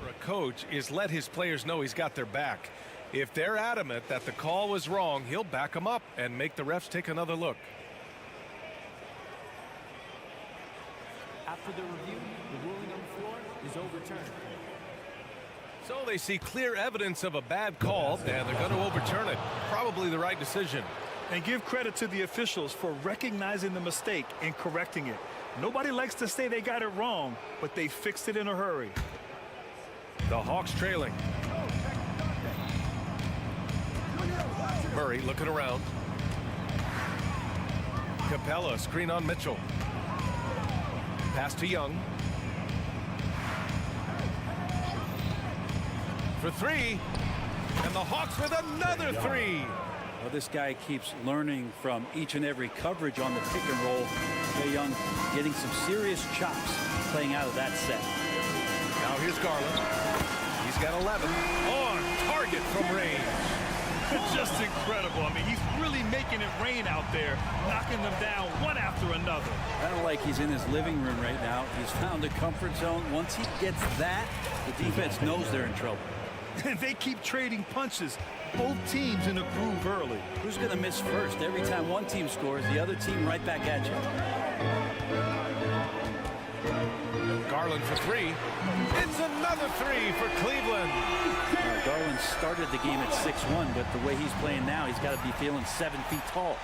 For a coach is let his players know he's got their back. If they're adamant that the call was wrong, he'll back them up and make the refs take another look. After the review, the ruling on the floor is overturned. So they see clear evidence of a bad call, and they're going to overturn it. Probably the right decision. And give credit to the officials for recognizing the mistake and correcting it. Nobody likes to say they got it wrong, but they fixed it in a hurry. The Hawks trailing. Murray looking around. Capella screen on Mitchell. Pass to Young. For 3. And the Hawks with another 3. Well, this guy keeps learning from each and every coverage on the pick and roll. Trae Young getting some serious chops playing out of that set. Now here's Garland. He's got 11. On target from range. Just incredible. I mean, he's really making it rain out there, knocking them down one after another. I don't like he's in his living room right now. He's found a comfort zone. Once he gets that, the defense knows they're in trouble. And they keep trading punches. Both teams in a groove early. Who's going to miss first? Every time one team scores, the other team right back at you. Garland for 3. It's another 3 for Cleveland. Garland started the game at 6'1", but the way he's playing now, he's got to be feeling 7 feet tall.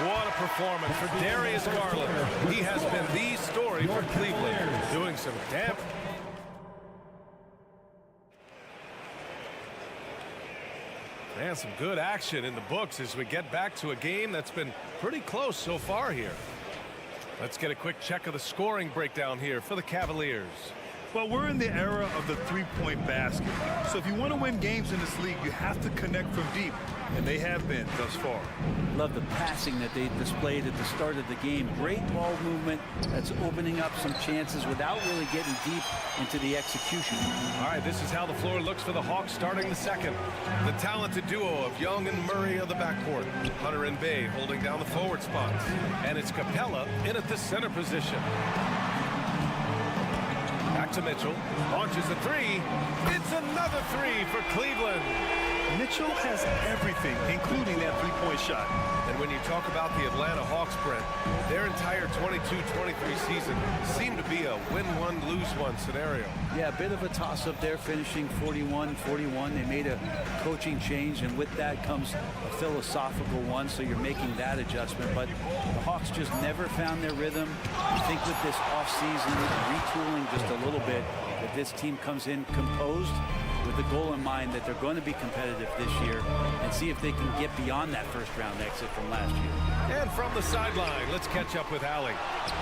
What a performance for Darius Garland. He has been the story for Cleveland, doing some damn. And some good action in the books as we get back to a game that's been pretty close so far here. Let's get a quick check of the scoring breakdown here for the Cavaliers. Well, we're in the era of the three-point basket. So if you want to win games in this league, you have to connect from deep. And they have been thus far. Love the passing that they displayed at the start of the game. Great ball movement that's opening up some chances without really getting deep into the execution. All right, this is how the floor looks for the Hawks starting the second. The talented duo of Young and Murray of the backcourt. Hunter and Bay holding down the forward spots. And it's Capella in at the center position. Back to Mitchell. Launches a 3. It's another 3 for Cleveland. Mitchell has everything, including that three-point shot. And when you talk about the Atlanta Hawks, Brent, their entire 22-23 season seemed to be a win-one, lose-one scenario. Yeah, a bit of a toss-up there, finishing 41-41. They made a coaching change, and with that comes a philosophical one, so you're making that adjustment. But the Hawks just never found their rhythm. I think with this offseason, retooling just a little bit, that this team comes in composed, with the goal in mind that they're going to be competitive this year and see if they can get beyond that first-round exit from last year. And from the sideline, let's catch up with Allie.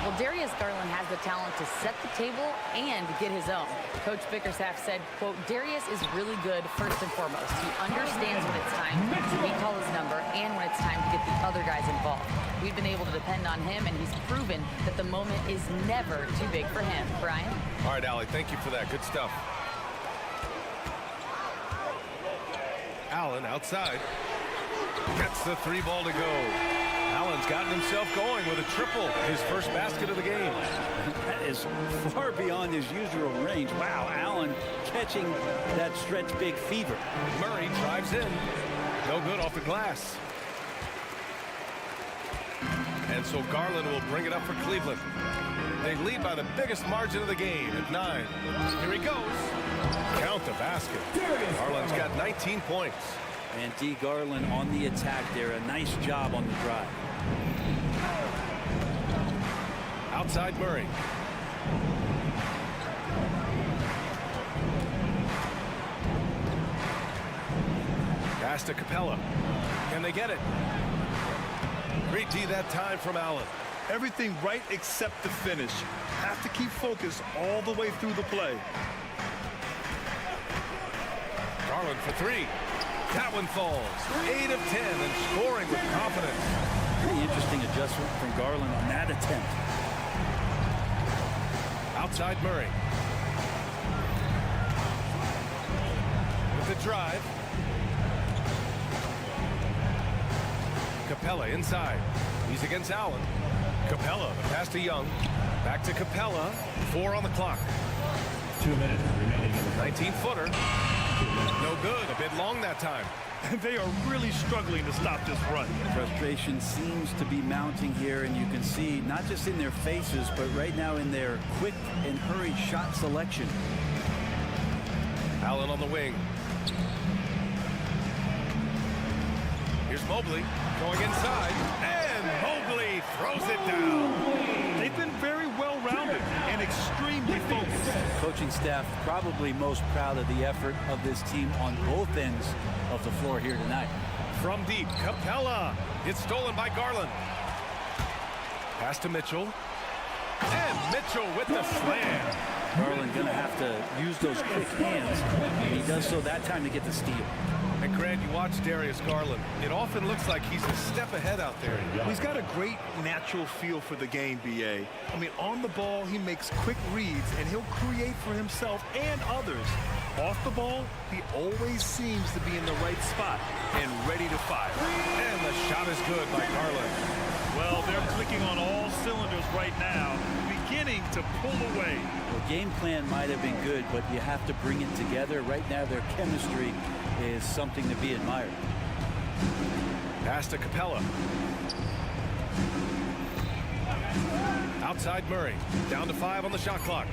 Well, Darius Garland has the talent to set the table and get his own. Coach Bickerstaff said, quote, Darius is really good first and foremost. He understands when it's time to call his number and when it's time to get the other guys involved. We've been able to depend on him, and he's proven that the moment is never too big for him. Brian? All right, Allie, thank you for that. Good stuff. Allen outside. Gets the 3 ball to go. Allen's gotten himself going with a triple, his first basket of the game. That is far beyond his usual range. Wow, Allen catching that stretch big fever. Murray drives in. No good off the glass. And so Garland will bring it up for Cleveland. They lead by the biggest margin of the game at 9. Here he goes. Count the basket. Garland's got 19 points. And D. Garland on the attack there. A nice job on the drive. Outside Murray. Pass to Capella. Can they get it? Great D that time from Allen. Everything right except the finish. Have to keep focused all the way through the play. Garland for 3. That one falls. 8 of 10 and scoring with confidence. Pretty interesting adjustment from Garland on that attempt. Outside Murray. With the drive. Capella inside. He's against Allen. Capella, the pass to Young. Back to Capella. 4 on the clock. 2 minutes remaining in the 19-footer. No good. A bit long that time. They are really struggling to stop this run. Frustration seems to be mounting here, and you can see not just in their faces, but right now in their quick and hurried shot selection. Allen on the wing. Here's Mobley going inside, and Mobley throws it down. They've been very well-rounded and extremely focused. Coaching staff probably most proud of the effort of this team on both ends of the floor here tonight. From deep, Capella. It's stolen by Garland. Pass to Mitchell. And Mitchell with the slam. Garland going to have to use those quick hands, and he does so that time to get the steal. And Grant, you watch Darius Garland. It often looks like he's a step ahead out there. He's got a great natural feel for the game, B.A. I mean, on the ball, he makes quick reads, and he'll create for himself and others. Off the ball, he always seems to be in the right spot and ready to fire. And the shot is good by Garland. Well, they're clicking on all cylinders right now, beginning to pull away. The game plan might have been good, but you have to bring it together. Right now, their chemistry is something to be admired. Pass to Capella. Outside Murray. Down to 5 on the shot clock.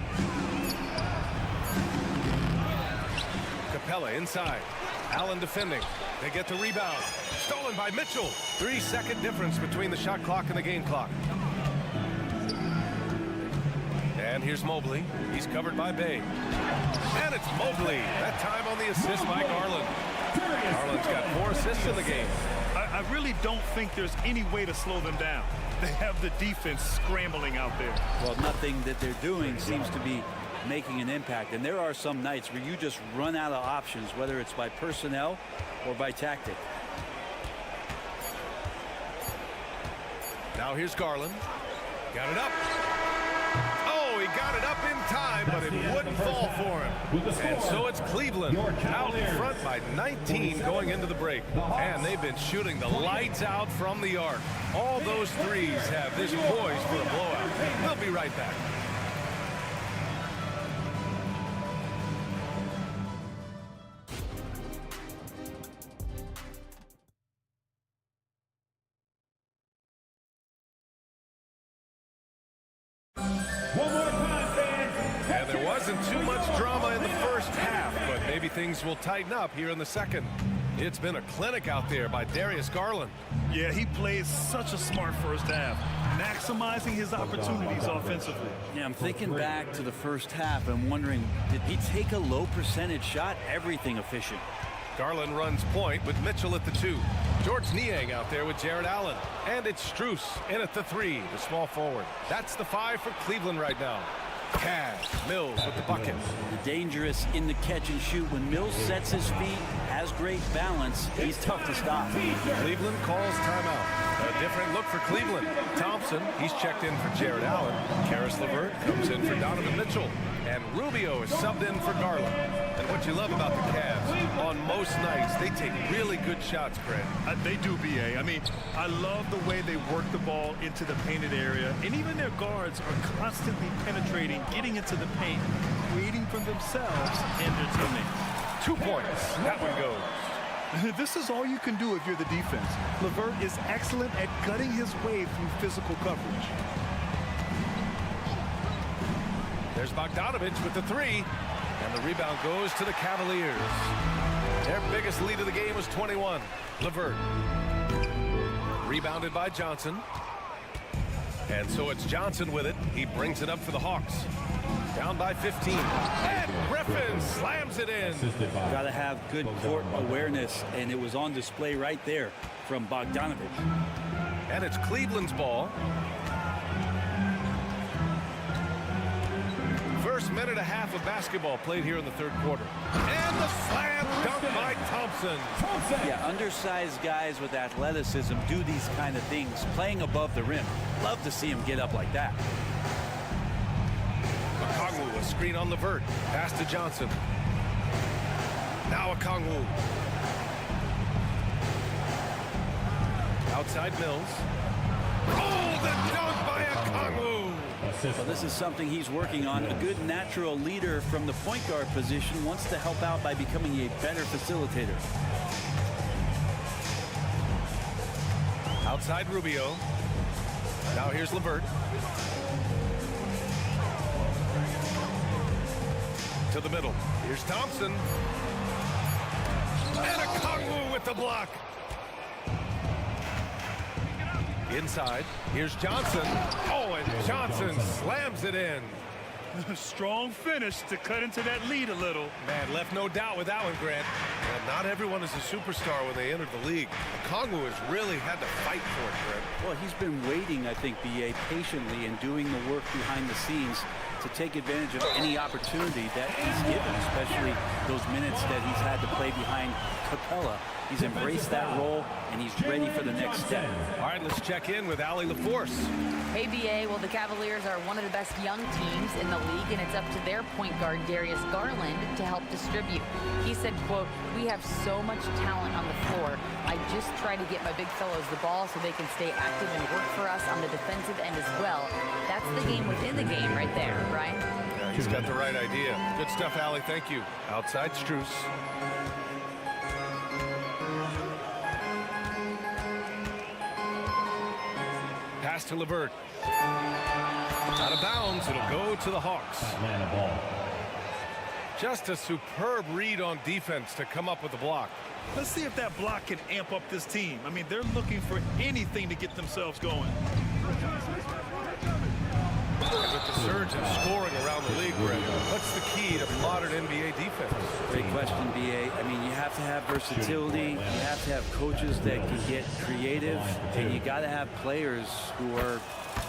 Capella inside. Allen defending. They get the rebound. Stolen by Mitchell. 3-second difference between the shot clock and the game clock. And here's Mobley. He's covered by Bay. And it's Mobley. That time on the assist by Garland. Garland's got 4 assists in the game. I really don't think there's any way to slow them down. They have the defense scrambling out there. Well, nothing that they're doing seems to be making an impact. And there are some nights where you just run out of options, whether it's by personnel or by tactic. Now here's Garland. Got it up. He got it up in time, but it wouldn't fall for him. And so it's Cleveland out in front by 19 going into the break. And they've been shooting the lights out from the arc. All those threes have this poised for a blowout. We'll be right back. Too much drama in the first half, but maybe things will tighten up here in the second. It's been a clinic out there by Darius Garland. Yeah, he plays such a smart first half, maximizing his opportunities offensively. Yeah, I'm thinking back to the first half. I'm wondering, did he take a low percentage shot? Everything efficient. Garland runs point with Mitchell at the 2. George Niang out there with Jared Allen. And it's Strus in at the 3, the small forward. That's the 5 for Cleveland right now. Cash, Mills with the bucket. Dangerous in the catch and shoot. When Mills sets his feet, has great balance, he's tough to stop. Cleveland calls timeout. A different look for Cleveland. Thompson, he's checked in for Jared Allen. Caris LeVert comes in for Donovan Mitchell. And Rubio is subbed in for Garland. And what you love about the Cavs, on most nights, they take really good shots, Grant. They do, B.A. I mean, I love the way they work the ball into the painted area. And even their guards are constantly penetrating, getting into the paint, creating for themselves and their teammates. 2 points. That one goes. This is all you can do if you're the defense. LeVert is excellent at gutting his way through physical coverage. There's Bogdanovich with the 3, and the rebound goes to the Cavaliers. Their biggest lead of the game was 21. LeVert. Rebounded by Johnson. And so it's Johnson with it. He brings it up for the Hawks. Down by 15. And Griffin slams it in. Got to have good court awareness, and it was on display right there from Bogdanovich. And it's Cleveland's ball. First minute and a half of basketball played here in the third quarter. And the slam dunk by Thompson. Yeah, undersized guys with athleticism do these kind of things, playing above the rim. Love to see him get up like that. Okongwu, a screen on LeVert. Pass to Johnson. Now Okongwu. Outside Mills. Oh, the dunk by Okongwu. So this is something he's working on. A good natural leader from the point guard position wants to help out by becoming a better facilitator. Outside Rubio. Now here's LeVert. To the middle. Here's Thompson. And Okongwu with the block. Inside. Here's Johnson. Oh, and Johnson slams it in. Strong finish to cut into that lead a little. Man, left no doubt with that one, Grant. And not everyone is a superstar when they enter the league. Okongwu has really had to fight for it, Grant. Well, he's been waiting, I think, B.A., patiently and doing the work behind the scenes to take advantage of any opportunity that he's given, especially those minutes that he's had to play behind Capella. He's embraced that role, and he's ready for the next step. All right, let's check in with Allie LaForce. Hey, BA, well, the Cavaliers are one of the best young teams in the league, and it's up to their point guard, Darius Garland, to help distribute. He said, quote, "We have so much talent on the floor. I just try to get my big fellows the ball so they can stay active and work for us on the defensive end as well." That's the game within the game right there, Brian. Yeah, he's got the right idea. Good stuff, Allie. Thank you. Outside Strus. Pass to LeVert. Out of bounds. It'll go to the Hawks. Atlanta ball. Just a superb read on defense to come up with the block. Let's see if that block can amp up this team. I mean, they're looking for anything to get themselves going. And with the surge in scoring around the league, Greg, what's the key to modern NBA defense? Great question, B.A. I mean, you have to have versatility. You have to have coaches that can get creative. And you got to have players who are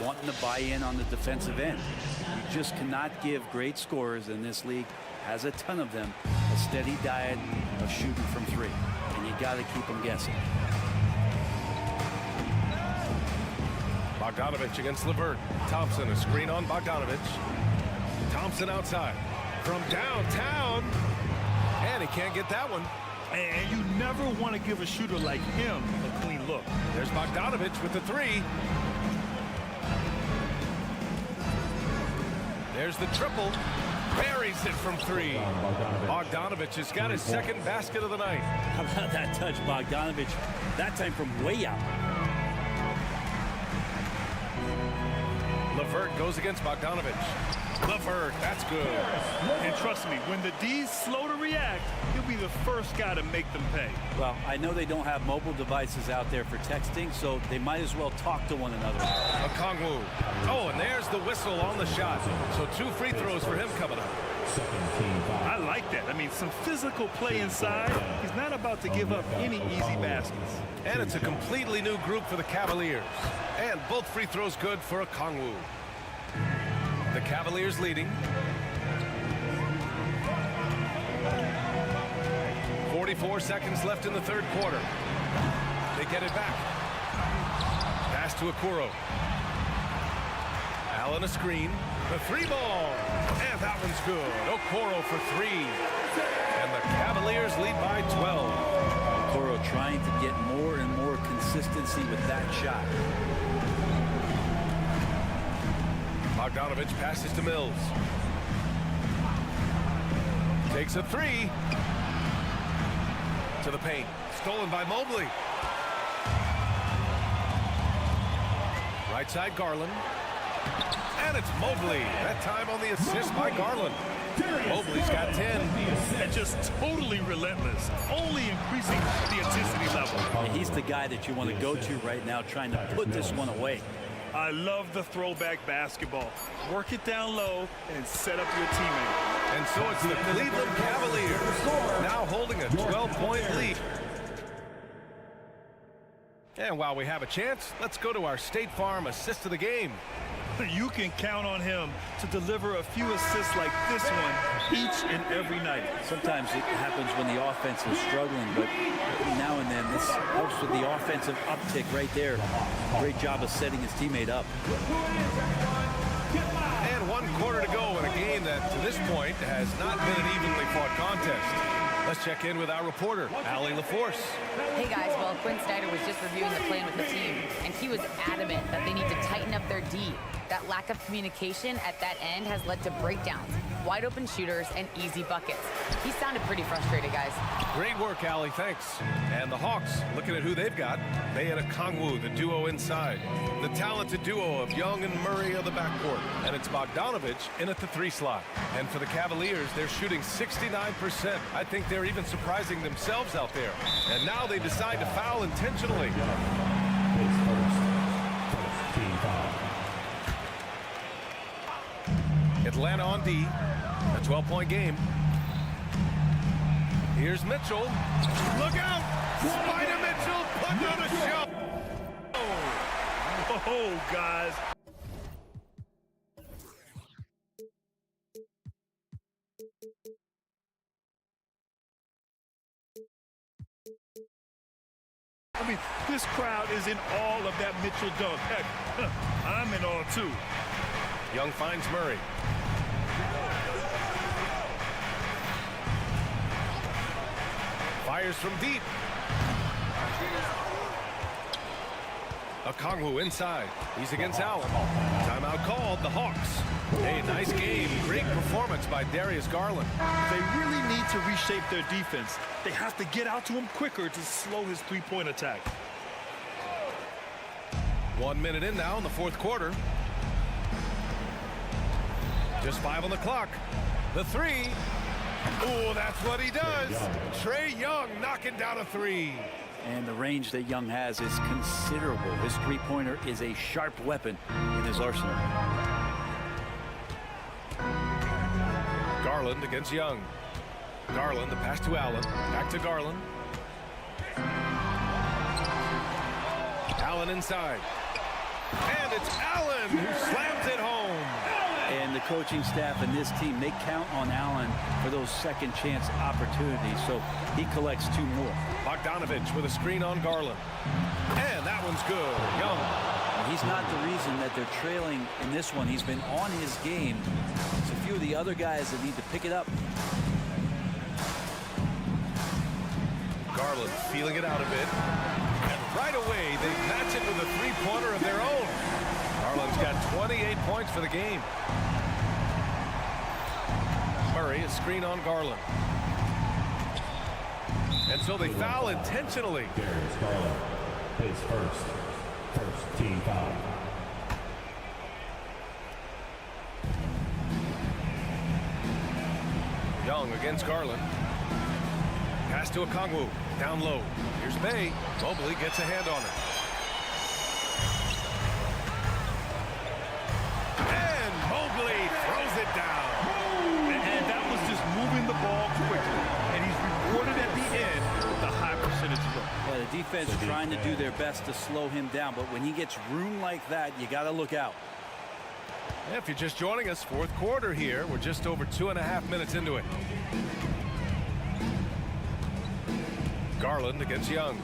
wanting to buy in on the defensive end. You just cannot give great scorers in this league, has a ton of them, a steady diet of shooting from three. And you got to keep them guessing. Bogdanovich against LeVert. Thompson, a screen on Bogdanovich. Thompson outside. From downtown. And he can't get that one. And you never want to give a shooter like him a clean look. There's Bogdanovich with the 3. There's the triple. Buries it from 3. Bogdanovich has got his second basket of the night. How about that touch, Bogdanovich? That time from way out. LeVert goes against Bogdanovich. LeVert, that's good. And trust me, when the D's slow to react, he'll be the first guy to make them pay. Well, I know they don't have mobile devices out there for texting, so they might as well talk to one another. Okongwu. Oh, and there's the whistle on the shot. So 2 free throws for him coming up. I like that. I mean, some physical play inside. He's not about to give up any easy baskets. And it's a completely new group for the Cavaliers. And both free throws good for Okongwu. The Cavaliers leading. 44 seconds left in the third quarter. They get it back. to Okoro. Allen a screen. The three ball. And that one's good. Okoro for three. And the Cavaliers lead by 12. Okoro trying to get more and more consistency with that shot. Bogdanovich passes to Mills. Takes a three. To the paint. Stolen by Mobley. Right side Garland. And it's Mobley. That time on the assist by Garland. Mobley's got 10. And just totally relentless, only increasing the intensity level. Yeah, he's the guy that you want to go to right now, trying to put this one away. I love the throwback basketball. Work it down low and set up your teammate. And so it's the Cleveland Cavaliers now holding a 12-point lead. And while we have a chance, let's go to our State Farm assist of the game. You can count on him to deliver a few assists like this one each and every night. Sometimes it happens when the offense is struggling, but now and then this helps with the offensive uptick right there. Great job of setting his teammate up. And 1 quarter to go in a game that, to this point, has not been an evenly fought contest. Let's check in with our reporter, Allie LaForce. Hey guys, well, Quinn Snyder was just reviewing the plan with the team, and he was adamant that they need to tighten up their D. That lack of communication at that end has led to breakdowns, wide open shooters, and easy buckets. He sounded pretty frustrated, guys. Great work, Allie, thanks. And the Hawks, looking at who they've got. They and Okongwu, the duo inside. The talented duo of Young and Murray of the backcourt. And it's Bogdanovich in at the 3 slot. And for the Cavaliers, they're shooting 69%. I think they're even surprising themselves out there. And now they decide to foul intentionally. Atlanta on D, a 12-point game. Here's Mitchell. Look out! Spider Mitchell putting on a show. Oh, guys. I mean, this crowd is in awe of that Mitchell dunk. Heck, I'm in awe too. Young finds Murray. Fires from deep. Okongwu inside. He's against Allen. Timeout called. The Hawks. Hey, nice game. Great performance by Darius Garland. They really need to reshape their defense. They have to get out to him quicker to slow his three-point attack. 1 minute in now in the 4th quarter. Just 5 on the clock. The 3. Oh, that's what he does. Trae Young knocking down a 3. And the range that Young has is considerable. His three-pointer is a sharp weapon in his arsenal. Garland against Young. Garland, the pass to Allen. Back to Garland. Allen inside. And it's Allen who slams it home. And the coaching staff and this team, they count on Allen for those second chance opportunities, so he collects 2 more. Bogdanovich with a screen on Garland. And that one's good. Young. He's not the reason that they're trailing in this one. He's been on his game. It's a few of the other guys that need to pick it up. Garland feeling it out a bit. And right away, they match it with a 3-pointer of their own. Garland's got 28 points for the game. Murray, a screen on Garland. And so they foul intentionally. Darius Garland plays first team foul. Young against Garland. Pass to Okongwu. Down low. Here's Bay. Mobley gets a hand on it. And Mobley throws it down. And that was just moving the ball quickly. And he's rewarded at the end with a high percentage look. Yeah, the defense trying to do their best to slow him down, but when he gets room like that, you got to look out. Yeah, if you're just joining us, 4th quarter here. We're just over 2.5 minutes into it. Garland against Young.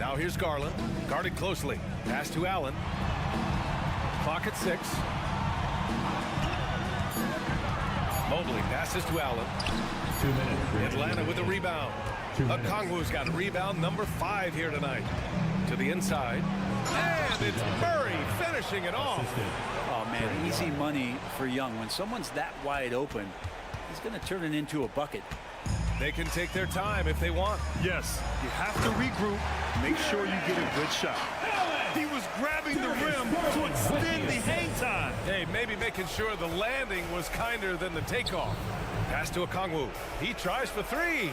Now here's Garland, guarded closely. Pass to Allen. Clock at 6. Mobley passes to Allen. 2 minutes. Atlanta with a rebound. Okongwu's got rebound number 5 here tonight. To the inside. And it's Murray finishing it off. Oh, man, easy money for Young. When someone's that wide open, he's going to turn it into a bucket. They can take their time if they want. Yes, you have to regroup. Make sure you get a good shot. He was grabbing the rim to extend the hang time. Hey, maybe making sure the landing was kinder than the takeoff. Pass to Okongwu. He tries for 3.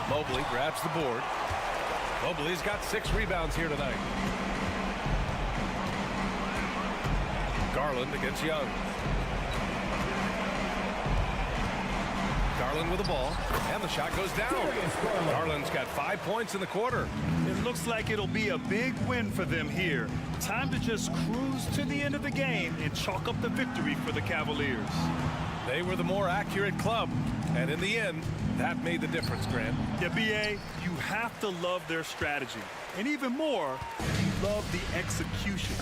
Mobley grabs the board. Mobley's got 6 rebounds here tonight. Garland against Young. Garland with the ball, and the shot goes down. Garland's got 5 points in the quarter. It looks like it'll be a big win for them here. Time to just cruise to the end of the game and chalk up the victory for the Cavaliers. They were the more accurate club, and in the end, that made the difference, Grant. Yeah, BA, you have to love their strategy. And even more, you love the execution.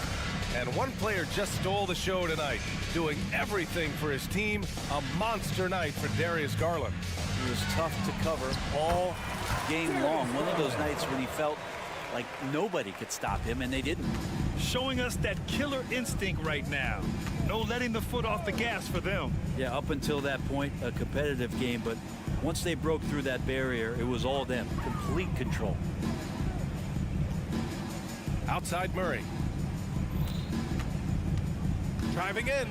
And one player just stole the show tonight, doing everything for his team. A monster night for Darius Garland. He was tough to cover all game long. One of those nights when he felt like nobody could stop him, and they didn't. Showing us that killer instinct right now. No letting the foot off the gas for them. Yeah, up until that point, a competitive game, but once they broke through that barrier, it was all them. Complete control. Outside Murray. Driving in,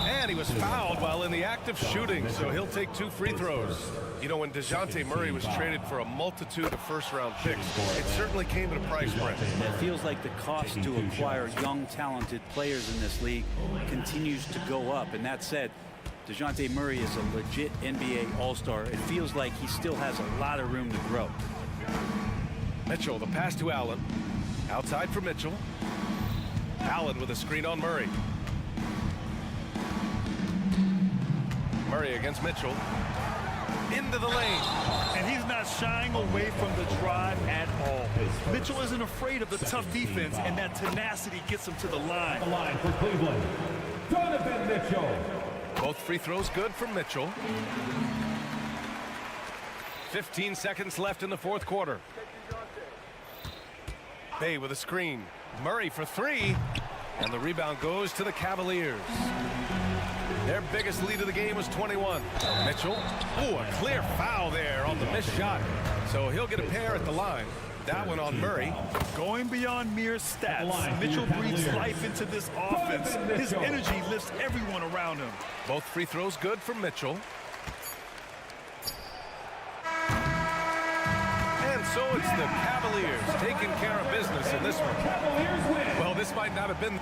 and he was fouled while in the act of shooting, so he'll take 2 free throws. You know, when DeJounte Murray was traded for a multitude of first-round picks, it certainly came at a price, Brent. It feels like the cost to acquire young, talented players in this league continues to go up. And that said, DeJounte Murray is a legit NBA All-Star. It feels like he still has a lot of room to grow. Mitchell, the pass to Allen. Outside for Mitchell. Allen with a screen on Murray. Murray against Mitchell. Into the lane. And he's not shying away from the drive at all. Mitchell isn't afraid of the tough defense, and that tenacity gets him to the line. The line for Cleveland, Donovan Mitchell. Both free throws good from Mitchell. 15 seconds left in the 4th quarter. Bay with a screen. Murray for 3. And the rebound goes to the Cavaliers. Their biggest lead of the game was 21. Mitchell. Oh, a clear foul there on the missed shot. So he'll get a pair at the line. That one on Murray. Going beyond mere stats, Mitchell breathes life into this offense. His energy lifts everyone around him. Both free throws good from Mitchell. And so it's the Cavaliers taking care of business in this one. Well, this might not have been...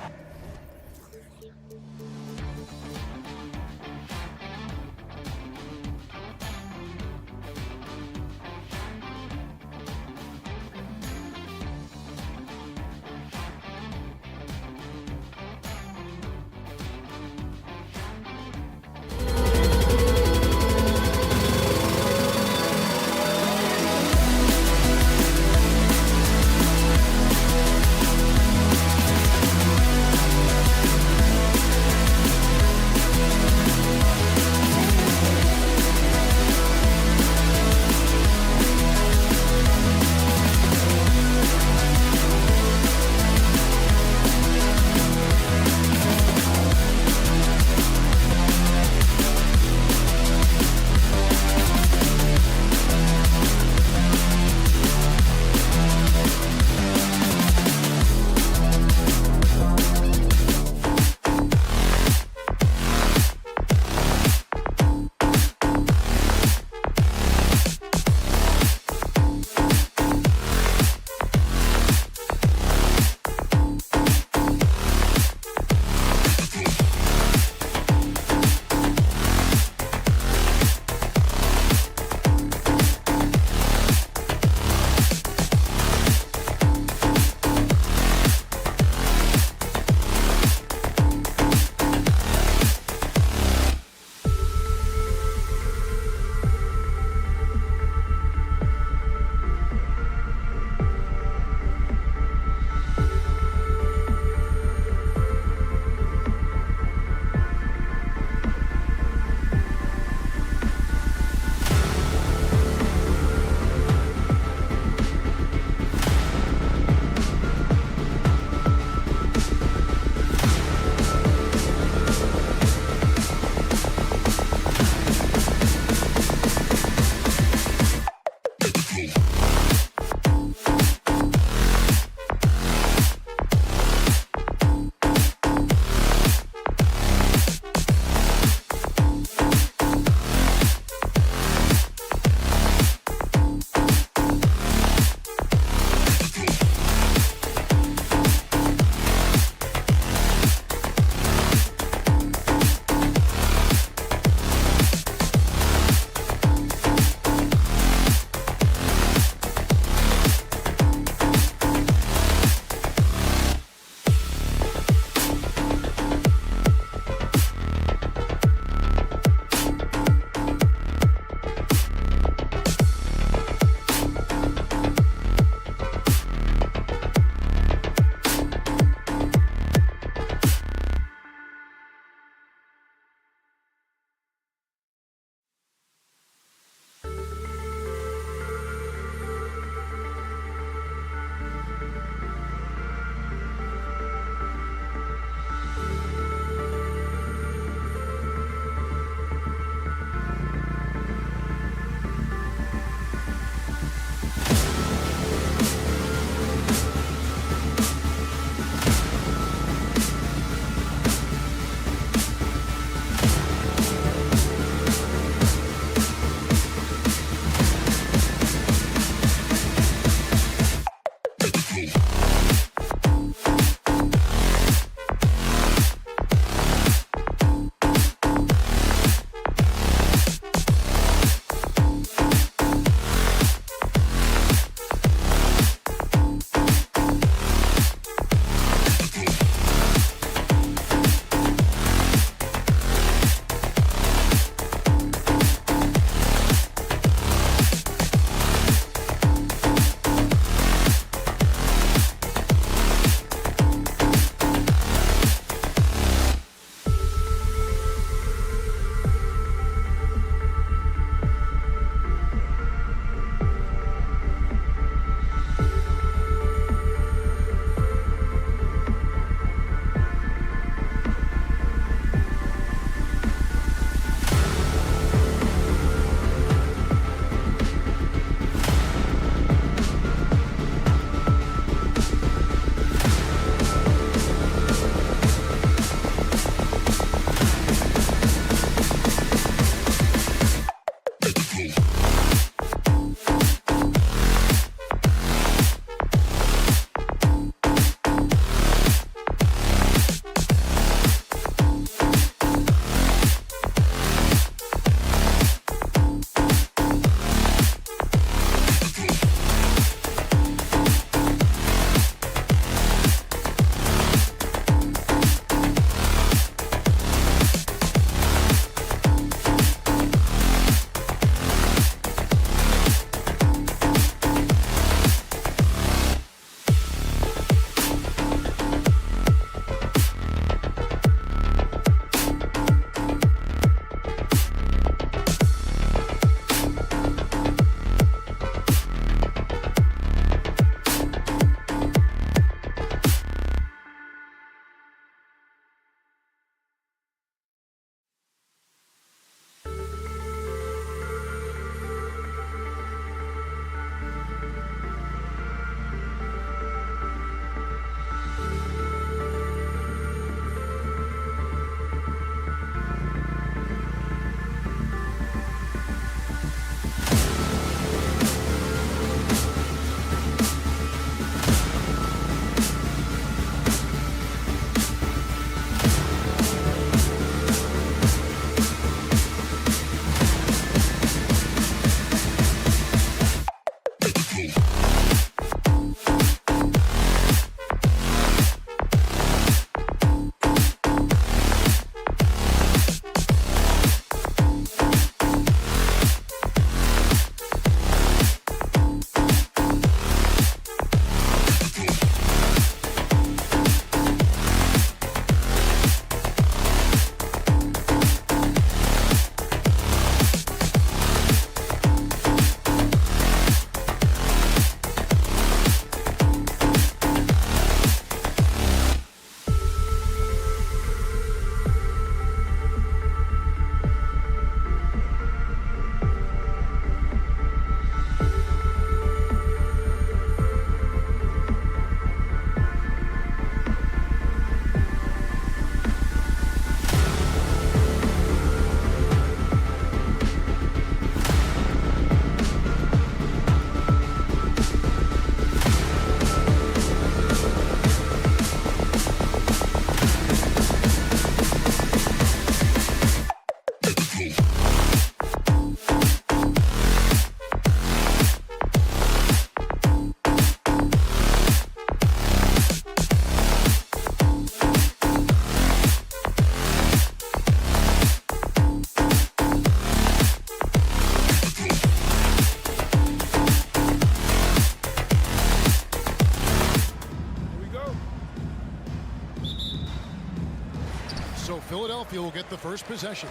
So Philadelphia will get the first possession.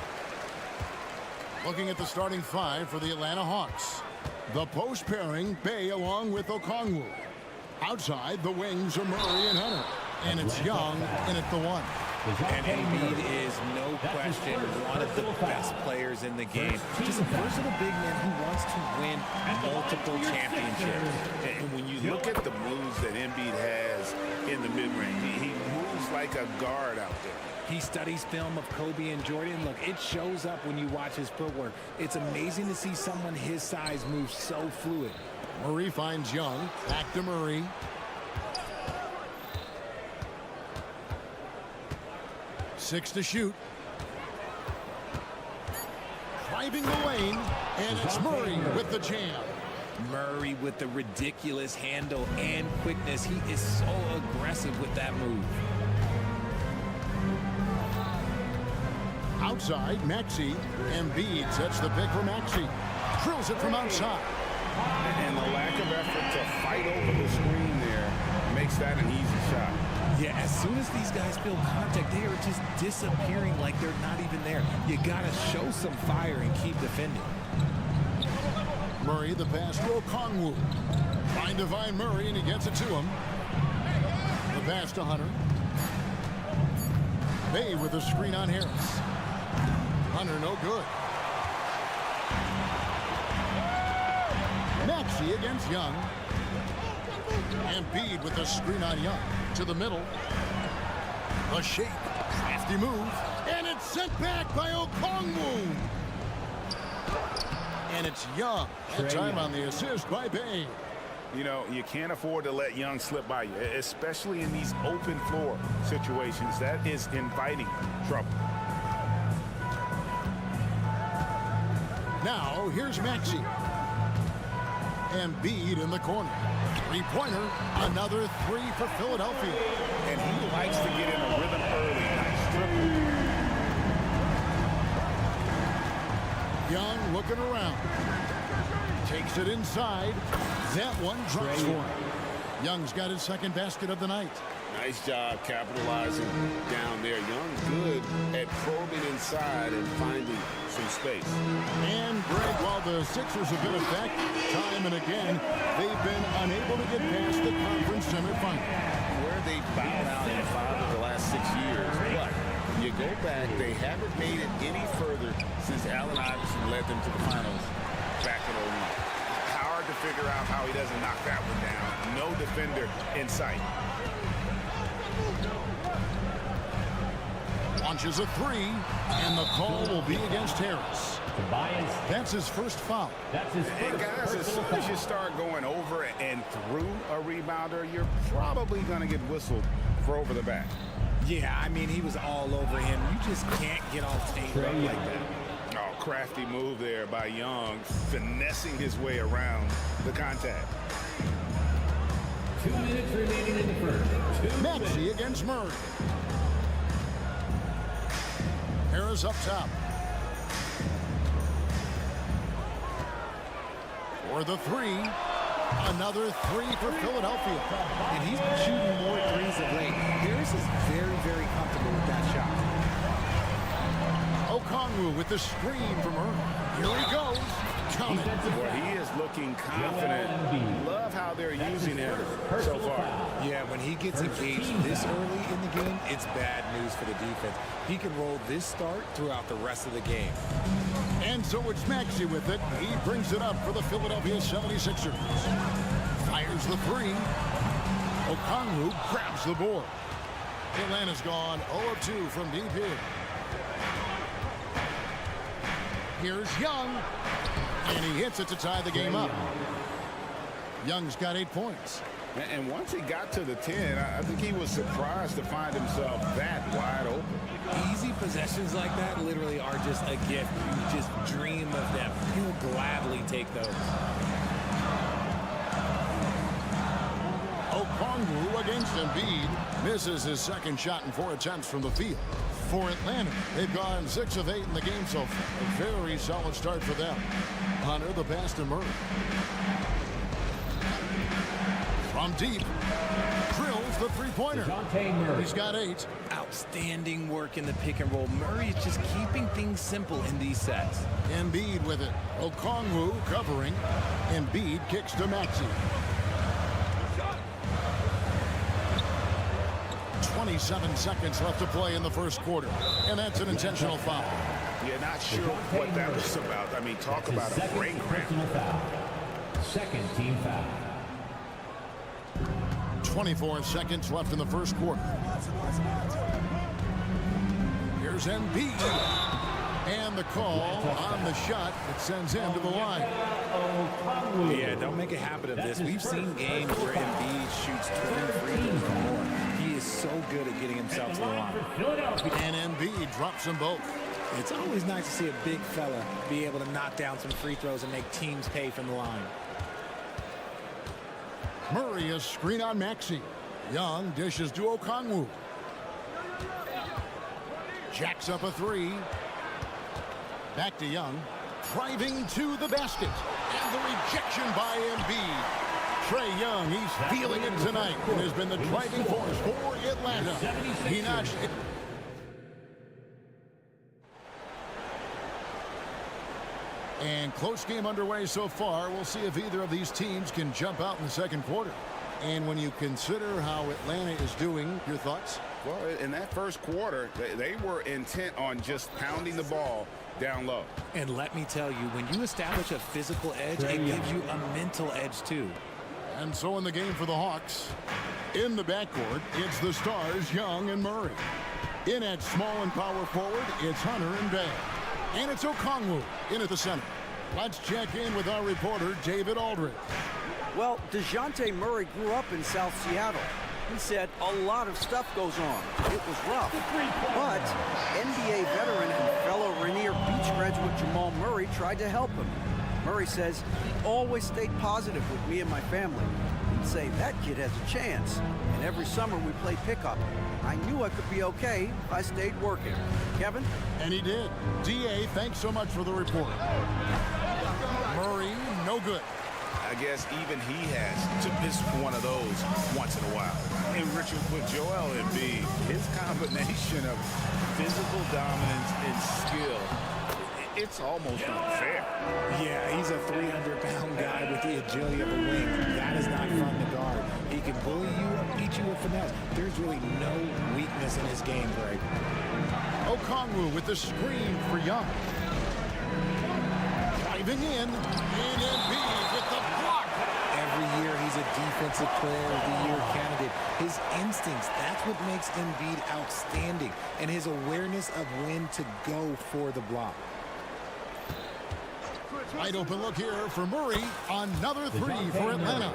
Looking at the starting five for the Atlanta Hawks. The post pairing, Bay along with Okongwu. Outside, the wings are Murray and Hunter. And it's Young in at the one. And Embiid is, no question, one of the best players in the game. Just a versatile big man who wants to win multiple championships. And when you look at the moves that Embiid has in the mid-range, he moves like a guard out there. He studies film of Kobe and Jordan. Look, it shows up when you watch his footwork. It's amazing to see someone his size move so fluid. Murray finds Young. Back to Murray. Six to shoot. Driving the lane, and it's Murray with the jam. Murray with the ridiculous handle and quickness. He is so aggressive with that move. Outside, Maxey. Embiid sets the pick for Maxey. Drills it from outside. And the lack of effort to fight over the screen there makes that an easy shot. Yeah, as soon as these guys feel contact, they are just disappearing like they're not even there. You got to show some fire and keep defending. Murray, the pass to Okongwu. Trying to find Murray, and he gets it to him. The pass to Hunter. Bay with a screen on Harris. Hunter, no good. Maxey against Young. Embiid with a screen on Young. To the middle. A shake. Crafty move. And it's sent back by Okongwu. And it's Young. That time on the assist by Bay. You know, you can't afford to let Young slip by you, especially in these open floor situations. That is inviting trouble. Now, here's Maxey. Embiid in the corner. Three-pointer, another three for Philadelphia. And he likes to get in a rhythm early. Nice triple. Young looking around. Takes it inside. That one drops for him. Young's got his second basket of the night. Nice job capitalizing down there. Young's good at probing inside and finding some space. And Greg, while the Sixers have been effective time and again, they've been unable to get past the conference semifinal. Where they bowed out in 5 of the last 6 years. But you go back, they haven't made it any further since Allen Iverson led them to the finals back in 2009. Hard to figure out how he doesn't knock that one down. No defender in sight. Launches a three, and the call will be against Harris. That's his first foul. And guys, as soon as you start going over and through a rebounder, you're probably going to get whistled for over the back. Yeah, I mean, he was all over him. You just can't get off tape up like that. Oh, crafty move there by Young, finessing his way around the contact. 2 minutes remaining in the first. Maxey against Murray. Harris up top. For the three. Another three for Philadelphia. And he's been shooting more threes of late. Harris is very, very comfortable with that shot. Okongwu with the screen from Murray. Here he goes. Count it. Well, he is looking confident. Love how they're using him so far. Yeah, when he gets engaged this early in the game, it's bad news for the defense. He can roll this start throughout the rest of the game. And so it's Maxey with it. He brings it up for the Philadelphia 76ers. Fires the three. Okongwu grabs the board. Atlanta's gone 0 of 2 from deep here. Here's Young. And he hits it to tie the game up. Young's got 8 points. And once he got to the 10, I think he was surprised to find himself that wide open. Easy possessions like that literally are just a gift. You just dream of them. You'll gladly take those. Okongwu against Embiid. Misses his second shot in 4 attempts from the field. For Atlanta, they've gone 6 of 8 in the game so far. A very solid start for them. Hunter, the pass to Murray. From deep, drills the three-pointer. He's got 8. Outstanding work in the pick and roll. Murray is just keeping things simple in these sets. Embiid with it. Okongwu covering. Embiid kicks to Maxey. 27 seconds left to play in the first quarter. And that's an intentional foul. Yeah, not sure what that was about. I mean, talk about a brain cramp. Second team foul. 24 seconds left in the first quarter. Here's Embiid. And the call on the shot that sends him to the line. Yeah, don't make a habit of this. We've seen games where Embiid shoots 20 free throws or more. He is so good at getting himself to the line. And Embiid drops them both. It's always nice to see a big fella be able to knock down some free throws and make teams pay from the line. Murray is screen on Maxey. Young dishes to Okongwu. Jacks up a 3. Back to Young. Driving to the basket. And the rejection by Embiid. Trae Young, he's feeling it tonight and has been the driving force for Atlanta. He notched it. And close game underway so far. We'll see if either of these teams can jump out in the second quarter. And when you consider how Atlanta is doing, your thoughts? Well, in that first quarter, they were intent on just pounding the ball down low. And let me tell you, when you establish a physical edge, it gives you a mental edge too. And so in the game for the Hawks, in the backcourt, it's the stars, Young and Murray. In at small and power forward, it's Hunter and Bay. And it's Okongwu in at the center. Let's check in with our reporter, David Aldridge. Well, DeJounte Murray grew up in South Seattle. He said a lot of stuff goes on. It was rough. But NBA veteran and fellow Rainier Beach graduate Jamal Murray tried to help him. Murray says he always stayed positive with me and my family. He'd say that kid has a chance. And every summer we play pickup. I knew I could be okay if I stayed working. Kevin? And he did. D.A., thanks so much for the report. Murray, no good. I guess even he has to miss one of those once in a while. And Richard, with Joel Embiid, his combination of physical dominance and skill, it's almost unfair. Yeah, he's a 300-pound guy with the agility of a wing. That is not fun to guard. He can bully you or beat you with finesse. There's really no weakness in his game, Greg. Okongwu with the screen for Young. Driving in, and Embiid with the block. Every year he's a Defensive Player of the Year candidate. His instincts, that's what makes Embiid outstanding. And his awareness of when to go for the block. Wide open look here for Murray. Another 3 for Atlanta.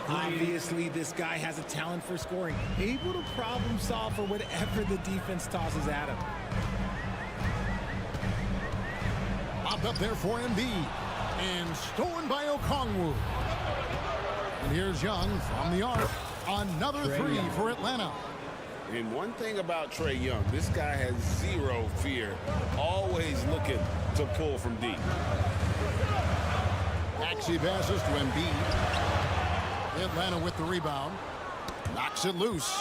Obviously, this guy has a talent for scoring. Able to problem solve for whatever the defense tosses at him. Popped up there for Embiid. And stolen by Okongwu. And here's Young from the arc. Another 3 for Atlanta. And one thing about Trae Young, this guy has zero fear. Always looking to pull from deep. Maxey passes to Embiid. Atlanta with the rebound. Knocks it loose.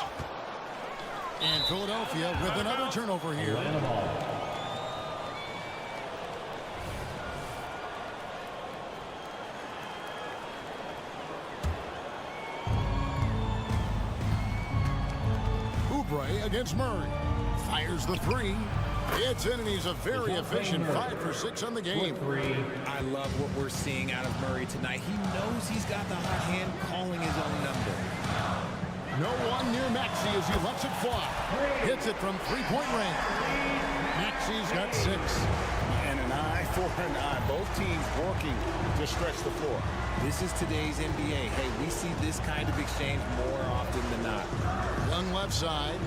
And Philadelphia with another turnover here. Oubre against Murray. Fires the 3. It's in, and he's a very efficient 5 for 6 on the game. I love what we're seeing out of Murray tonight. He knows he's got the hot hand calling his own number. No one near Maxey as he lets it fly. Hits it from three-point range. Maxey's got 6. And an eye for an eye. Both teams working to stretch the floor. This is today's NBA. Hey, we see this kind of exchange more often than not. Young left side.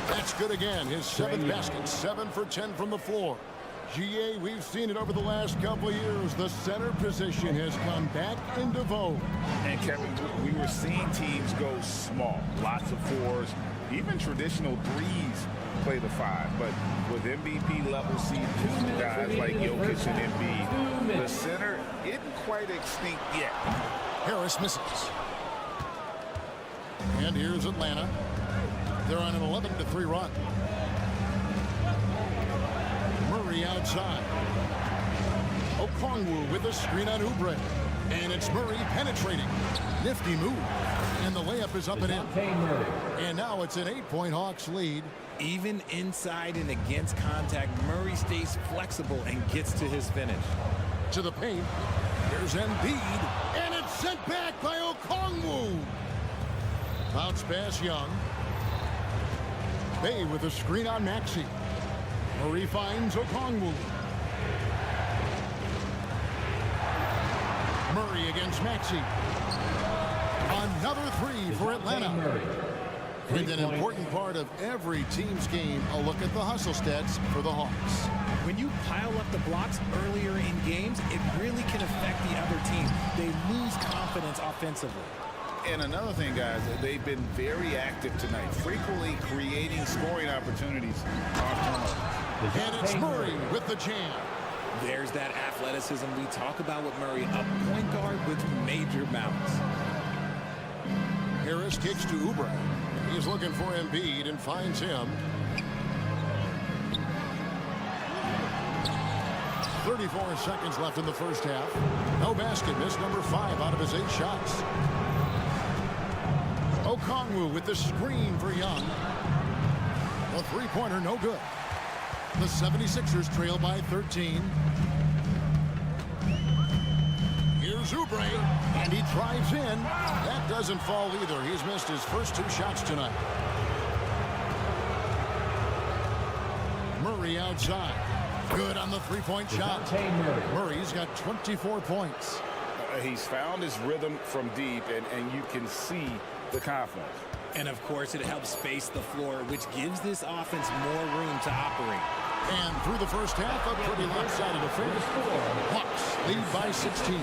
That's good again. His 7th basket. 7 for 10 from the floor. GA, we've seen it over the last couple of years. The center position has come back into vogue. And Kevin, we were seeing teams go small. Lots of fours, even traditional threes play the 5. But with MVP level C2 guys like Jokic and Embiid, the center isn't quite extinct yet. Harris misses. And here's Atlanta. They're on an 11-3 run. Murray outside. Okongwu with a screen on Oubre. And it's Murray penetrating. Nifty move. And the layup is up and in. And now it's an 8-point Hawks lead. Even inside and against contact, Murray stays flexible and gets to his finish. To the paint. There's Embiid. And it's sent back by Okongwu. Bounce pass Young. Bay with a screen on Maxey. Murray finds Okongwu. Murray against Maxey. Another 3 for Atlanta. And an important part of every team's game, a look at the hustle stats for the Hawks. When you pile up the blocks earlier in games, it really can affect the other team. They lose confidence offensively. And another thing, guys, they've been very active tonight, frequently creating scoring opportunities off turnover. And it's Murray with the jam. There's that athleticism we talk about with Murray, a point guard with major bounce. Harris kicks to Oubre. He's looking for Embiid and finds him. 34 seconds left in the first half. No basket. Missed number 5 out of his 8 shots. Okongwu with the screen for Young. The three-pointer no good. The 76ers trail by 13. Here's Oubre, and he drives in. That doesn't fall either. He's missed his first 2 shots tonight. Murray outside. Good on the three-point shot. Murray's got 24 points. He's found his rhythm from deep, and you can see the confidence. And, of course, it helps space the floor, which gives this offense more room to operate. And through the first half, a pretty lopsided affair. Hawks lead by 16.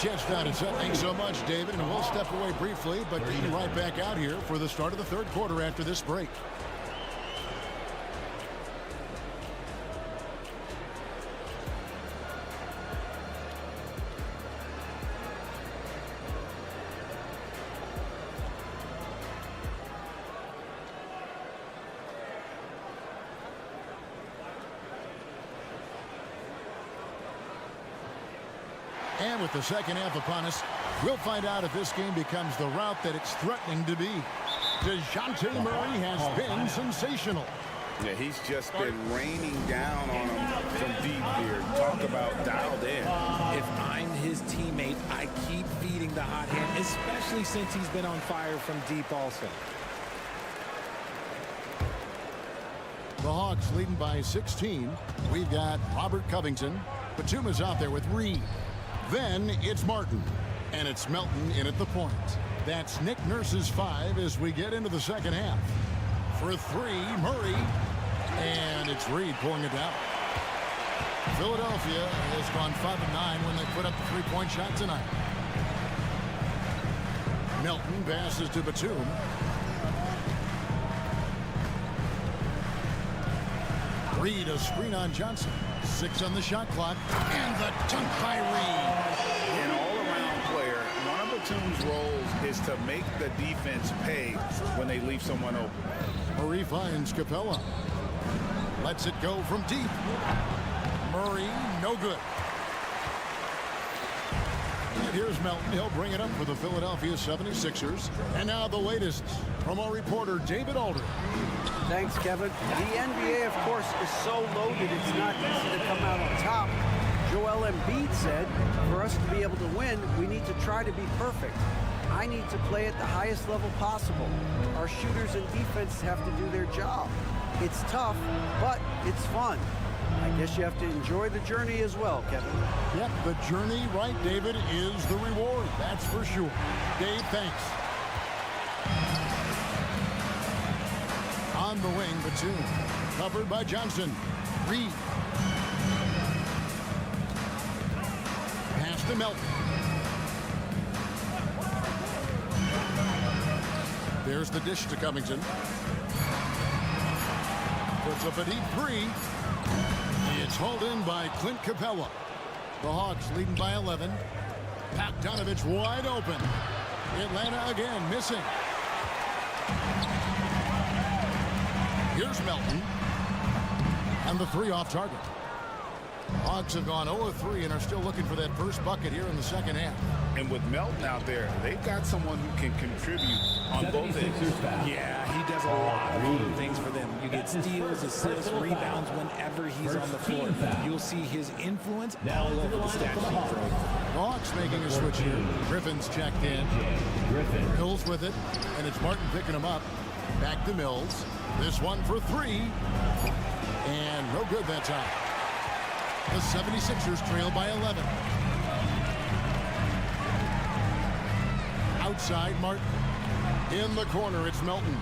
Jets down and set. Thanks so much, David. And we'll step away briefly, but be right back out here for the start of the third quarter after this break. And with the second half upon us, we'll find out if this game becomes the route that it's threatening to be. DeJounte Murray has been sensational. Yeah, he's just been raining down on him from deep here. Talk about dialed in. If I'm his teammate, I keep feeding the hot hand, especially since he's been on fire from deep also. The Hawks leading by 16. We've got Robert Covington. Batuma's out there with Reed. Then it's Martin, and it's Melton in at the point. That's Nick Nurse's 5 as we get into the second half. For 3, Murray, and it's Reed pulling it down. Philadelphia has gone 5 of 9 when they put up the three-point shot tonight. Melton passes to Batum. Reed, a screen on Johnson. 6 on the shot clock. And the dunk by Reed. An all-around player. One of Batum's roles is to make the defense pay when they leave someone open. Murray finds Capella. Lets it go from deep. Murray, no good. And here's Melton. He'll bring it up for the Philadelphia 76ers. And now the latest from our reporter, David Aldridge. Thanks, Kevin. The NBA, of course, is so loaded, it's not easy to come out on top. Joel Embiid said, for us to be able to win, we need to try to be perfect. I need to play at the highest level possible. Our shooters and defense have to do their job. It's tough, but it's fun. I guess you have to enjoy the journey as well, Kevin. Yep, the journey, right, David, is the reward. That's for sure. Dave, thanks. On the wing, Batum. Covered by Johnson. Reed. Pass to Melton. There's the dish to Covington. Puts up a deep three. It's hauled in by Clint Capella. The Hawks leading by 11. Bogdanovich wide open. Atlanta again missing. Here's Melton. And the three off target. Hawks have gone 0-3 and are still looking for that first bucket here in the second half. And with Melton out there, they've got someone who can contribute on both ends. Yeah, he does a lot of good things for them. You get steals, assists, rebounds whenever he's on the floor. You'll see his influence all over the stat sheet. The Hawks making a switch here. Griffin's checked in. Mills with it, and it's Martin picking him up. Back to Mills. This one for three. And no good that time. The 76ers trail by 11. Outside, Martin. In the corner, it's Melton.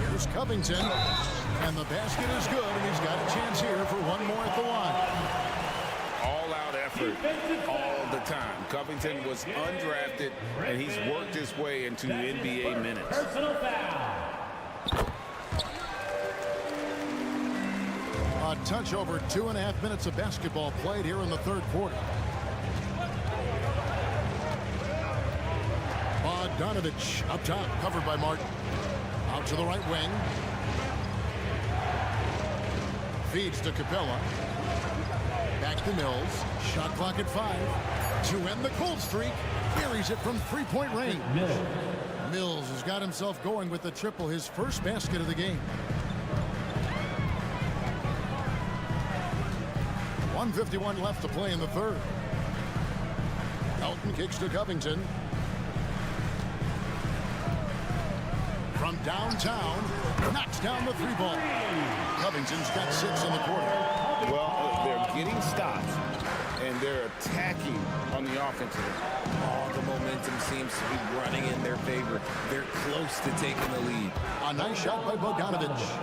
Here's Covington. And the basket is good, and he's got a chance here for one more at the line. All-out effort all the time. Covington was undrafted, and he's worked his way into NBA minutes. A touch over 2.5 minutes of basketball played here in the third quarter. Bogdanovich up top, covered by Martin. Out to the right wing. Feeds to Capella. Back to Mills. Shot clock at 5. To end the cold streak. Carries it from three-point range. Mills has got himself going with the triple, his first basket of the game. 1:51 left to play in the third. Melton kicks to Covington. From downtown, knocks down the three ball. Covington's got 6 in the quarter. Well, they're getting stops, and they're attacking on the offensive end. Oh, the momentum seems to be running in their favor. They're close to taking the lead. A nice shot by Bogdanovich.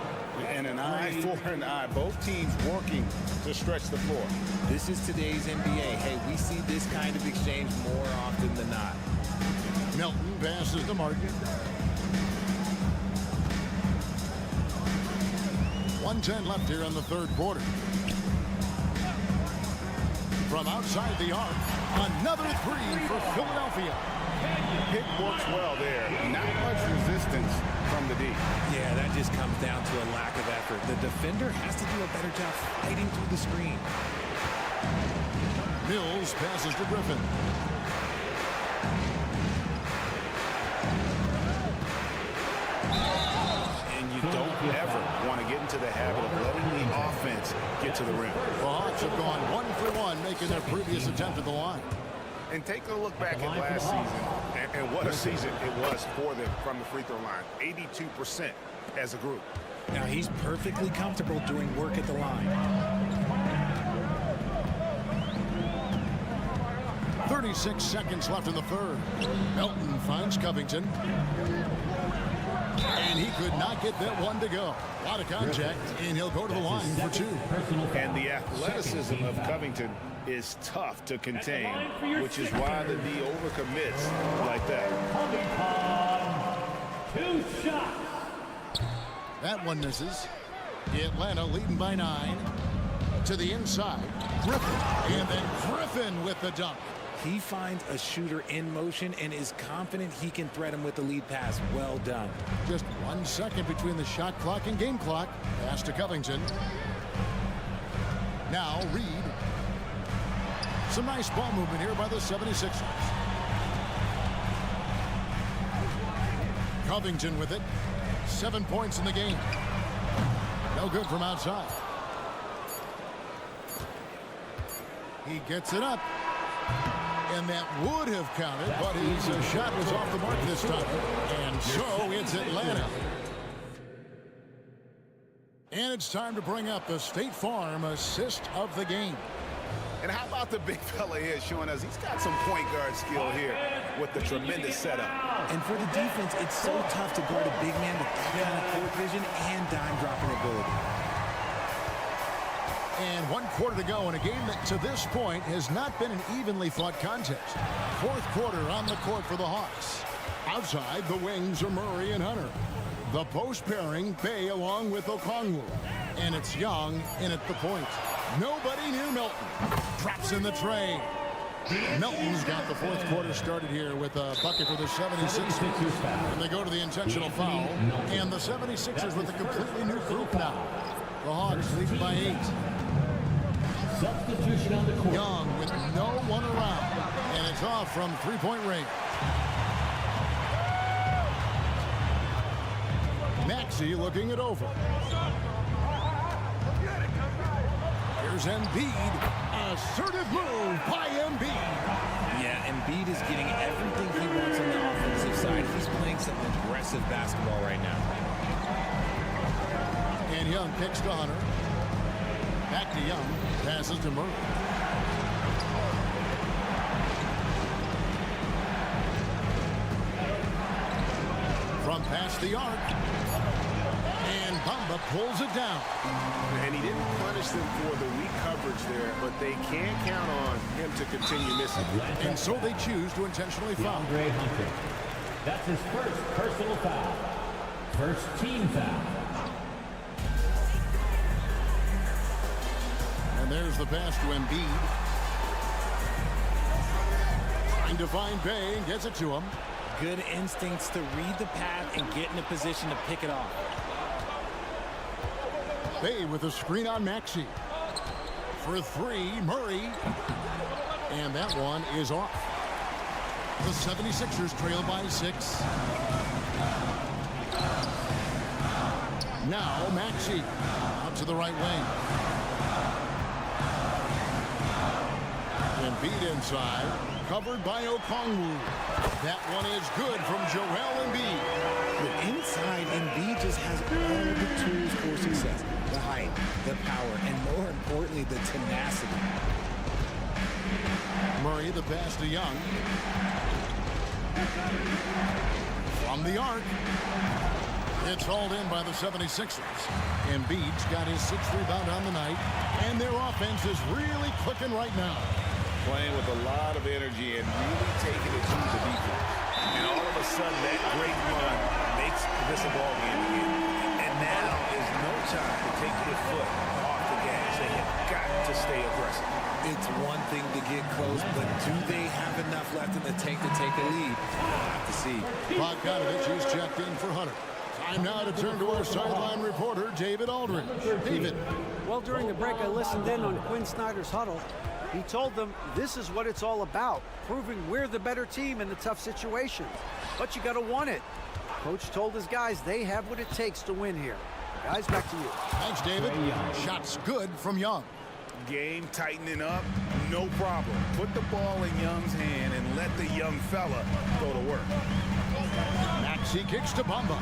And an eye for an eye. Both teams working to stretch the floor. This is today's NBA. Hey, we see this kind of exchange more often than not. Melton passes to Martin. 1:10 left here in the third quarter. From outside the arc, another three for Philadelphia. Pick works well there. Not much resistance from the D. Yeah, that just comes down to a lack of effort. The defender has to do a better job fighting through the screen. Mills passes to Griffin. And you don't ever want to get into the habit of letting the offense get to the rim. The Hawks have gone 1 for 1, making their previous attempt at the line. And take a look back at last season, and what a season it was for them from the free throw line. 82% as a group. Now he's perfectly comfortable doing work at the line. 36 seconds left in the third. Melton finds Covington. And he could not get that one to go. A lot of contact, and he'll go to the line for 2. And the athleticism of Covington is tough to contain, which is why the D overcommits like that. 2 shots. That one misses. Atlanta leading by 9. To the inside. Griffin. And then Griffin with the dunk. He finds a shooter in motion and is confident he can threat him with the lead pass. Well done. Just 1 second between the shot clock and game clock. Pass to Covington. Now Reed. Some nice ball movement here by the 76ers. Covington with it. 7 points in the game. No good from outside. He gets it up. And that would have counted, but his shot was off the mark this time. And so it's Atlanta. And it's time to bring up the State Farm assist of the game. And how about the big fella here showing us he's got some point guard skill here with the tremendous setup. And for the defense, it's so tough to guard a big man with that kind of court vision and dime dropping ability. And 1 quarter to go in a game that to this point has not been an evenly fought contest. 4th quarter on the court for the Hawks. Outside, the wings are Murray and Hunter. The post pairing, Bay along with Okongwu. And it's Young in at the point. Nobody near Milton. Drops in the tray. Milton's got the 4th quarter started here with a bucket for the 76ers. And they go to the intentional foul. And the 76ers with a completely new group now. The Hawks lead by 8. Substitution on the court. Young with no one around. And it's off from three-point range. Maxey looking it over. Here's Embiid. Assertive move by Embiid. Yeah, Embiid is getting everything he wants on the offensive side. He's playing some aggressive basketball right now. And Young kicks to Hunter. Back to Young. Passes to Murray. From past the arc. And Bamba pulls it down. And he didn't punish them for the weak coverage there, but they can't count on him to continue missing. And so they choose to intentionally foul. DeAndre Hunter. That's his first personal foul. First team foul. And there's the pass to Embiid. Trying to find Bay and gets it to him. Good instincts to read the path and get in a position to pick it off. Bay with a screen on Maxey. For 3, Murray. And that one is off. The 76ers trail by 6. Now Maxey out to the right wing. Embiid inside. Covered by Okongwu. That one is good from Joel Embiid. But inside, Embiid just has all of the tools for success. The height, the power, and more importantly, the tenacity. Murray, the pass to Young. From the arc. It's hauled in by the 76ers. Embiid's got his 6th rebound on the night. And their offense is really clicking right now. Playing with a lot of energy and really taking it to the defense. And all of a sudden, that great run makes this a ball game again. And now is no time to take your foot off the gas. They have got to stay aggressive. It's one thing to get close, but do they have enough left in the tank to take a lead? We'll have to see. Bogdanovich is checked in for Hunter. Time now to turn to our sideline reporter, David Aldridge. David. Well, during the break, I listened in on Quinn Snyder's huddle. He told them this is what it's all about, proving we're the better team in the tough situations. But you got to want it. Coach told his guys they have what it takes to win here. Guys, back to you. Thanks, David. Shots good from Young. Game tightening up, no problem. Put the ball in Young's hand and let the young fella go to work. Maxey kicks to Bamba.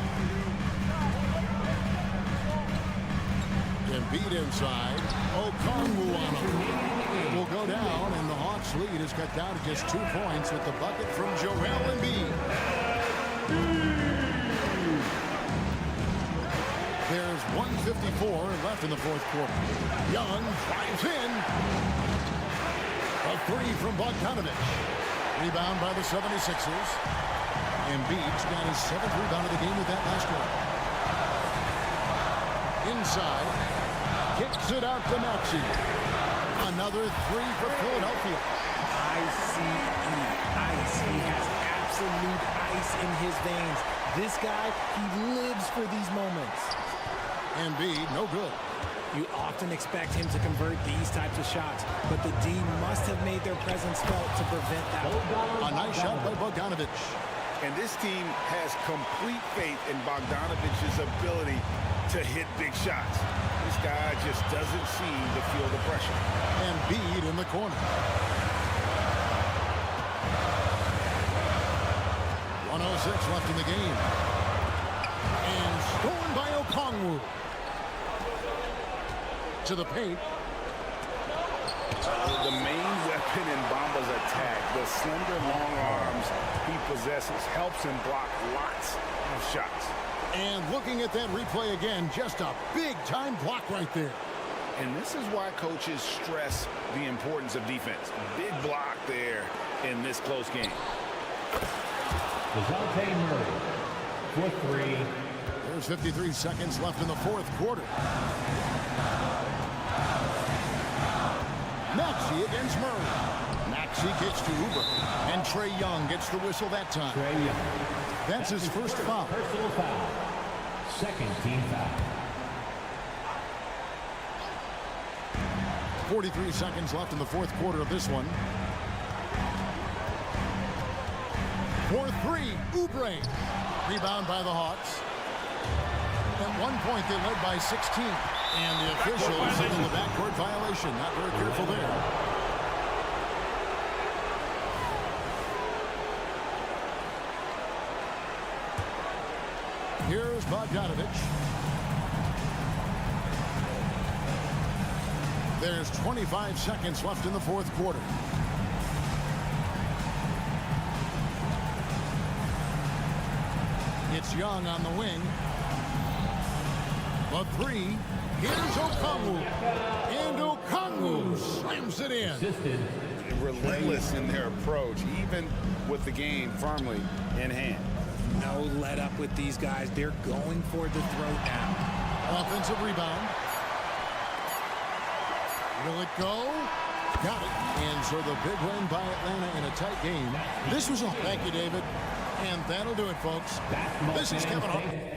Embiid inside. Okongwu on him. Will go down, and the Hawks lead is cut down to just 2 points with the bucket from Joel Embiid. There's 1:54 left in the 4th quarter. Young drives in. A 3 from Bogdanovich. Rebound by the 76ers. Embiid's got his 7th rebound of the game with that last one. Inside. Kicks it out to Maxey. Another 3 for Philadelphia. ICE. Ice. He has absolute ice in his veins. This guy, he lives for these moments. Embiid, no good. You often expect him to convert these types of shots, but the D must have made their presence felt to prevent that. A nice shot by Bogdanovich. And this team has complete faith in Bogdanovich's ability to hit big shots. This guy just doesn't seem to feel the pressure. Embiid in the corner. 1:06 left in the game. And stolen by Okongwu. To the paint. The main weapon in Bamba's attack, the slender long arms he possesses, helps him block lots of shots. And looking at that replay again, just a big-time block right there. And this is why coaches stress the importance of defense. Big block there in this close game. DeJounte Murray for three. There's 53 seconds left in the fourth quarter. Maxey against Murray. Maxey gets to Uber. And Trae Young gets the whistle that time. Trae Young. That's his first foul. Personal foul. Second team foul. 43 seconds left in the fourth quarter of this one. For three, Oubre. Rebound by the Hawks. At one point, they led by 16. And the official signaled the backcourt violation. Not very careful there. Here's Bogdanovich. There's 25 seconds left in the fourth quarter. It's Young on the wing. A three. Here's Okongwu. And Okongwu slams it in. Relentless in their approach, even with the game firmly in hand. No let up with these guys. They're going for the throat now. Offensive rebound. Will it go? Got it. And so the big win by Atlanta in a tight game. This was a... Thank you, David. And that'll do it, folks. This is Kevin Hart.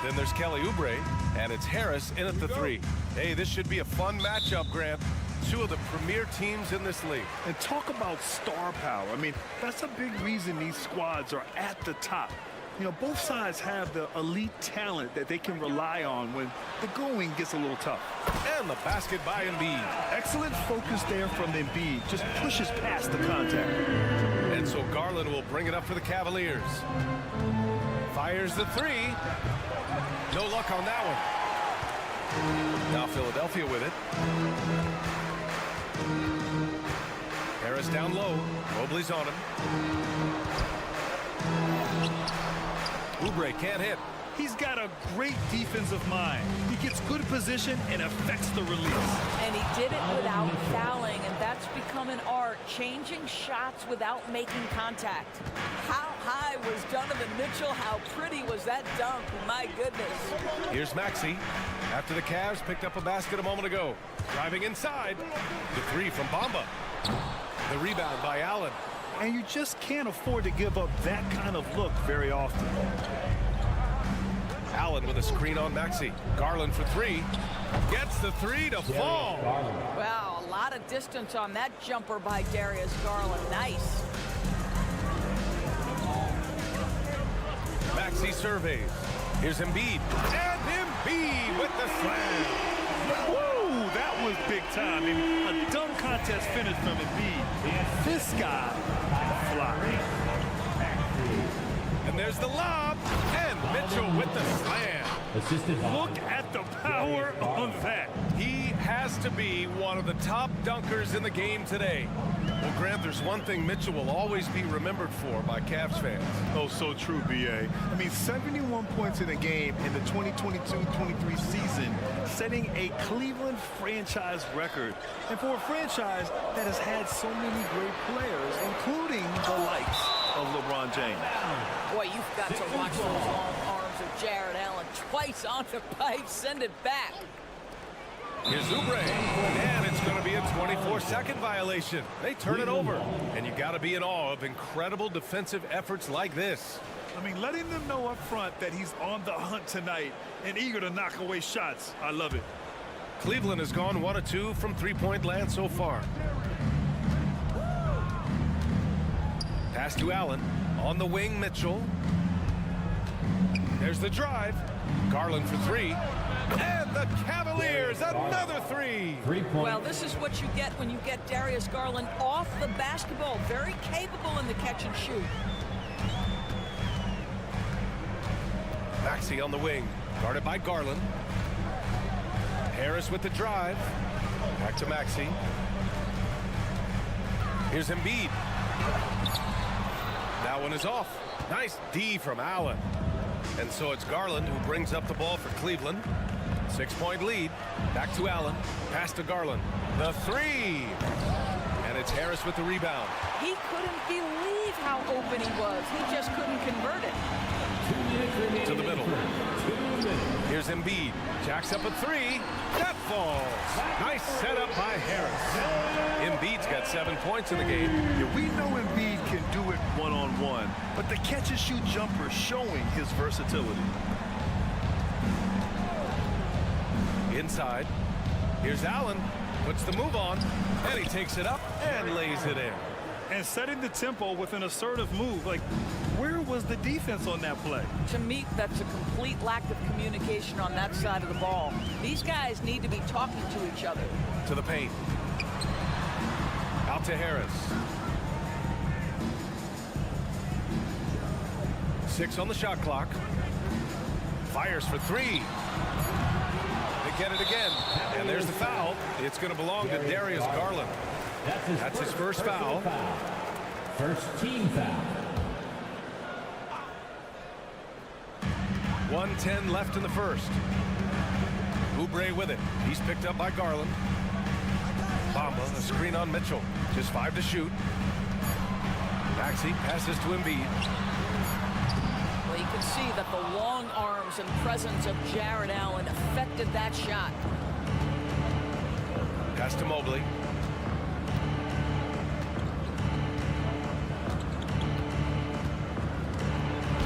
Then there's Kelly Oubre, and it's Harris in at the 3. Hey, this should be a fun matchup, Grant. Two of the premier teams in this league. And talk about star power. I mean, that's a big reason these squads are at the top. You know, both sides have the elite talent that they can rely on when the going gets a little tough. And the basket by Embiid. Excellent focus there from Embiid. Just pushes past the contact. And so Garland will bring it up for the Cavaliers. Fires the 3. No luck on that one. Now Philadelphia with it. Harris down low. Mobley's on him. Oubre can't hit. He's got a great defensive mind. He gets good position and affects the release. And he did it without fouling, and that's become an art, changing shots without making contact. How high was Donovan Mitchell? How pretty was that dunk? My goodness. Here's Maxey. After the Cavs picked up a basket a moment ago. Driving inside. The 3 from Bamba. The rebound by Allen. And you just can't afford to give up that kind of look very often. Allen with a screen on Maxey. Garland for 3. Gets the 3 to fall. Wow, a lot of distance on that jumper by Darius Garland. Nice. Maxey surveys. Here's Embiid. And Embiid with the slam. Woo, that was big time. I mean, a dunk contest finish from Embiid. This guy fly. And there's the lob. And Mitchell with the slam. Look at the power on that. He has to be one of the top dunkers in the game today. Well, Grant, there's one thing Mitchell will always be remembered for by Cavs fans. Oh, so true, B.A. I mean, 71 points in a game in the 2022-23 season, setting a Cleveland franchise record. And for a franchise that has had so many great players, including the likes of LeBron James. Boy, you've got to watch those long arms of Jared Allen. Twice on the pipe, send it back. Here's Oubre, and it's going to be a 24-second violation. They turn it over, and you got to be in awe of incredible defensive efforts like this. I mean, letting them know up front that he's on the hunt tonight and eager to knock away shots. I love it. Cleveland has gone 1 of 2 from three-point land so far. Pass to Allen. On the wing, Mitchell. There's the drive. Garland for 3. And the Cavaliers, another 3. Well, this is what you get when you get Darius Garland off the basketball. Very capable in the catch and shoot. Maxey on the wing, guarded by Garland. Harris with the drive. Back to Maxey. Here's Embiid. That one is off. Nice D from Allen. And so it's Garland who brings up the ball for Cleveland. 6-point lead. Back to Allen. Pass to Garland. The 3. And it's Harris with the rebound. He couldn't believe how open he was. He just couldn't convert it. To the middle. Here's Embiid. Jacks up a 3. That falls. Nice setup by Harris. Embiid's got 7 points in the game. Yeah, we know Embiid can do it one-on-one, but the catch-and-shoot jumper showing his versatility. Inside. Here's Allen. Puts the move on. And he takes it up and lays it in. And setting the tempo with an assertive move. Like, where was the defense on that play? To me, that's a complete lack of communication on that side of the ball. These guys need to be talking to each other. To the paint. Out to Harris. 6 on the shot clock. Fires for 3. They get it again. And there's the foul. It's going to belong to Darius Garland. That's his first foul. First team foul. 1:10 left in the first. Oubre with it. He's picked up by Garland. Bamba, a screen on Mitchell. Just 5 to shoot. Maxey passes to Embiid. Well, you can see that the long arms and presence of Jared Allen affected that shot. Pass to Mobley.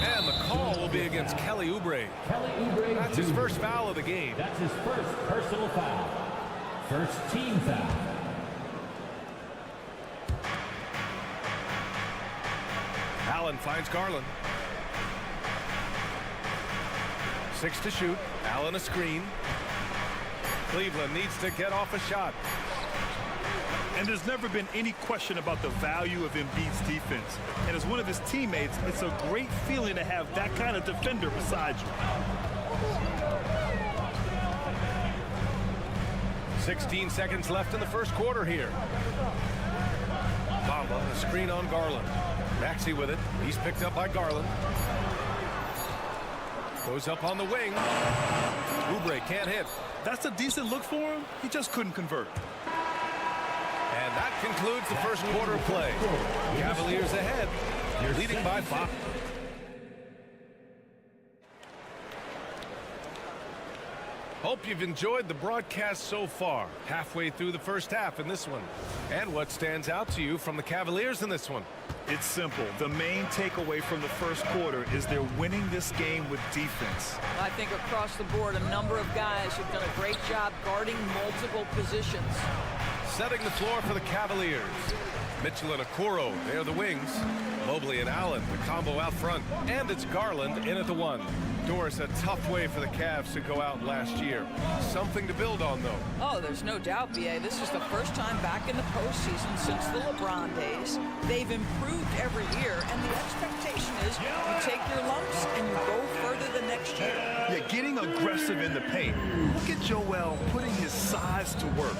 And the call will be against Kelly Oubre. Kelly Oubre. That's his first foul of the game. That's his first personal foul. First team foul. Allen finds Garland. 6 to shoot. Allen a screen. Cleveland needs to get off a shot. And there's never been any question about the value of Embiid's defense. And as one of his teammates, it's a great feeling to have that kind of defender beside you. 16 seconds left in the first quarter here. Bamba, a screen on Garland. Maxey with it. He's picked up by Garland. Goes up on the wing. Oubre can't hit. That's a decent look for him. He just couldn't convert. And that concludes the first quarter of play. Cavaliers ahead, leading by 5. Hope you've enjoyed the broadcast so far. Halfway through the first half in this one. And what stands out to you from the Cavaliers in this one? It's simple. The main takeaway from the first quarter is they're winning this game with defense. I think across the board, a number of guys have done a great job guarding multiple positions. Setting the floor for the Cavaliers. Mitchell and Okoro, they're the wings. Mobley and Allen, the combo out front. And it's Garland in at the 1. Doris, a tough way for the Cavs to go out last year. Something to build on, though. Oh, there's no doubt, B.A. This is the first time back in the postseason since the LeBron days. They've improved every year, and the expectation is you take your lumps and you go further the next year. Yeah, getting aggressive in the paint. Look at Joel putting his size to work.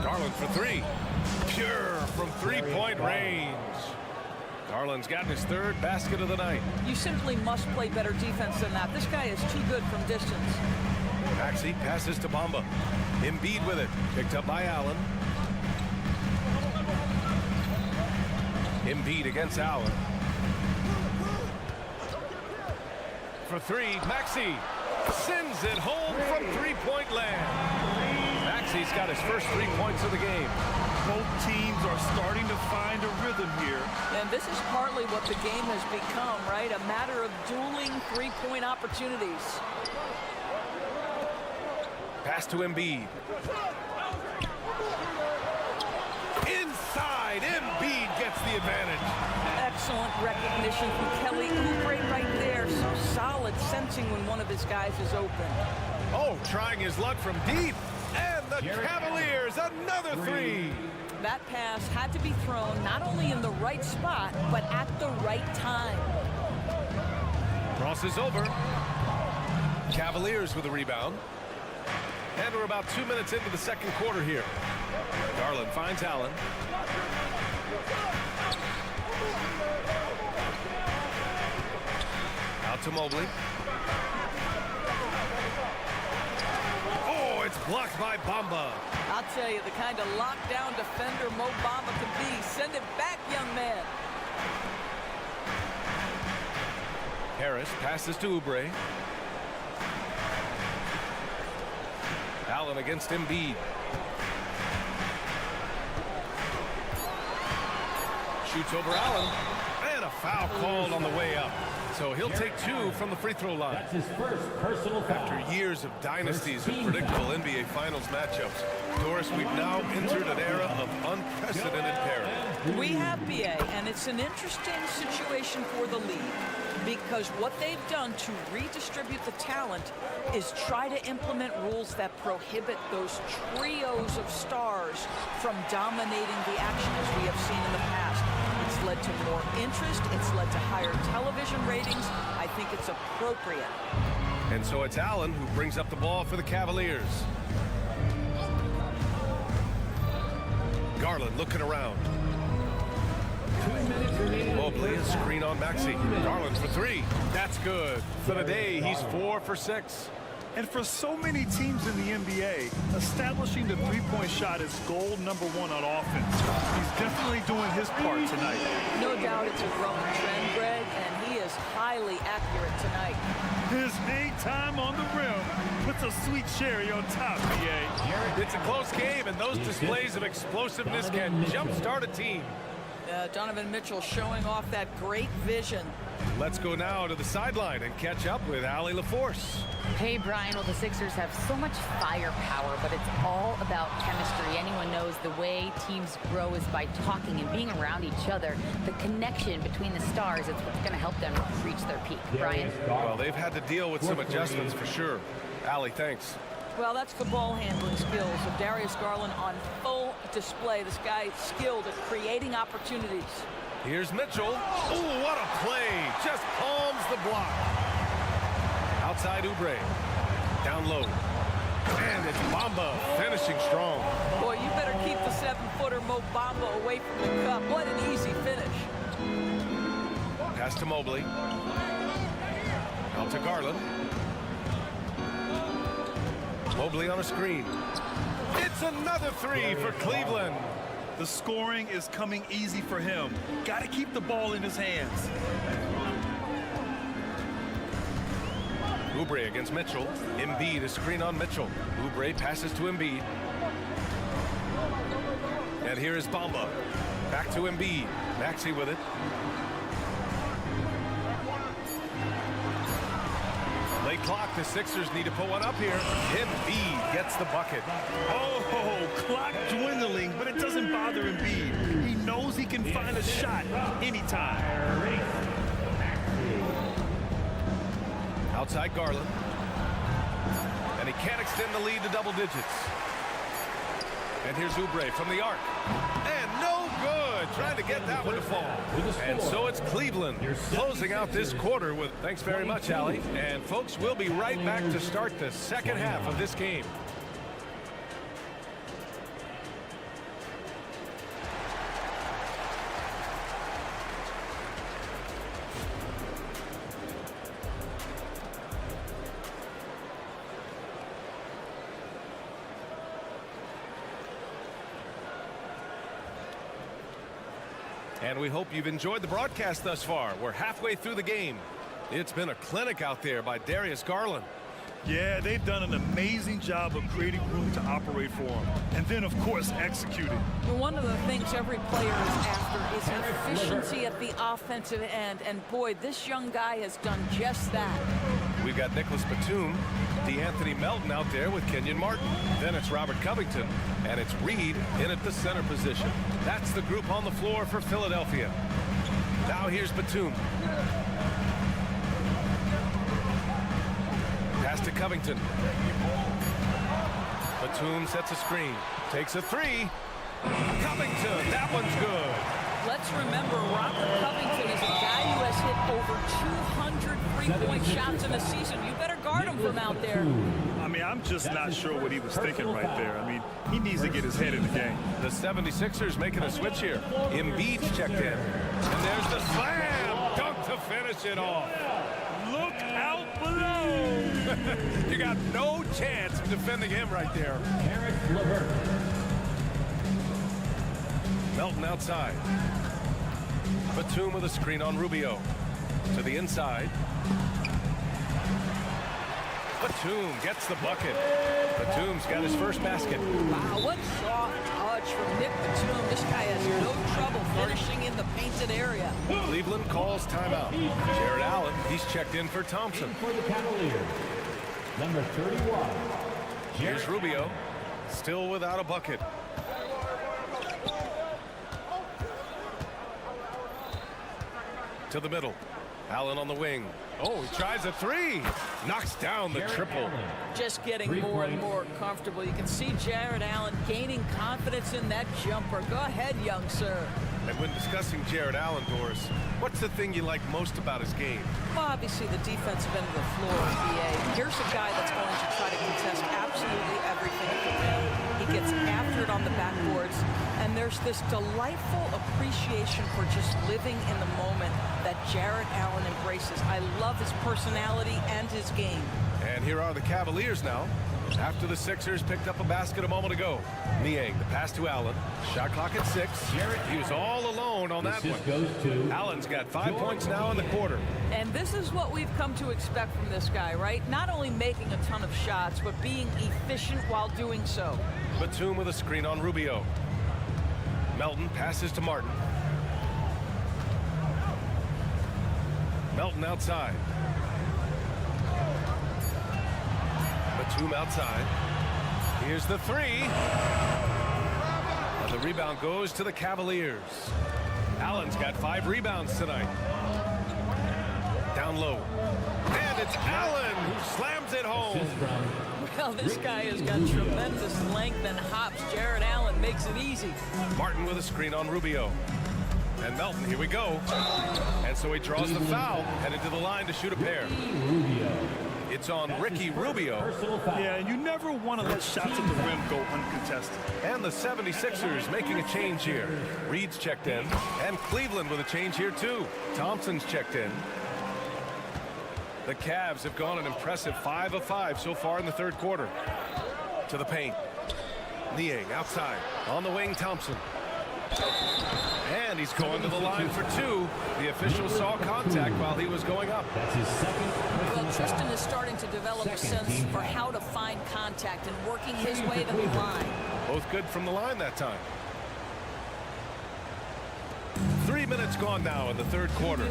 Garland for 3. Pure from three-point range. Garland's gotten his 3rd basket of the night. You simply must play better defense than that. This guy is too good from distance. Maxey passes to Bamba. Embiid with it. Picked up by Allen. Embiid against Allen. For 3, Maxey sends it home from three-point land. Maxey's got his first 3 points of the game. Both teams are starting to find a rhythm here. And this is partly what the game has become, right? A matter of dueling three-point opportunities. Pass to Embiid. Inside, Embiid gets the advantage. Excellent recognition from Kelly Oubre right there. So solid sensing when one of his guys is open. Oh, trying his luck from deep. And the Cavaliers, another 3. That pass had to be thrown not only in the right spot, but at the right time. Crosses over. Cavaliers with a rebound. And we're about 2 minutes into the second quarter here. Garland finds Allen. Out to Mobley. Oh, it's blocked by Bamba. I'll tell you, the kind of lockdown defender Mo Bamba can be. Send it back, young man. Harris passes to Oubre. Allen against Embiid. Shoots over Allen. And a foul called on the way up. So he'll take 2 from the free throw line. That's his first personal foul. After years of dynasties of predictable NBA Finals matchups, Doris, we've now entered an era of unprecedented parity. We have, BA, and it's an interesting situation for the league because what they've done to redistribute the talent is try to implement rules that prohibit those trios of stars from dominating the action as we have seen in the past. It's led to more interest. It's led to higher television ratings. I think it's appropriate. And so it's Allen who brings up the ball for the Cavaliers. Garland looking around. Mobley, a screen on Maxey. Garland for 3. That's good. For the day, he's 4 for 6. And for so many teams in the NBA, establishing the three-point shot is goal number 1 on offense. He's definitely doing his part tonight. No doubt it's a growing trend, Greg, and he is highly accurate tonight. His hang time on the rim puts a sweet cherry on top, BA. It's a close game, and those displays of explosiveness can jumpstart a team. Donovan Mitchell showing off that great vision. Let's go now to the sideline and catch up with Allie LaForce. Hey, Brian. Well, the Sixers have so much firepower, but it's all about chemistry. Anyone knows the way teams grow is by talking and being around each other. The connection between the stars is what's going to help them reach their peak. Brian? Well, they've had to deal with some adjustments for sure. Allie, thanks. Well, that's the ball handling skills of Darius Garland on full display. This guy is skilled at creating opportunities. Here's Mitchell. Ooh, what a play. Just palms the block. Outside Oubre. Down low. And it's Bamba finishing strong. Boy, you better keep the 7-footer Mo Bamba away from the cup. What an easy finish. Pass to Mobley. Out to Garland. Mobley on a screen. It's another three for Cleveland. The scoring is coming easy for him. Got to keep the ball in his hands. Oubre against Mitchell. Embiid, a screen on Mitchell. Oubre passes to Embiid. And here is Bamba. Back to Embiid. Maxey with it. Late clock, the Sixers need to put one up here. Embiid gets the bucket. Oh, clock dwindling, but it doesn't bother Embiid. He knows he can find a shot anytime. Outside Garland. And he can't extend the lead to double digits. And here's Oubre from the arc. And no good. Trying to get that one to fall. And so it's Cleveland closing out this quarter with... Thanks very much, Allie. And folks, we'll be right back to start the second half of this game. And we hope you've enjoyed the broadcast thus far. We're halfway through the game. It's been a clinic out there by Darius Garland. Yeah, they've done an amazing job of creating room to operate for him. And then, of course, executing. One of the things every player is after is efficiency at the offensive end. And boy, this young guy has done just that. We've got Nicholas Batum, DeAnthony Melton out there with Kenyon Martin. Then it's Robert Covington, and it's Reed in at the center position. That's the group on the floor for Philadelphia. Now here's Batum. Pass to Covington. Batum sets a screen. Takes a three. Covington, that one's good. Let's remember, Robert Covington is a guy who has hit over 200 three-point shots in a season. You better guard him from out there. I mean, I'm just not sure what he was thinking right there. I mean, he needs to get his head in the game. The 76ers making a switch here. Embiid's checked in. And there's the slam. Dunk to finish it off. Look out below. You got no chance of defending him right there. Melton outside. Batum with a screen on Rubio. To the inside. Batum gets the bucket. Batum's got his first basket. Wow, what soft touch from Nick Batum. This guy has no trouble finishing in the painted area. Cleveland calls timeout. Jared Allen, he's checked in for Thompson. For the Cavaliers, number 31. Here's Rubio, still without a bucket. To the middle. Allen on the wing. Oh, he tries a three. Knocks down the triple. Just getting more and more comfortable. You can see Jared Allen gaining confidence in that jumper. Go ahead, young sir. And when discussing Jared Allen, Doris, what's the thing you like most about his game? Well, obviously the defensive end of the floor, BA. Here's a guy that's going to try to contest absolutely everything at the rim. He gets after it on the backboards. And there's this delightful appreciation for just living in the moment that Jared Allen embraces. I love his personality and his game. And here are the Cavaliers now. After the Sixers picked up a basket a moment ago. Niang, the pass to Allen. Shot clock at 6. He was all alone on that one. Allen's got 5 points now in the quarter. And this is what we've come to expect from this guy, right? Not only making a ton of shots, but being efficient while doing so. Batum with a screen on Rubio. Melton passes to Martin. Melton outside. Batum outside. Here's the three. And the rebound goes to the Cavaliers. Allen's got 5 rebounds tonight. Down low. And it's Allen who slams it home. Well, this guy has got tremendous length and hops. Jared Allen makes it easy. Martin with a screen on Rubio. And Melton, here we go. And so he draws the foul, headed to the line to shoot a pair. It's on Ricky Rubio. Yeah, and you never want to let shots at the rim go uncontested. And the 76ers making a change here. Reed's checked in, and Cleveland with a change here too. Thompson's checked in. The Cavs have gone an impressive 5 of 5 so far in the third quarter. To the paint. Niang outside. On the wing, Thompson. And he's going to the line for 2. The official saw contact while he was going up. That's his second. Well, Tristan is starting to develop a sense for how to find contact and working his way to the line. Both good from the line that time. 3 minutes gone now in the third quarter.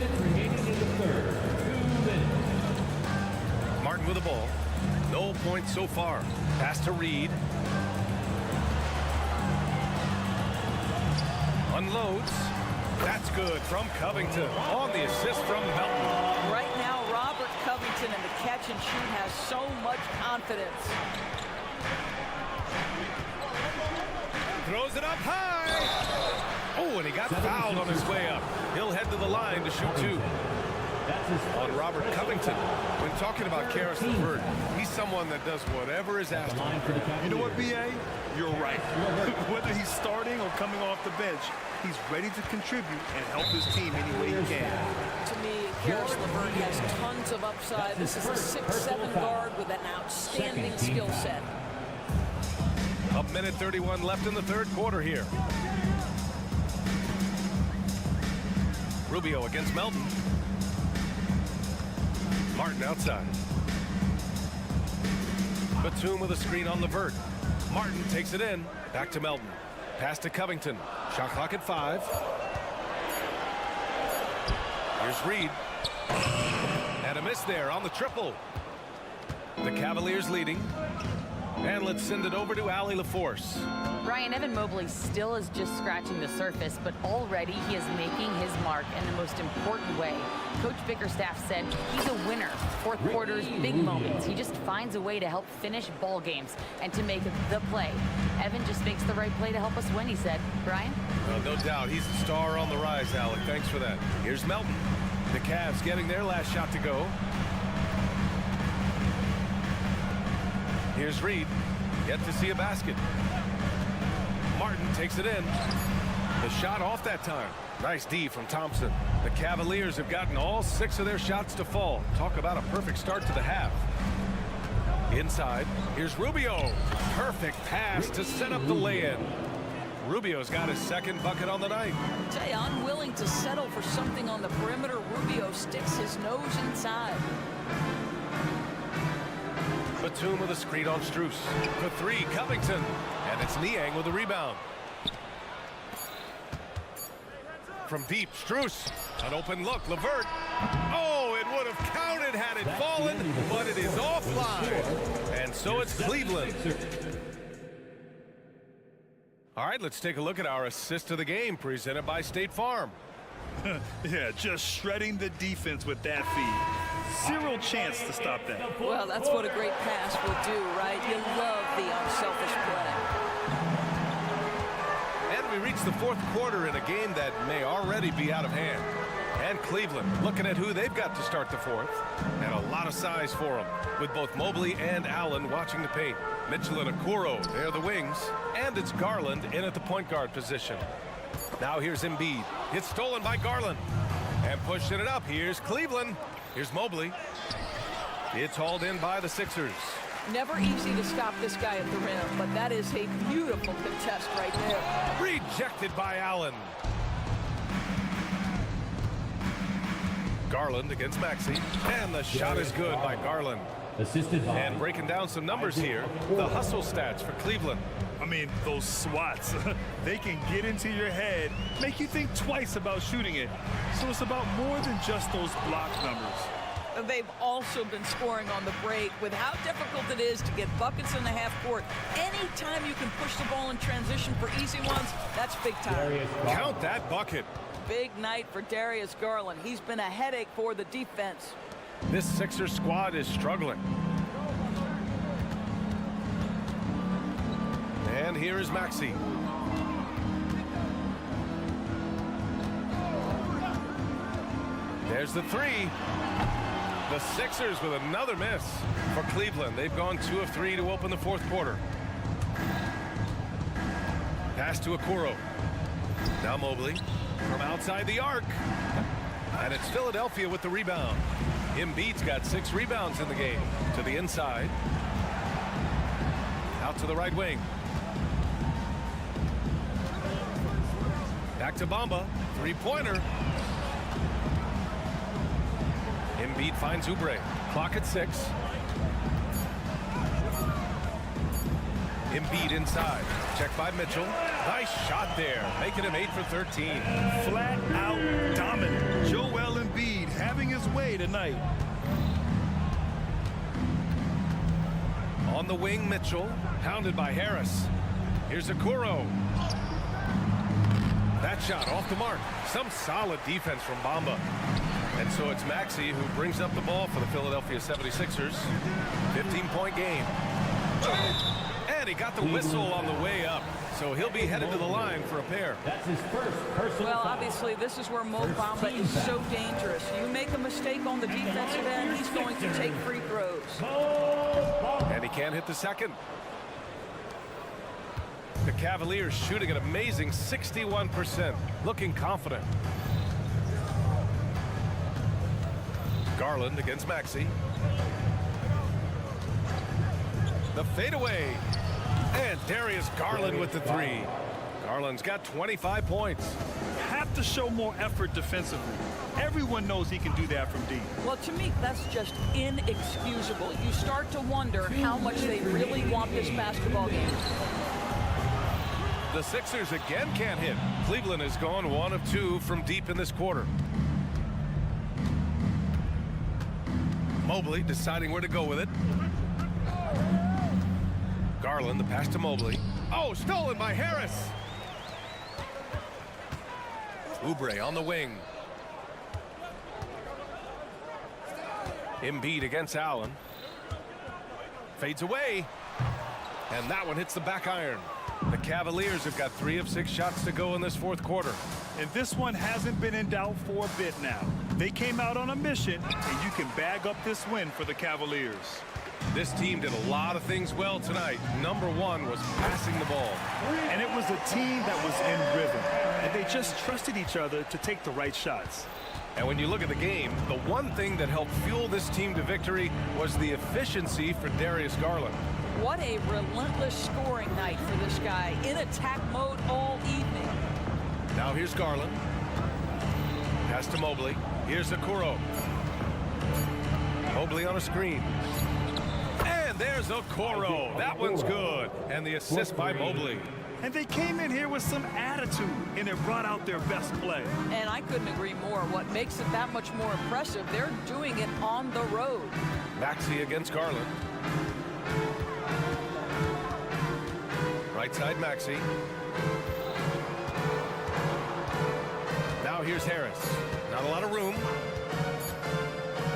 Martin with the ball. No points so far. Pass to Reed. Unloads. That's good from Covington on the assist from Melton. Right now, Robert Covington in the catch and shoot has so much confidence. Throws it up high. Oh, and he got fouled on his way up. He'll head to the line to shoot 2. On Robert Covington. When talking about Cavs LeVert, he's someone that does whatever is asked of him. You know what, B.A.? You're right. Whether he's starting or coming off the bench, he's ready to contribute and help his team any way he can. To me, Cavs LeVert has tons of upside. This is a 6'7" guard with an outstanding skill set. A minute 31 left in the third quarter here. Rubio against Melton. Martin outside. Batum with a screen on LeVert. Martin takes it in. Back to Melton. Pass to Covington. Shot clock at 5. Here's Reed. And a miss there on the triple. The Cavaliers leading. And let's send it over to Allie LaForce. Ryan, Evan Mobley still is just scratching the surface, but already he is making his mark in the most important way. Coach Bickerstaff said he's a winner. Fourth quarters, big moments. He just finds a way to help finish ball games and to make the play. Evan just makes the right play to help us win, he said. Brian? No doubt. He's a star on the rise, Alec. Thanks for that. Here's Melton. The Cavs getting their last shot to go. Here's Reed. Yet to see a basket. Martin takes it in. The shot off that time. Nice D from Thompson. The Cavaliers have gotten all 6 of their shots to fall. Talk about a perfect start to the half. Inside, here's Rubio. Perfect pass to set up the lay-in. Rubio's got his second bucket on the night. I tell you, unwilling to settle for something on the perimeter. Rubio sticks his nose inside. Batum with a screen on Strus. For 3, Covington. And it's Niang with the rebound. From deep, Strus. An open look, LeVert. Oh, it would have counted had it fallen, but it is offline. And so it's Cleveland. All right, let's take a look at our assist of the game presented by State Farm. Yeah, just shredding the defense with that feed. Zero chance to stop that. Well, that's what a great pass will do, right? You love the unselfish play. And we reach the fourth quarter in a game that may already be out of hand. And Cleveland looking at who they've got to start the fourth. And a lot of size for them, with both Mobley and Allen watching the paint. Mitchell and Okoro, they're the wings. And it's Garland in at the point guard position. Now here's Embiid. It's stolen by Garland. And pushing it up, here's Cleveland. Here's Mobley. It's hauled in by the Sixers. Never easy to stop this guy at the rim, but that is a beautiful contest right there. Rejected by Allen. Garland against Maxey. And the shot is good by Garland. Assisted by. And breaking down some numbers here, the hustle stats for Cleveland. I mean, those swats, they can get into your head, make you think twice about shooting it. So it's about more than just those block numbers. They've also been scoring on the break with how difficult it is to get buckets in the half court. Anytime you can push the ball in transition for easy ones, that's big time. Count that bucket. Big night for Darius Garland. He's been a headache for the defense. This Sixers squad is struggling. And here is Maxey. There's the three. The Sixers with another miss for Cleveland. They've gone 2 of 3 to open the fourth quarter. Pass to Okoro. Now Mobley from outside the arc. And it's Philadelphia with the rebound. Embiid's got 6 rebounds in the game. To the inside. Out to the right wing. Back to Bamba. Three-pointer. Embiid finds Oubre. Clock at 6. Embiid inside. Check by Mitchell. Nice shot there. Making him 8 for 13. Flat out dominant. Joel Embiid having his way tonight. On the wing, Mitchell. Pounded by Harris. Here's Okoro. That shot off the mark. Some solid defense from Bamba. And so it's Maxey who brings up the ball for the Philadelphia 76ers. 15-point game. And he got the whistle on the way up. So he'll be headed to the line for a pair. That's his first personal Well, foul. obviously, this is where Mo Bamba is so dangerous. You make a mistake on the defensive end, he's going to take free throws. And he can't hit the second. The Cavaliers shooting an amazing 61%. Looking confident. Garland against Maxey. The fadeaway. And Darius Garland with the three. Garland's got 25 points. Have to show more effort defensively. Everyone knows he can do that from deep. Well, to me, that's just inexcusable. You start to wonder how much they really want this basketball game. The Sixers again can't hit. Cleveland has gone 1 of 2 from deep in this quarter. Mobley deciding where to go with it. Garland, the pass to Mobley. Oh, stolen by Harris. Oubre on the wing. Embiid against Allen. Fades away. And that one hits the back iron. The Cavaliers have got 3 of 6 shots to go in this fourth quarter. And this one hasn't been in doubt for a bit now. They came out on a mission, and you can bag up this win for the Cavaliers. This team did a lot of things well tonight. Number 1 was passing the ball. And it was a team that was in rhythm. And they just trusted each other to take the right shots. And when you look at the game, the one thing that helped fuel this team to victory was the efficiency for Darius Garland. What a relentless scoring night for this guy. In attack mode all evening. Now here's Garland. Pass to Mobley. Here's Okoro. Mobley on a screen. And there's Okoro. That one's good. And the assist by Mobley. And they came in here with some attitude, and it brought out their best play. And I couldn't agree more. What makes it that much more impressive, they're doing it on the road. Maxey against Garland. Right side Maxey. Now here's Harris. Not a lot of room.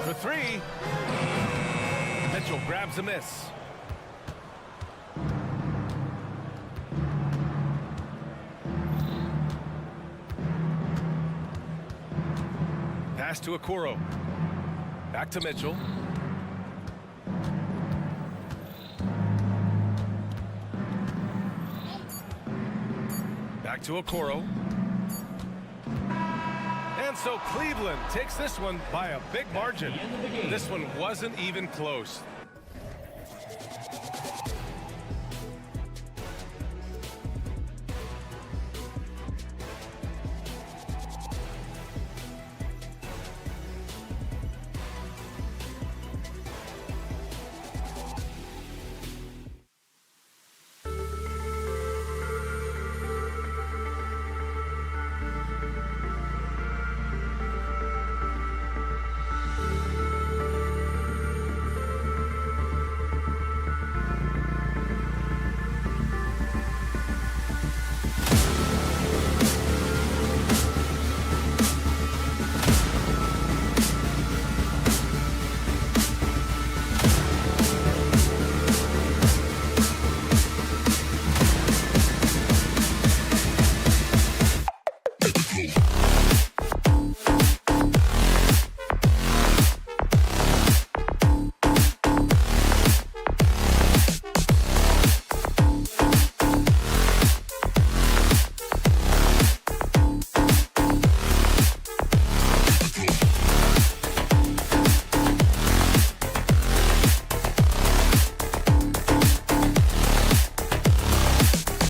For 3. Mitchell grabs a miss. Pass to Okoro. Back to Mitchell. Back to Okoro. And so Cleveland takes this one by a big margin. This one wasn't even close.